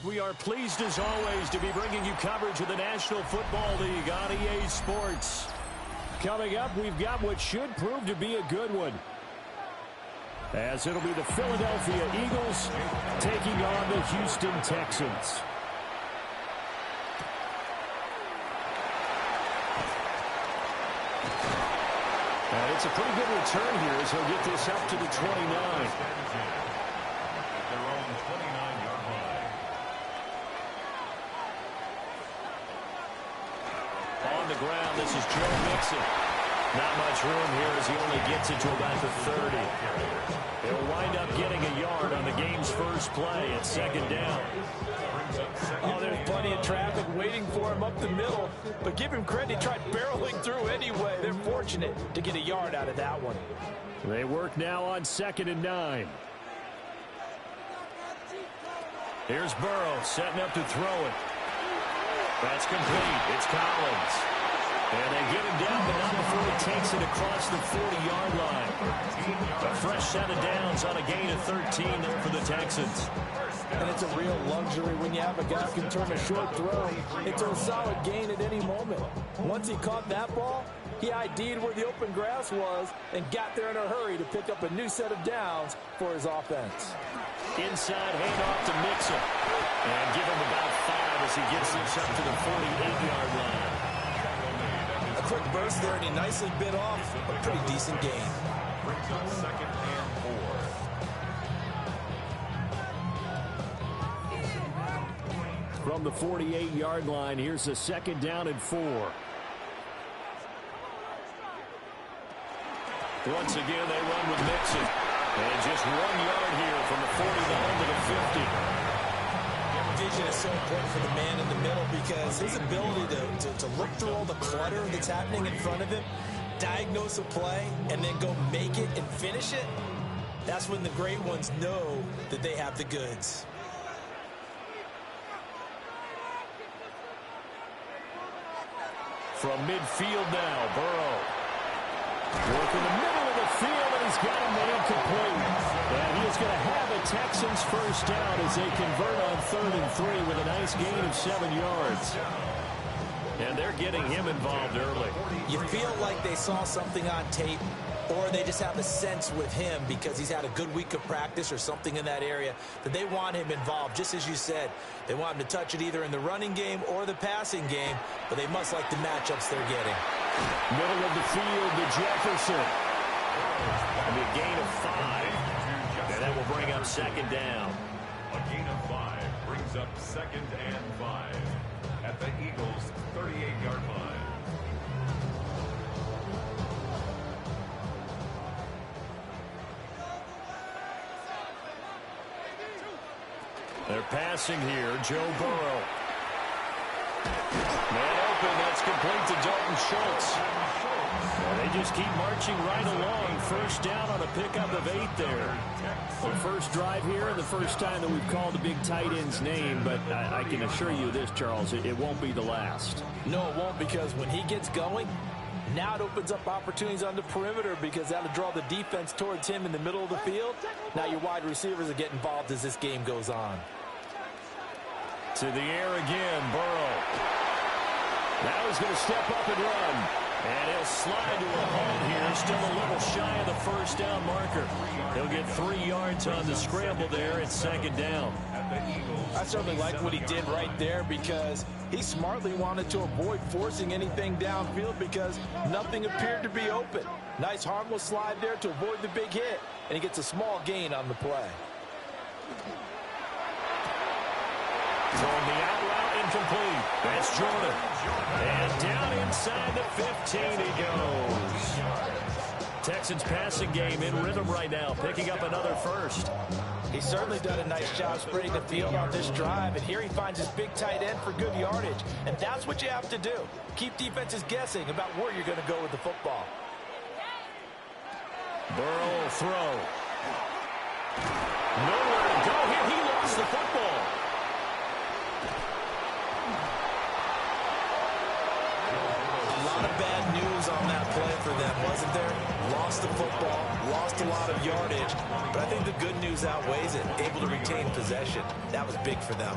we are pleased as always to be bringing you coverage of the National Football League on EA Sports. Coming up, we've got what should prove to be a good one, as it'll be the Philadelphia Eagles taking on the Houston Texans. It's a pretty good return here as he'll get this up to the 29. Their own 29-yard line. On the ground, this is Joe Mixon. Not much room here as he only gets it to about the 30. He'll wind up getting a yard on the game's first play at second down. Oh, there's plenty of traffic waiting for him up the middle. But give him credit, he tried barreling through anyway. They're fortunate to get a yard out of that one. They work now on 2nd and 9. Here's Burrow setting up to throw it. That's complete. It's Collins. And they get him down, but not before he takes it across the 40-yard line. A fresh set of downs on a gain of 13 there for the Texans. And it's a real luxury when you have a guy who can turn a short throw into a solid gain at any moment. Once he caught that ball, he ID'd where the open grass was and got there in a hurry to pick up a new set of downs for his offense. Inside handoff to Mixon. And give him about 5 as he gets this up to the 48-yard line. A quick burst there, and he nicely bit off a pretty decent gain. Brings up 2nd and 4. From the 48-yard line, here's a 2nd down and 4. Once again, they run with Mixon. And just 1 yard here from the 49 to the 50. Vision is so important for the man in the middle because his ability to look through all the clutter that's happening in front of him, diagnose a play, and then go make it and finish it, that's when the great ones know that they have the goods. From midfield now, Burrow. Working the middle of the field, and he's got him incomplete. And he is going to have a Texans first down as they convert on 3rd and 3 with a nice gain of 7 yards. And they're getting him involved early. You feel like they saw something on tape, or they just have a sense with him because he's had a good week of practice or something in that area that they want him involved. Just as you said, they want him to touch it either in the running game or the passing game, but they must like the matchups they're getting. Middle of the field to Jefferson. That'll be a gain of 5. And that will bring up 2nd down. A gain of 5 brings up 2nd and 5 at the Eagles' 38-yard line. They're passing here. Joe Burrow. Man open. That's complete to Dalton Schultz. Well, they just keep marching right along. First down on a pickup of 8 there. The first drive here and the first time that we've called the big tight end's name, but I can assure you this, Charles, it won't be the last. No, it won't, because when he gets going, now it opens up opportunities on the perimeter because that'll draw the defense towards him in the middle of the field. Now your wide receivers will get involved as this game goes on. To the air again, Burrow. Now he's going to step up and run. And he'll slide to a hold here. Still a little shy of the first down marker. He'll get 3 yards on the scramble there at 2nd down. I certainly like what he did right there because he smartly wanted to avoid forcing anything downfield because nothing appeared to be open. Nice harmless slide there to avoid the big hit, and he gets a small gain on the play. Throwing the out route incomplete. That's Jordan. And down inside the 15 he goes. Texans passing game in rhythm right now, picking up another first. He's certainly done a nice job spreading the field on this drive, and here he finds his big tight end for good yardage. And that's what you have to do. Keep defenses guessing about where you're going to go with the football. Burrow will throw. Nowhere to go here. He lost the football. A lot of bad news was on that play for them, wasn't there? Lost the football, lost a lot of yardage, but I think the good news outweighs it. Able to retain possession. That was big for them.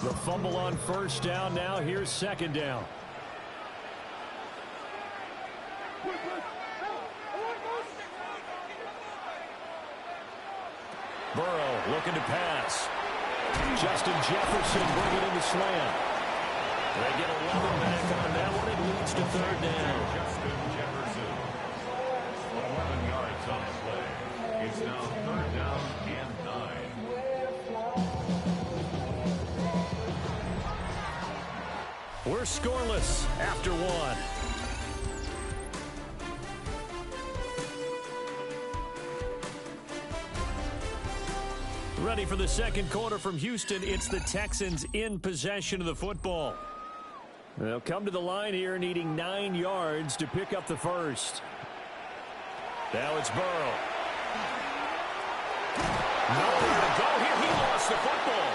The fumble on first down. Now here's second down. Burrow looking to pass. Justin Jefferson bringing in the slant. They get 11 back on that one. It leads to third down. Justin Jefferson. 11 yards on the play. It's now third down and 9. We're scoreless after one. Ready for the second quarter from Houston. It's the Texans in possession of the football. They'll come to the line here needing 9 yards to pick up the first. Now it's Burrow. Nowhere to go here. He lost the football.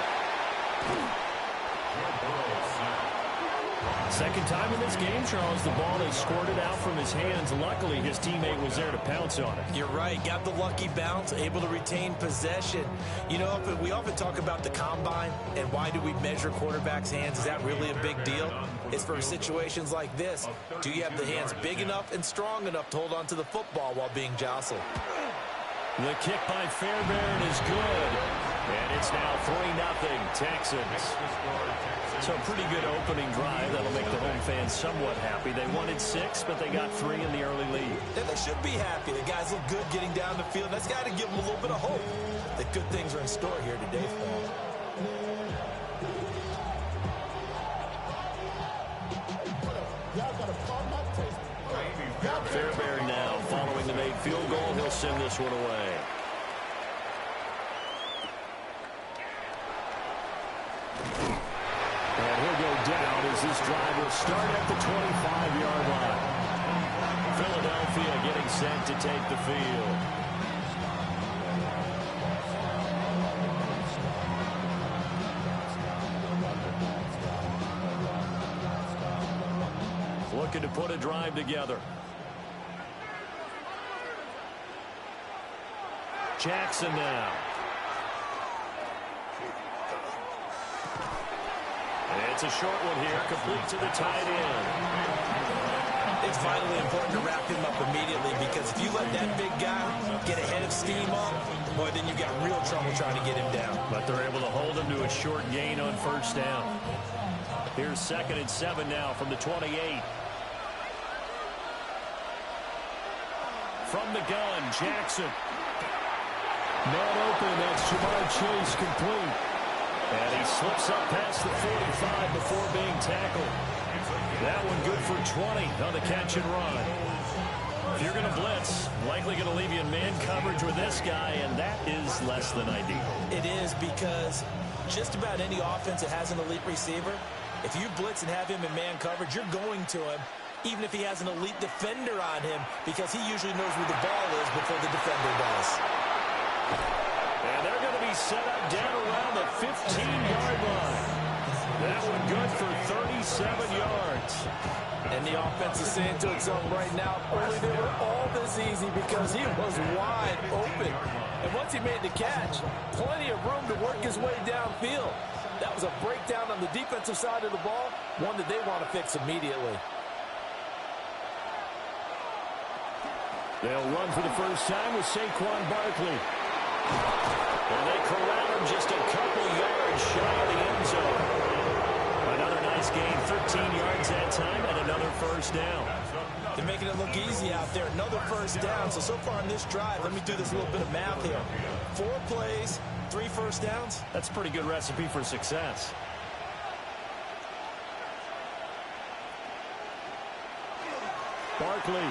Second time in this game, Charles, the ball is squirted out from his hands. Luckily, his teammate was there to pounce on it. You're right. Got the lucky bounce, able to retain possession. You know, we often talk about the combine and why do we measure quarterbacks' hands. Is that really a big deal? It's for situations like this. Do you have the hands big enough and strong enough to hold on to the football while being jostled? The kick by Fairbairn is good. And it's now 3-0 Texans. So a pretty good opening drive. That'll make the home fans somewhat happy. They wanted 6, but they got 3 in the early lead. And they should be happy. The guys look good getting down the field. That's got to give them a little bit of hope that good things are in store here today for them. Fairbairn now following the made field goal. He'll send this one away. And he'll go down as this drive will start at the 25-yard line. Philadelphia getting set to take the field. Looking to put a drive together. Jackson now. It's a short one here, complete to the tight end. It's vitally important to wrap him up immediately because if you let that big guy get a head of steam up, boy, then you've got real trouble trying to get him down. But they're able to hold him to a short gain on first down. Here's 2nd and 7 now from the 28. From the gun, Jackson. Man open, that's Jamar Chase complete. And he slips up past the 45 before being tackled. That one good for 20 on the catch and run. If you're going to blitz, likely going to leave you in man coverage with this guy, and that is less than ideal. It is because just about any offense that has an elite receiver, if you blitz and have him in man coverage, you're going to him, even if he has an elite defender on him, because he usually knows where the ball is before the defender does. And they're going to be set up down around the 15-yard line. That one good for 37 yards. And the offense is saying to itself right now, only they were all this easy because he was wide open. And once he made the catch, plenty of room to work his way downfield. That was a breakdown on the defensive side of the ball, one that they want to fix immediately. They'll run for the first time with Saquon Barkley. And they corral him just a couple yards shy of the end zone. Another nice gain, 13 yards that time, and another first down. They're making it look easy out there. Another first down. So far on this drive, let me do this little bit of math here. 4 plays, 3 first downs. That's a pretty good recipe for success. Barkley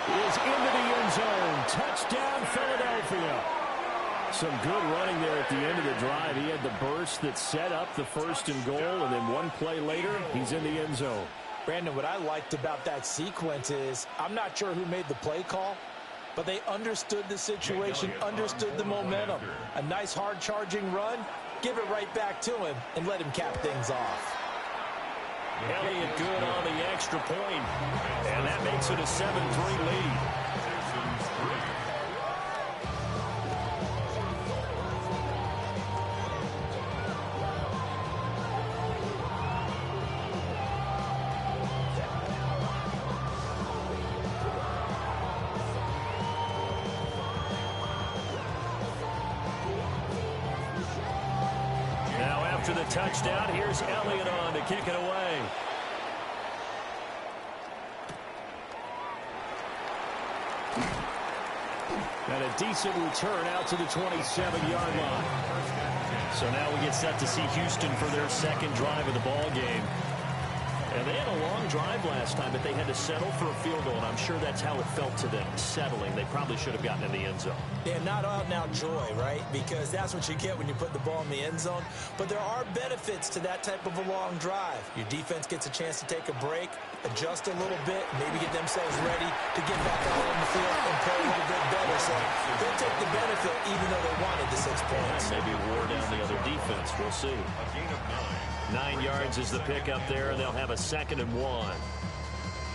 is into the end zone. Touchdown, Philadelphia. Some good running there at the end of the drive. He had the burst that set up the 1st and goal, and then one play later, he's in the end zone. Brandon, what I liked about that sequence is I'm not sure who made the play call, but they understood the situation, understood the momentum. A nice hard-charging run, give it right back to him, and let him cap things off. Elliott good on the extra point, and that makes it a 7-3 lead. After the touchdown, here's Elliott on to kick it away. And a decent return out to the 27-yard line. So now we get set to see Houston for their second drive of the ball game. And they had a long drive last time, but they had to settle for a field goal, and I'm sure that's how it felt to them, settling. They probably should have gotten in the end zone. Yeah, not out now joy, right? Because that's what you get when you put the ball in the end zone. But there are benefits to that type of a long drive. Your defense gets a chance to take a break, adjust a little bit, maybe get themselves ready to get back out on the field and play a little bit better. So they'll take the benefit even though they wanted the 6 points. Maybe wore down the other defense. We'll see. 9 yards is the pickup there, and they'll have a 2nd and 1.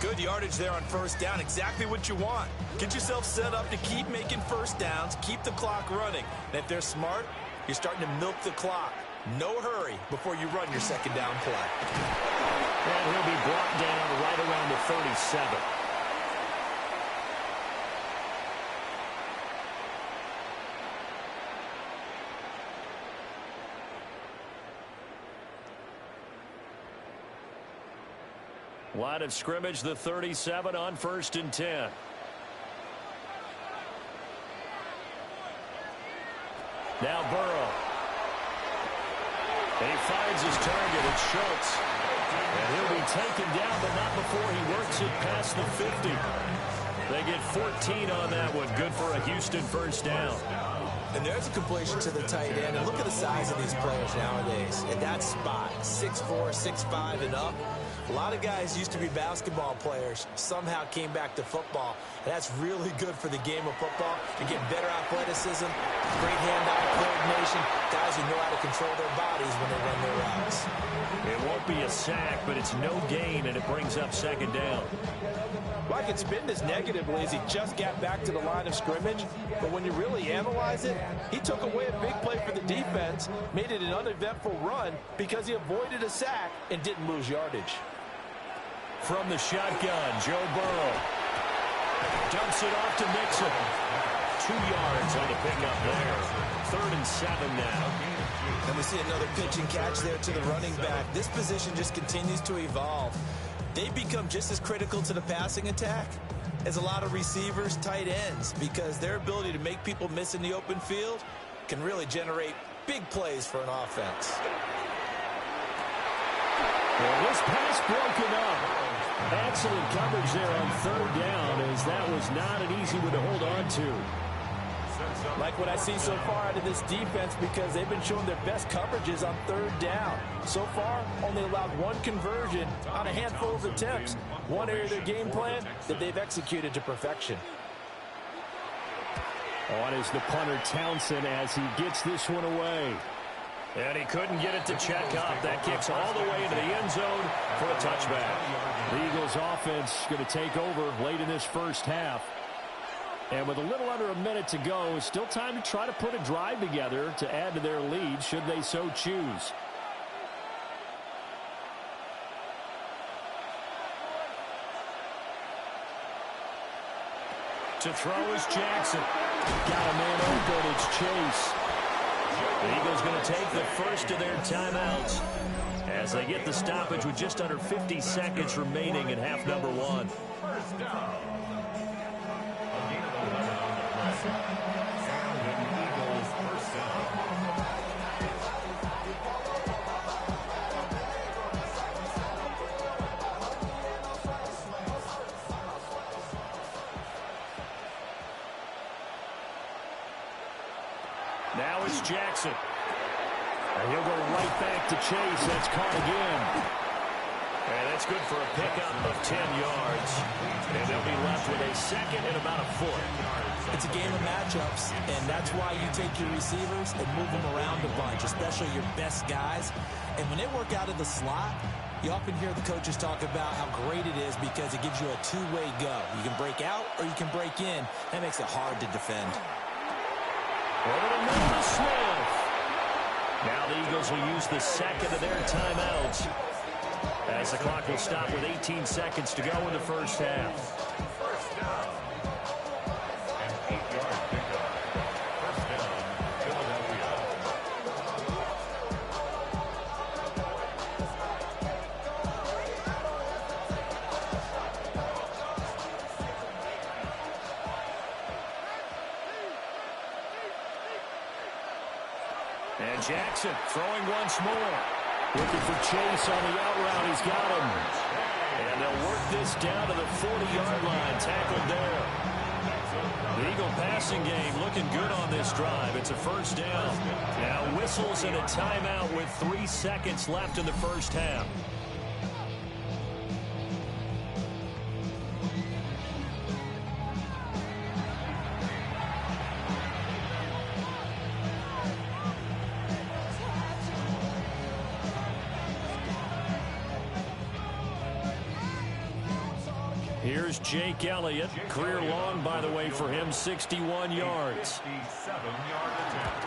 Good yardage there on first down. Exactly what you want. Get yourself set up to keep making first downs, keep the clock running. And if they're smart, you're starting to milk the clock. No hurry before you run your second down play. And he'll be brought down right around the 37. Line of scrimmage, the 37 on 1st and 10. Now Burrow. And he finds his target. It's Schultz. And he'll be taken down, but not before he works it past the 50. They get 14 on that one. Good for a Houston first down. And there's a completion to the tight end. And look at the size of these players nowadays. At that spot, 6'4", 6'5", and up. A lot of guys used to be basketball players, somehow came back to football. And that's really good for the game of football to get better athleticism, great hand-eye coordination, guys who know how to control their bodies when they run their routes. It won't be a sack, but it's no gain, and it brings up 2nd down. Well, I can spin this negatively as he just got back to the line of scrimmage. But when you really analyze it, he took away a big play for the defense, made it an uneventful run because he avoided a sack and didn't lose yardage. From the shotgun, Joe Burrow dumps it off to Mixon. 2 yards on the pickup there. 3rd and 7 now. And we see another pitch and catch there to the running back. This position just continues to evolve. They become just as critical to the passing attack as a lot of receivers, tight ends, because their ability to make people miss in the open field can really generate big plays for an offense. Well, this pass broken up. Excellent coverage there on 3rd down, as that was not an easy one to hold on to. Like what I see so far out of this defense, because they've been showing their best coverages on 3rd down. So far, only allowed 1 conversion on a handful of attempts. One area of their game plan that they've executed to perfection. On is the punter Townsend as he gets this one away. And he couldn't get it to check up. That kicks all the way into the end zone for a touchback. The Eagles offense going to take over late in this first half. And with a little under a minute to go, still time to try to put a drive together to add to their lead should they so choose. To throw is Jackson. Got a man open. It's Chase. The Eagles going to take the first of their timeouts as they get the stoppage with just under 50 seconds remaining in half number 1. First down. Eagles first down. Now it's Jackson. And he'll go right back to Chase. That's caught again. And that's good for a pickup of 10 yards. And they'll be left with a 2nd and about a foot. It's a game of matchups, and that's why you take your receivers and move them around a bunch, especially your best guys. And when they work out of the slot, You often hear the coaches talk about how great it is because it gives you a two-way go. You can break out or you can break in. That makes it hard to defend. Over the middle to Smith. Now the Eagles will use the second of their timeouts, as the clock will stop with 18 seconds to go in the first half. First down. An 8-yard pickup. First down, Philadelphia. And Jackson throwing once more. Looking for Chase on the out route. He's got him. And they'll work this down to the 40-yard line. Tackled there. The Eagle passing game looking good on this drive. It's a first down. Now whistles and a timeout with 3 seconds left in the first half. Here's Jake Elliott. Career long, by the way, for him, 61 yards. 57-yard attempt.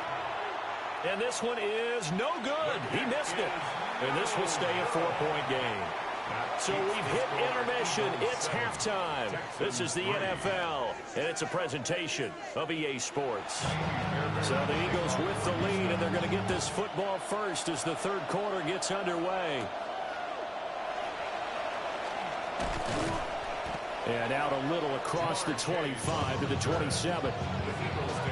And this one is no good. He missed it. And this will stay a 4-point game. So we've hit intermission. It's halftime. This is the NFL, and it's a presentation of EA Sports. So the Eagles with the lead, and they're going to get this football first as the third quarter gets underway. And out a little across the 25 to the 27.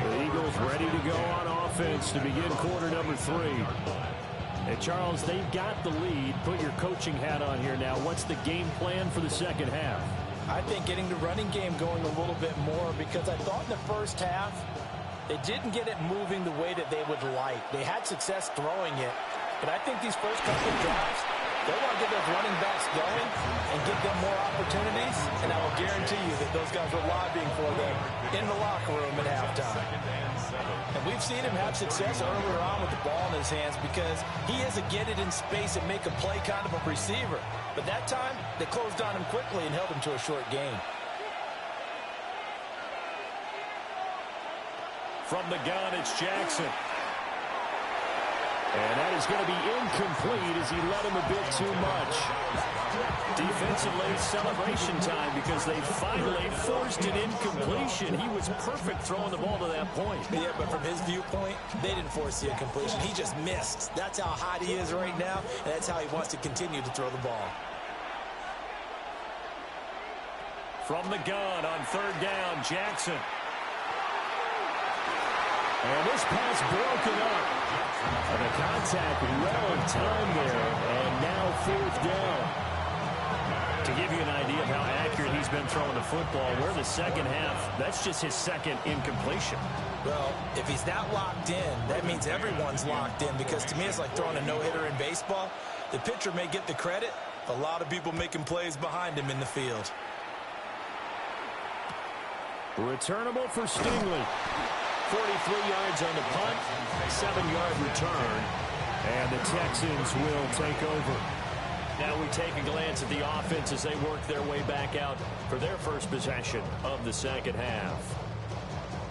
The Eagles ready to go on offense to begin quarter number 3. And Charles, they've got the lead. Put your coaching hat on here now. What's the game plan for the second half? I think getting the running game going a little bit more, because I thought in the first half they didn't get it moving the way that they would like. They had success throwing it, but I think these first couple of drives, they want to get those running backs going and give them more opportunities, and I will guarantee you that those guys were lobbying for them in the locker room at halftime. And we've seen him have success earlier on with the ball in his hands because he is a get it in space and make a play kind of a receiver. But that time, they closed on him quickly and held him to a short gain. From the gun, it's Jackson. And that is going to be incomplete as he led him a bit too much. Defensively, celebration time because they finally forced an incompletion. He was perfect throwing the ball to that point. Yeah, but from his viewpoint, they didn't force the incompletion. He just missed. That's how hot he is right now, and that's how he wants to continue to throw the ball. From the gun on third down, Jackson. And this pass broken up. And the contact well in time there. And now fourth down. To give you an idea of how accurate he's been throwing the football, we're in the second half. That's just his second incompletion. Well, if he's not locked in, that means everyone's locked in, because to me it's like throwing a no-hitter in baseball. The pitcher may get the credit, a lot of people making plays behind him in the field. Returnable for Stingley. 43 yards on the punt, 7-yard return, and the Texans will take over. Now we take a glance at the offense as they work their way back out for their first possession of the second half.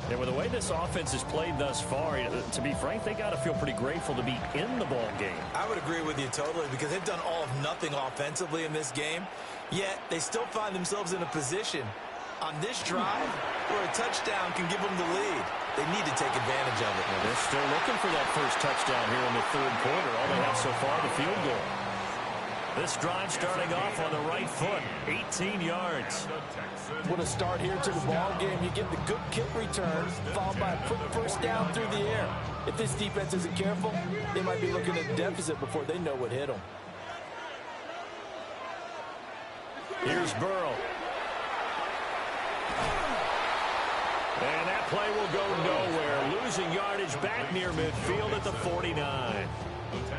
And with the way this offense has played thus far, to be frank, they got to feel pretty grateful to be in the ball game. I would agree with you totally, because they've done all of nothing offensively in this game, yet they still find themselves in a position on this drive where a touchdown can give them the lead. They need to take advantage of it. Well, they're still looking for that first touchdown here in the third quarter. All they have so far, the field goal. This drive starting off on the right foot, 18 yards. What a start here to the ball game. You get the good kick return, followed by a quick first down through the air. If this defense isn't careful, they might be looking at a deficit before they know what hit them. Here's Burrow. And that play will go nowhere. Losing yardage back near midfield at the 49.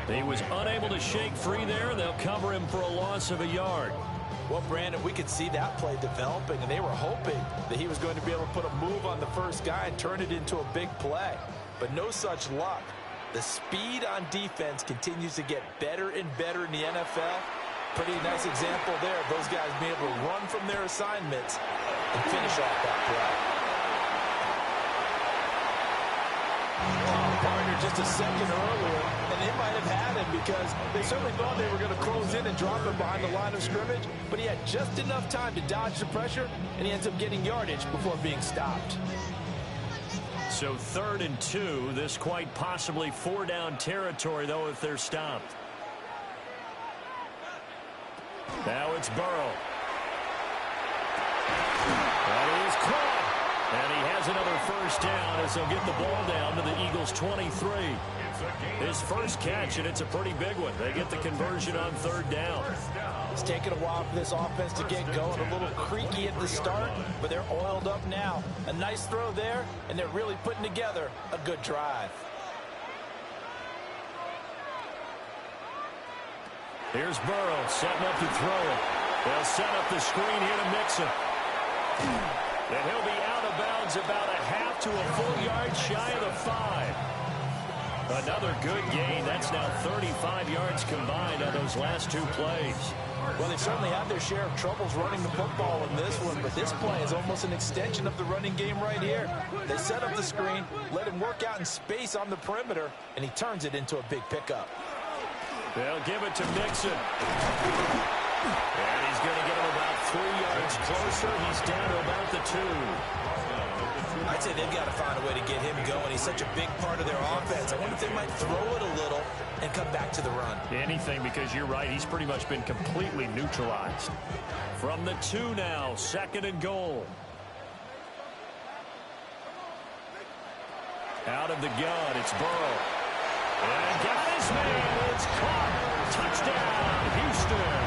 He was unable to shake free there. They'll cover him for a loss of a yard. Well, Brandon, we could see that play developing, and they were hoping that he was going to be able to put a move on the first guy and turn it into a big play. But no such luck. The speed on defense continues to get better and better in the NFL. Pretty nice example there of those guys being able to run from their assignments and finish off that play. Partner just a second earlier, and they might have had him because they certainly thought they were going to close in and drop him behind the line of scrimmage, but he had just enough time to dodge the pressure, and he ends up getting yardage before being stopped. So 3rd and 2, this quite possibly 4-down territory, though, if they're stopped. Now it's Burrow. That is caught. And he has another first down as they'll get the ball down to the Eagles' 23. His first catch, and it's a pretty big one. They get the conversion on 3rd down. It's taken a while for this offense to get going. A little creaky at the start, but they're oiled up now. A nice throw there, and they're really putting together a good drive. Here's Burrow setting up to throw it. They'll set up the screen here to Mixon. And he'll be out of bounds about a half to a full yard shy of the 5. Another good gain. That's now 35 yards combined on those last 2 plays. Well, they certainly had their share of troubles running the football in this one, but this play is almost an extension of the running game right here. They set up the screen, let him work out in space on the perimeter, and he turns it into a big pickup. They'll give it to Mixon. And he's going to get him about 3 yards closer. He's down to about the 2. I'd say they've got to find a way to get him going. He's such a big part of their offense. I wonder if they might throw it a little and come back to the run. Anything, because you're right. He's pretty much been completely neutralized. From the 2 now, 2nd and goal. Out of the gun, it's Burrow. And got his man. It's caught. Touchdown, Houston.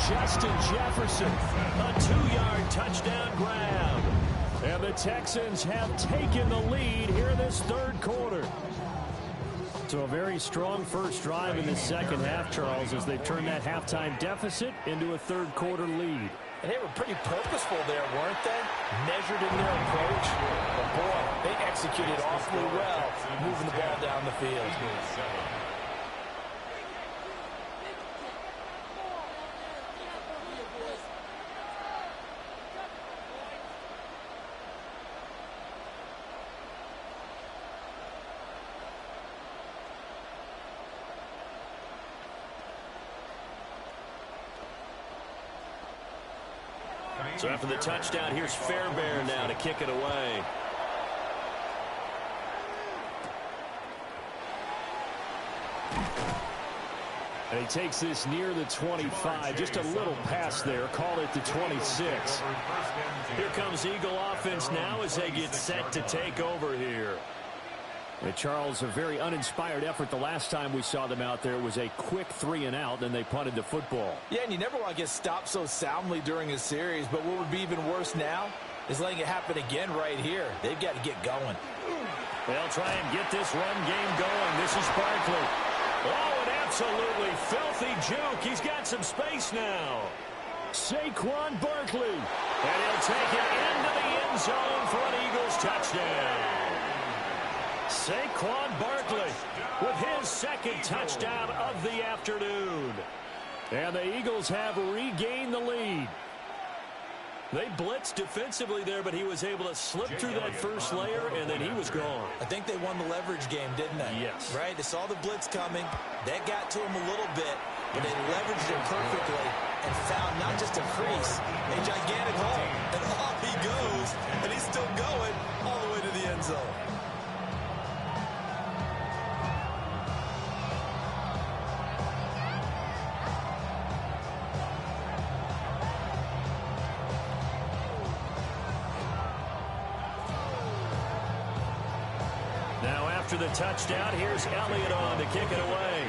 Justin Jefferson, a 2-yard touchdown grab. And the Texans have taken the lead here in this 3rd quarter. So a very strong first drive in the second half, Charles, as they've turned that halftime deficit into a 3rd quarter lead. And they were pretty purposeful there, weren't they? Measured in their approach. But boy, they executed awfully well, moving the ball down the field. So after the touchdown, here's Fairbairn now to kick it away. And he takes this near the 25. Just a little pass there. Call it the 26. Here comes Eagle offense now as they get set to take over here. Charles, a very uninspired effort the last time we saw them out there. Was a quick 3 and out, then they punted the football. Yeah, and you never want to get stopped so soundly during a series, but what would be even worse now is letting it happen again right here. They've got to get going. They'll try and get this run game going. This is Barkley. Oh, an absolutely filthy juke. He's got some space now. Saquon Barkley. And he'll take it into the end zone for an Eagles touchdown. Saquon Barkley with his 2nd touchdown of the afternoon. And the Eagles have regained the lead. They blitzed defensively there, but he was able to slip through that first layer, and then he was gone. I think they won the leverage game, didn't they? Yes. Right? They saw the blitz coming. That got to him a little bit, but they leveraged it perfectly and found not just a crease, a gigantic hole. And off he goes, and he's still going all the way to the end zone. After the touchdown, here's Elliott on to kick it away.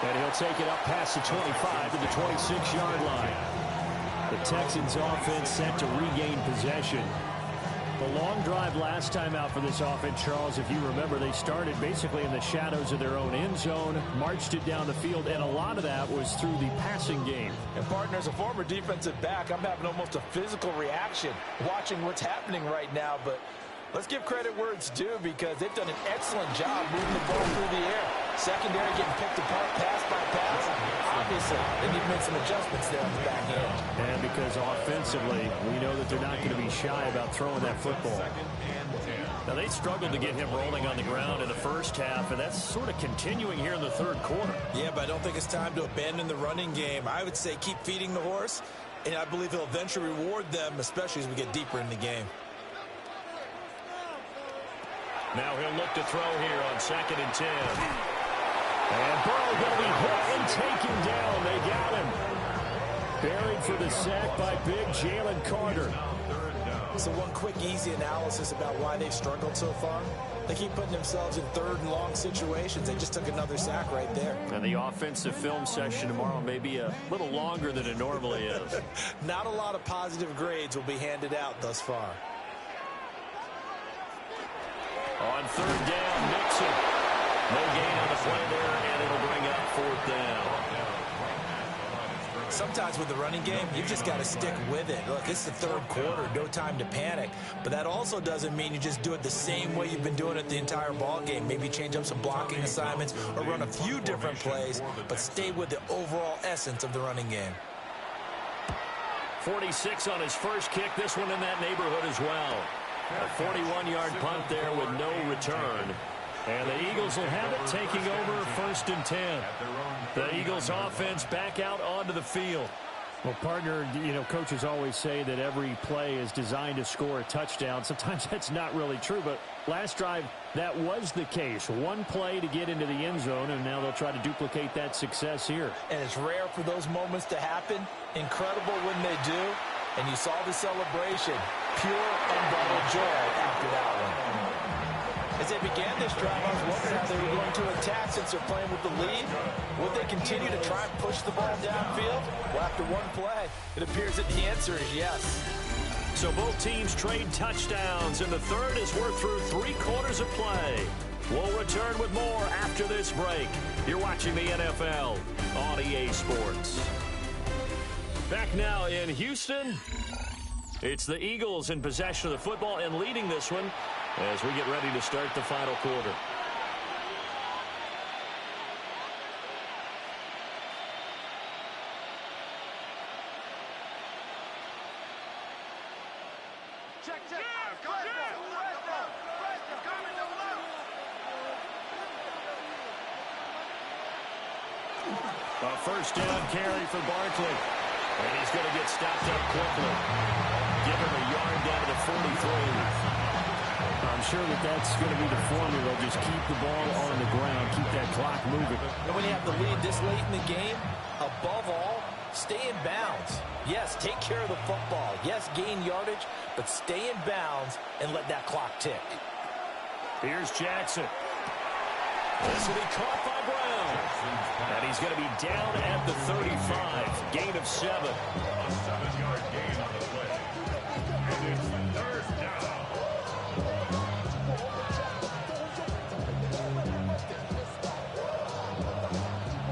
And he'll take it up past the 25 to the 26-yard line. The Texans offense set to regain possession. The long drive last time out for this offense, Charles, if you remember, they started basically in the shadows of their own end zone, marched it down the field, and a lot of that was through the passing game. And, partner, as a former defensive back, I'm having almost a physical reaction watching what's happening right now. But Let's give credit where it's due because they've done an excellent job moving the ball through the air. Secondary getting picked apart pass by pass. Obviously, they need to make some adjustments there on the back end. And because offensively, we know that they're not going to be shy about throwing that football. Now, they struggled to get him rolling on the ground in the first half, and that's sort of continuing here in the third quarter. Yeah, but I don't think it's time to abandon the running game. I would say keep feeding the horse, and I believe he'll eventually reward them, especially as we get deeper in the game. Now he'll look to throw here on 2nd and 10. And Burrow going to be hit and taken down. They got him. Buried for the sack by big Jalen Carter. So one quick, easy analysis about why they've struggled so far. They keep putting themselves in 3rd and long situations. They just took another sack right there. And the offensive film session tomorrow may be a little longer than it normally is. Not a lot of positive grades will be handed out thus far. On 3rd down, Mixon. No gain on the play there, and it'll bring up 4th down. Sometimes with the running game, you've just got to stick with it. Look, it's the 3rd quarter, no time to panic. But that also doesn't mean you just do it the same way you've been doing it the entire ball game. Maybe change up some blocking assignments or run a few different plays, but stay with the overall essence of the running game. 46 on his first kick, this one in that neighborhood as well. A 41-yard punt there with no return. And the Eagles will have it taking over 1st and 10. The Eagles offense back out onto the field. Well, partner, you know, coaches always say that every play is designed to score a touchdown. Sometimes that's not really true, but last drive, that was the case. One play to get into the end zone, and now they'll try to duplicate that success here. And it's rare for those moments to happen. Incredible when they do. And you saw the celebration. Pure, unbridled joy after that one. As they began this drive, I was wondering how they were going to attack since they're playing with the lead. Would they continue to try and push the ball downfield? Well, after one play, it appears that the answer is yes. So both teams trade touchdowns, and the third as we're through 3 quarters of play. We'll return with more after this break. You're watching the NFL on EA Sports. Back now in Houston, it's the Eagles in possession of the football and leading this one as we get ready to start the final quarter. A first down carry for Barkley. And he's going to get stopped up quickly. Give him a yard down to the 43. I'm sure that that's going to be the formula. Just keep the ball on the ground. Keep that clock moving. And when you have the lead this late in the game, above all, stay in bounds. Yes, take care of the football. Yes, gain yardage, but stay in bounds and let that clock tick. Here's Jackson. This will be caught by Brown. And he's going to be down at the 35. Gain of 7. A 7-yard gain on the play. And it's 3rd down.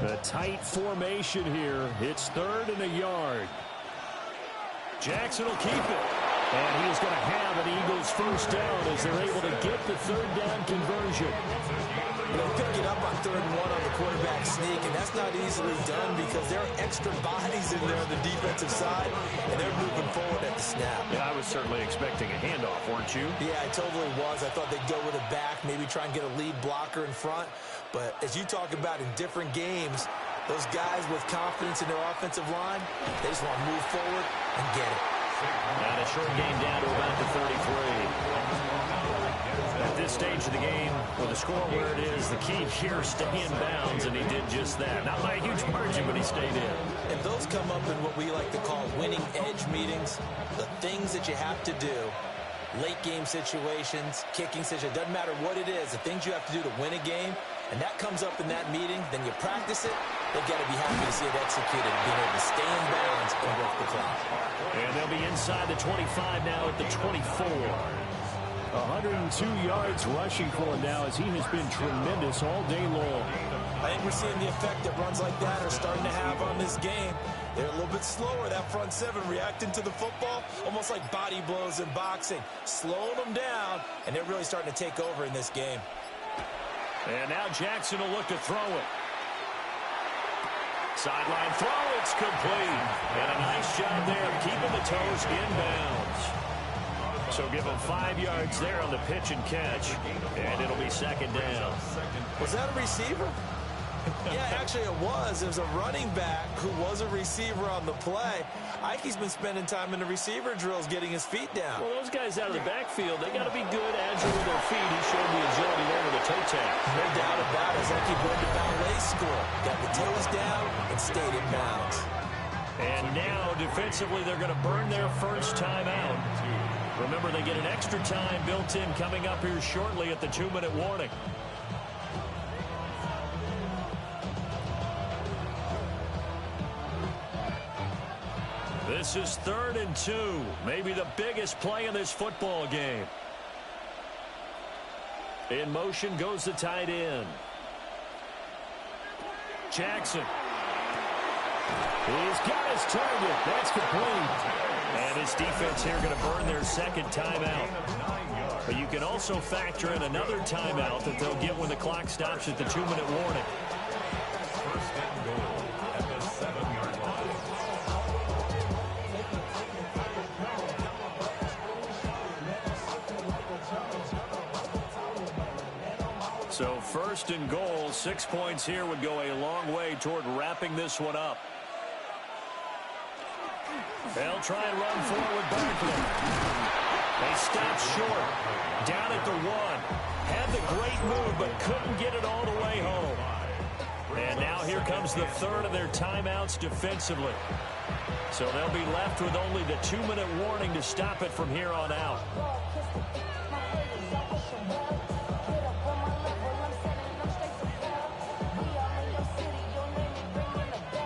A tight formation here. It's 3rd and a yard. Jackson will keep it. And he is going to have an Eagles first down as they're able to get the 3rd down conversion. They'll pick it up on 3rd and 1 on the quarterback sneak, and that's not easily done because there are extra bodies in there on the defensive side, and they're moving forward at the snap. Yeah, I was certainly expecting a handoff, weren't you? Yeah, I totally was. I thought they'd go with a back, maybe try and get a lead blocker in front. But as you talk about in different games, those guys with confidence in their offensive line, they just want to move forward and get it. And a short gain down to about the 33. At this stage of the game, with the score where it is, the key here, stay in bounds, and he did just that. Not by a huge margin, but he stayed in. And those come up in what we like to call winning edge meetings, the things that you have to do, late game situations, kicking situations, doesn't matter what it is, the things you have to do to win a game, and that comes up in that meeting, then you practice it, they've got to be happy to see it executed, being able to stay in bounds and work the clock. And they'll be inside the 25 now at the 24. 102 yards rushing for him now as he has been tremendous all day long. I think we're seeing the effect that runs like that are starting to have on this game. They're a little bit slower, that front seven, reacting to the football, almost like body blows in boxing, slowing them down, and they're really starting to take over in this game. And now Jackson will look to throw it. Sideline throw, it's complete. And a nice job there of keeping the toes inbounds. So give him 5 yards there on the pitch and catch, and it'll be second down. Was that a receiver? Yeah, actually it was. It was a running back who was a receiver on the play. Ike's been spending time in the receiver drills getting his feet down. Well, those guys out of the backfield, they got to be good, agile with their feet. He showed the agility there with a toe tap. No doubt about it. It's like he learned a ballet school. Got the toes down and stayed in bounds. And now, defensively, they're going to burn their first timeout. Remember, they get an extra time built in coming up here shortly at the 2-minute warning. This is 3rd and 2. Maybe the biggest play in this football game. In motion goes the tight end. Jackson. He's got his target. That's complete. And his defense here going to burn their second timeout. But you can also factor in another timeout that they'll get when the clock stops at the 2-minute warning. First and goal at the 7-yard line. So 1st and goal, 6 points here would go a long way toward wrapping this one up. They'll try and run forward Barkley. They stopped short. Down at the 1. Had the great move, but couldn't get it all the way home. And now here comes the 3rd of their timeouts defensively. So they'll be left with only the 2-minute warning to stop it from here on out.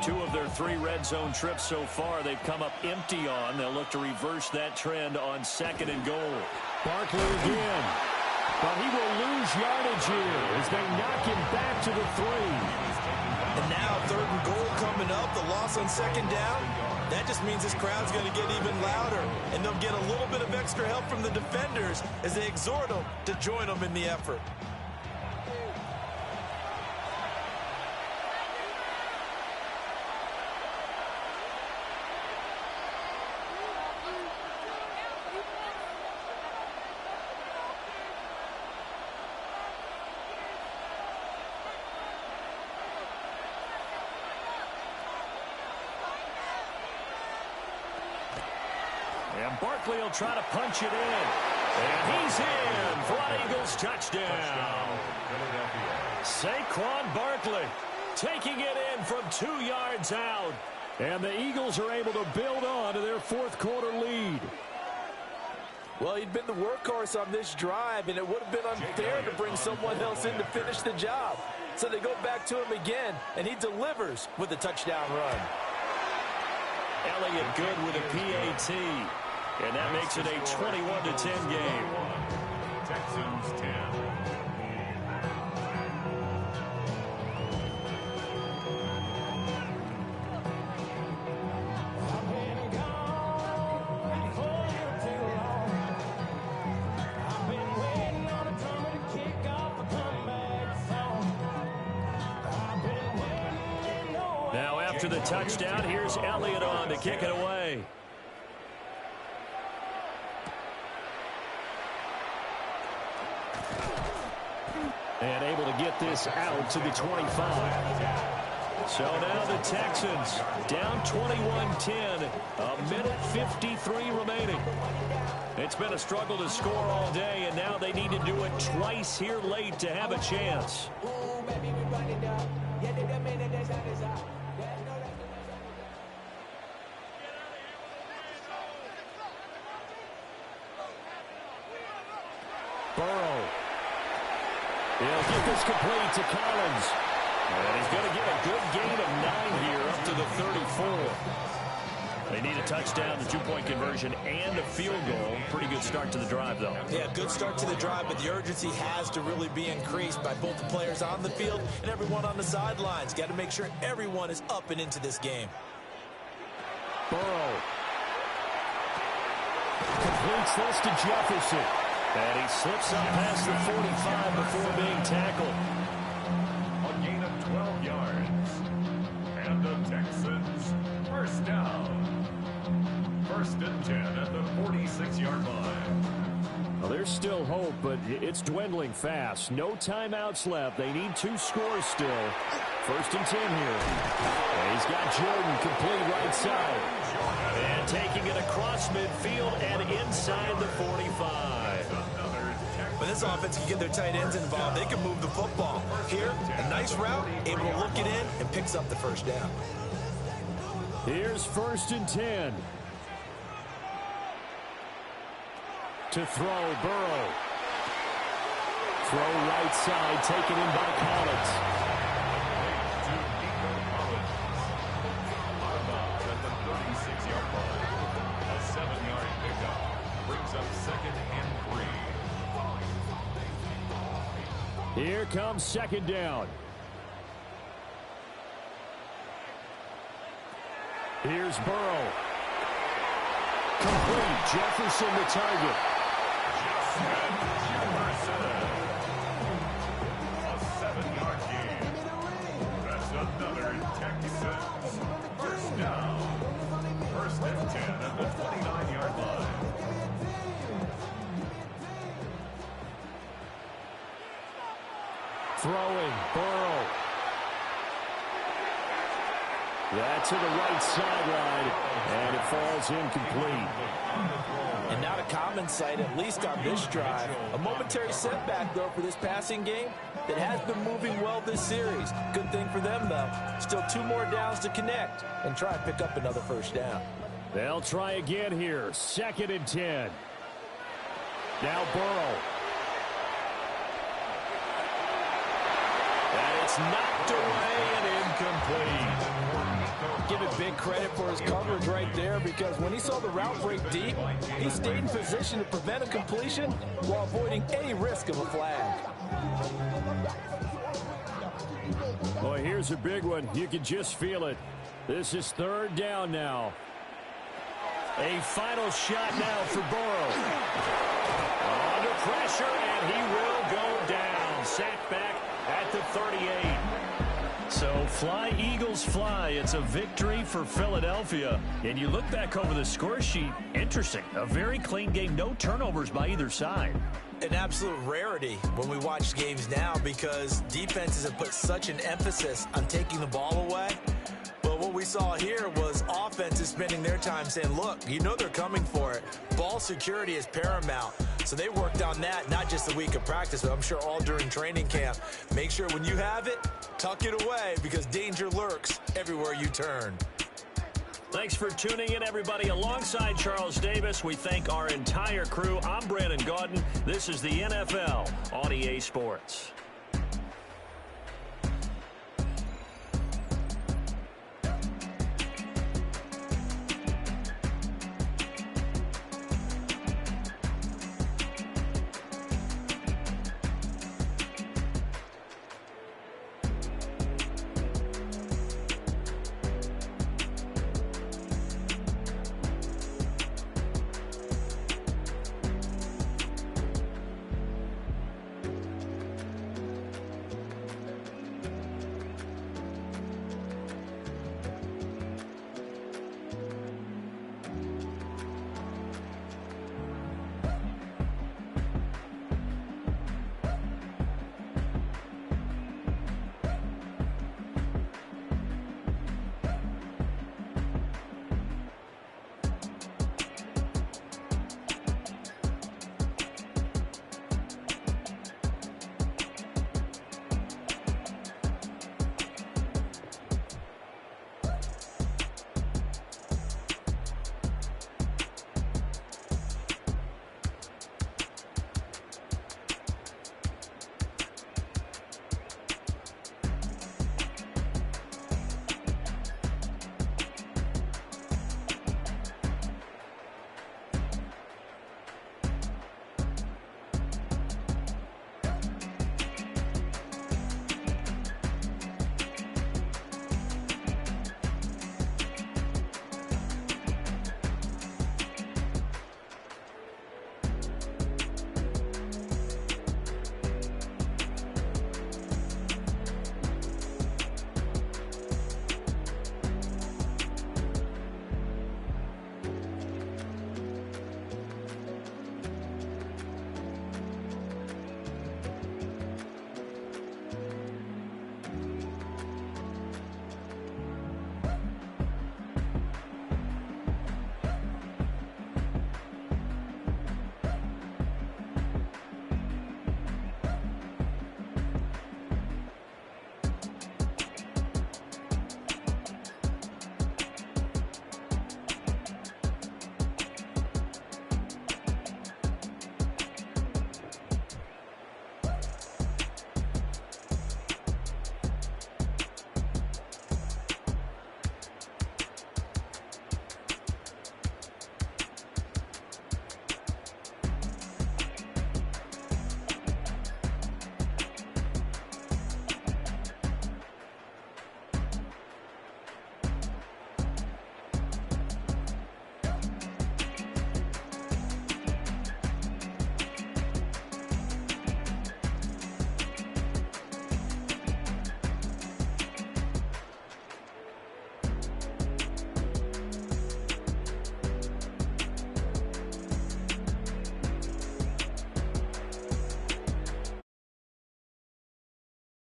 2 of their 3 red zone trips so far, they've come up empty on. They'll look to reverse that trend on 2nd and goal. Barkley again. But he will lose yardage here as they knock him back to the 3. And now 3rd and goal coming up. The loss on 2nd down. That just means this crowd's going to get even louder. And they'll get a little bit of extra help from the defenders as they exhort them to join them in the effort. And Barkley will try to punch it in. And he's in for an Eagles touchdown. Saquon Barkley taking it in from 2 yards out. And the Eagles are able to build on to their 4th quarter lead. Well, he'd been the workhorse on this drive, and it would have been unfair to bring someone else in to finish the job. So they go back to him again, and he delivers with a touchdown run. Elliott good with a PAT. And that makes it a 21-10 game. Texans 10. Now after the touchdown, here's Elliott on to kick it away. And able to get this out to the 25. So now the Texans down 21-10. A minute 53 remaining. It's been a struggle to score all day, and now they need to do it twice here late to have a chance. Burrow. He'll get this complete to Collins. And he's going to get a good gain of 9 here up to the 34. They need a touchdown, the two-point conversion, and a field goal. Pretty good start to the drive, though. Yeah, good start to the drive, but the urgency has to really be increased by both the players on the field and everyone on the sidelines. Got to make sure everyone is up and into this game. Burrow completes this to Jefferson. And he slips up past the 45 before being tackled. A gain of 12 yards. And the Texans first down. 1st and 10 at the 46-yard line. Well, there's still hope, but it's dwindling fast. No timeouts left. They need 2 scores still. 1st and 10 here. And he's got Jordan complete right side. And taking it across midfield and inside the 45. When this offense can get their tight ends involved, they can move the football. Here, a nice route, able to look it in, and picks up the first down. Here's 1st and 10. To throw, Burrow. Throw right side, taken in by Collins. To Nico Collins. Out of bounds at the 36-yard line. A 7-yard pickup brings up 2nd and 3. Here comes 2nd down. Here's Burrow. Complete. Jefferson the target. Jefferson. A 7-yard gain. That's another Texans first down. 1st and 10 at the 29-yard line. Throwing, Burrow. That's to the right sideline, and it falls incomplete. And not a common sight, at least on this drive. A momentary setback, though, for this passing game that has been moving well this series. Good thing for them, though. Still 2 more downs to connect and try and pick up another first down. They'll try again here. 2nd and 10. Now Burrow. And it's knocked away and incomplete. Give it big credit for his coverage right there, because when he saw the route break deep, he stayed in position to prevent a completion while avoiding any risk of a flag. Boy, here's a big one. You can just feel it. This is 3rd down now. A final shot now for Burrow. Under pressure, and he will go down. Sacked back at the 38. So fly, Eagles, fly. It's a victory for Philadelphia. And you look back over the score sheet, interesting. A very clean game, no turnovers by either side. An absolute rarity when we watch games now, because defenses have put such an emphasis on taking the ball away. But what we saw here was offenses spending their time saying, look, you know they're coming for it. Ball security is paramount. So they worked on that, not just the week of practice, but I'm sure all during training camp. Make sure when you have it, tuck it away, because danger lurks everywhere you turn. Thanks for tuning in, everybody. Alongside Charles Davis, we thank our entire crew. I'm Brandon Gaudin. This is the NFL on EA Sports.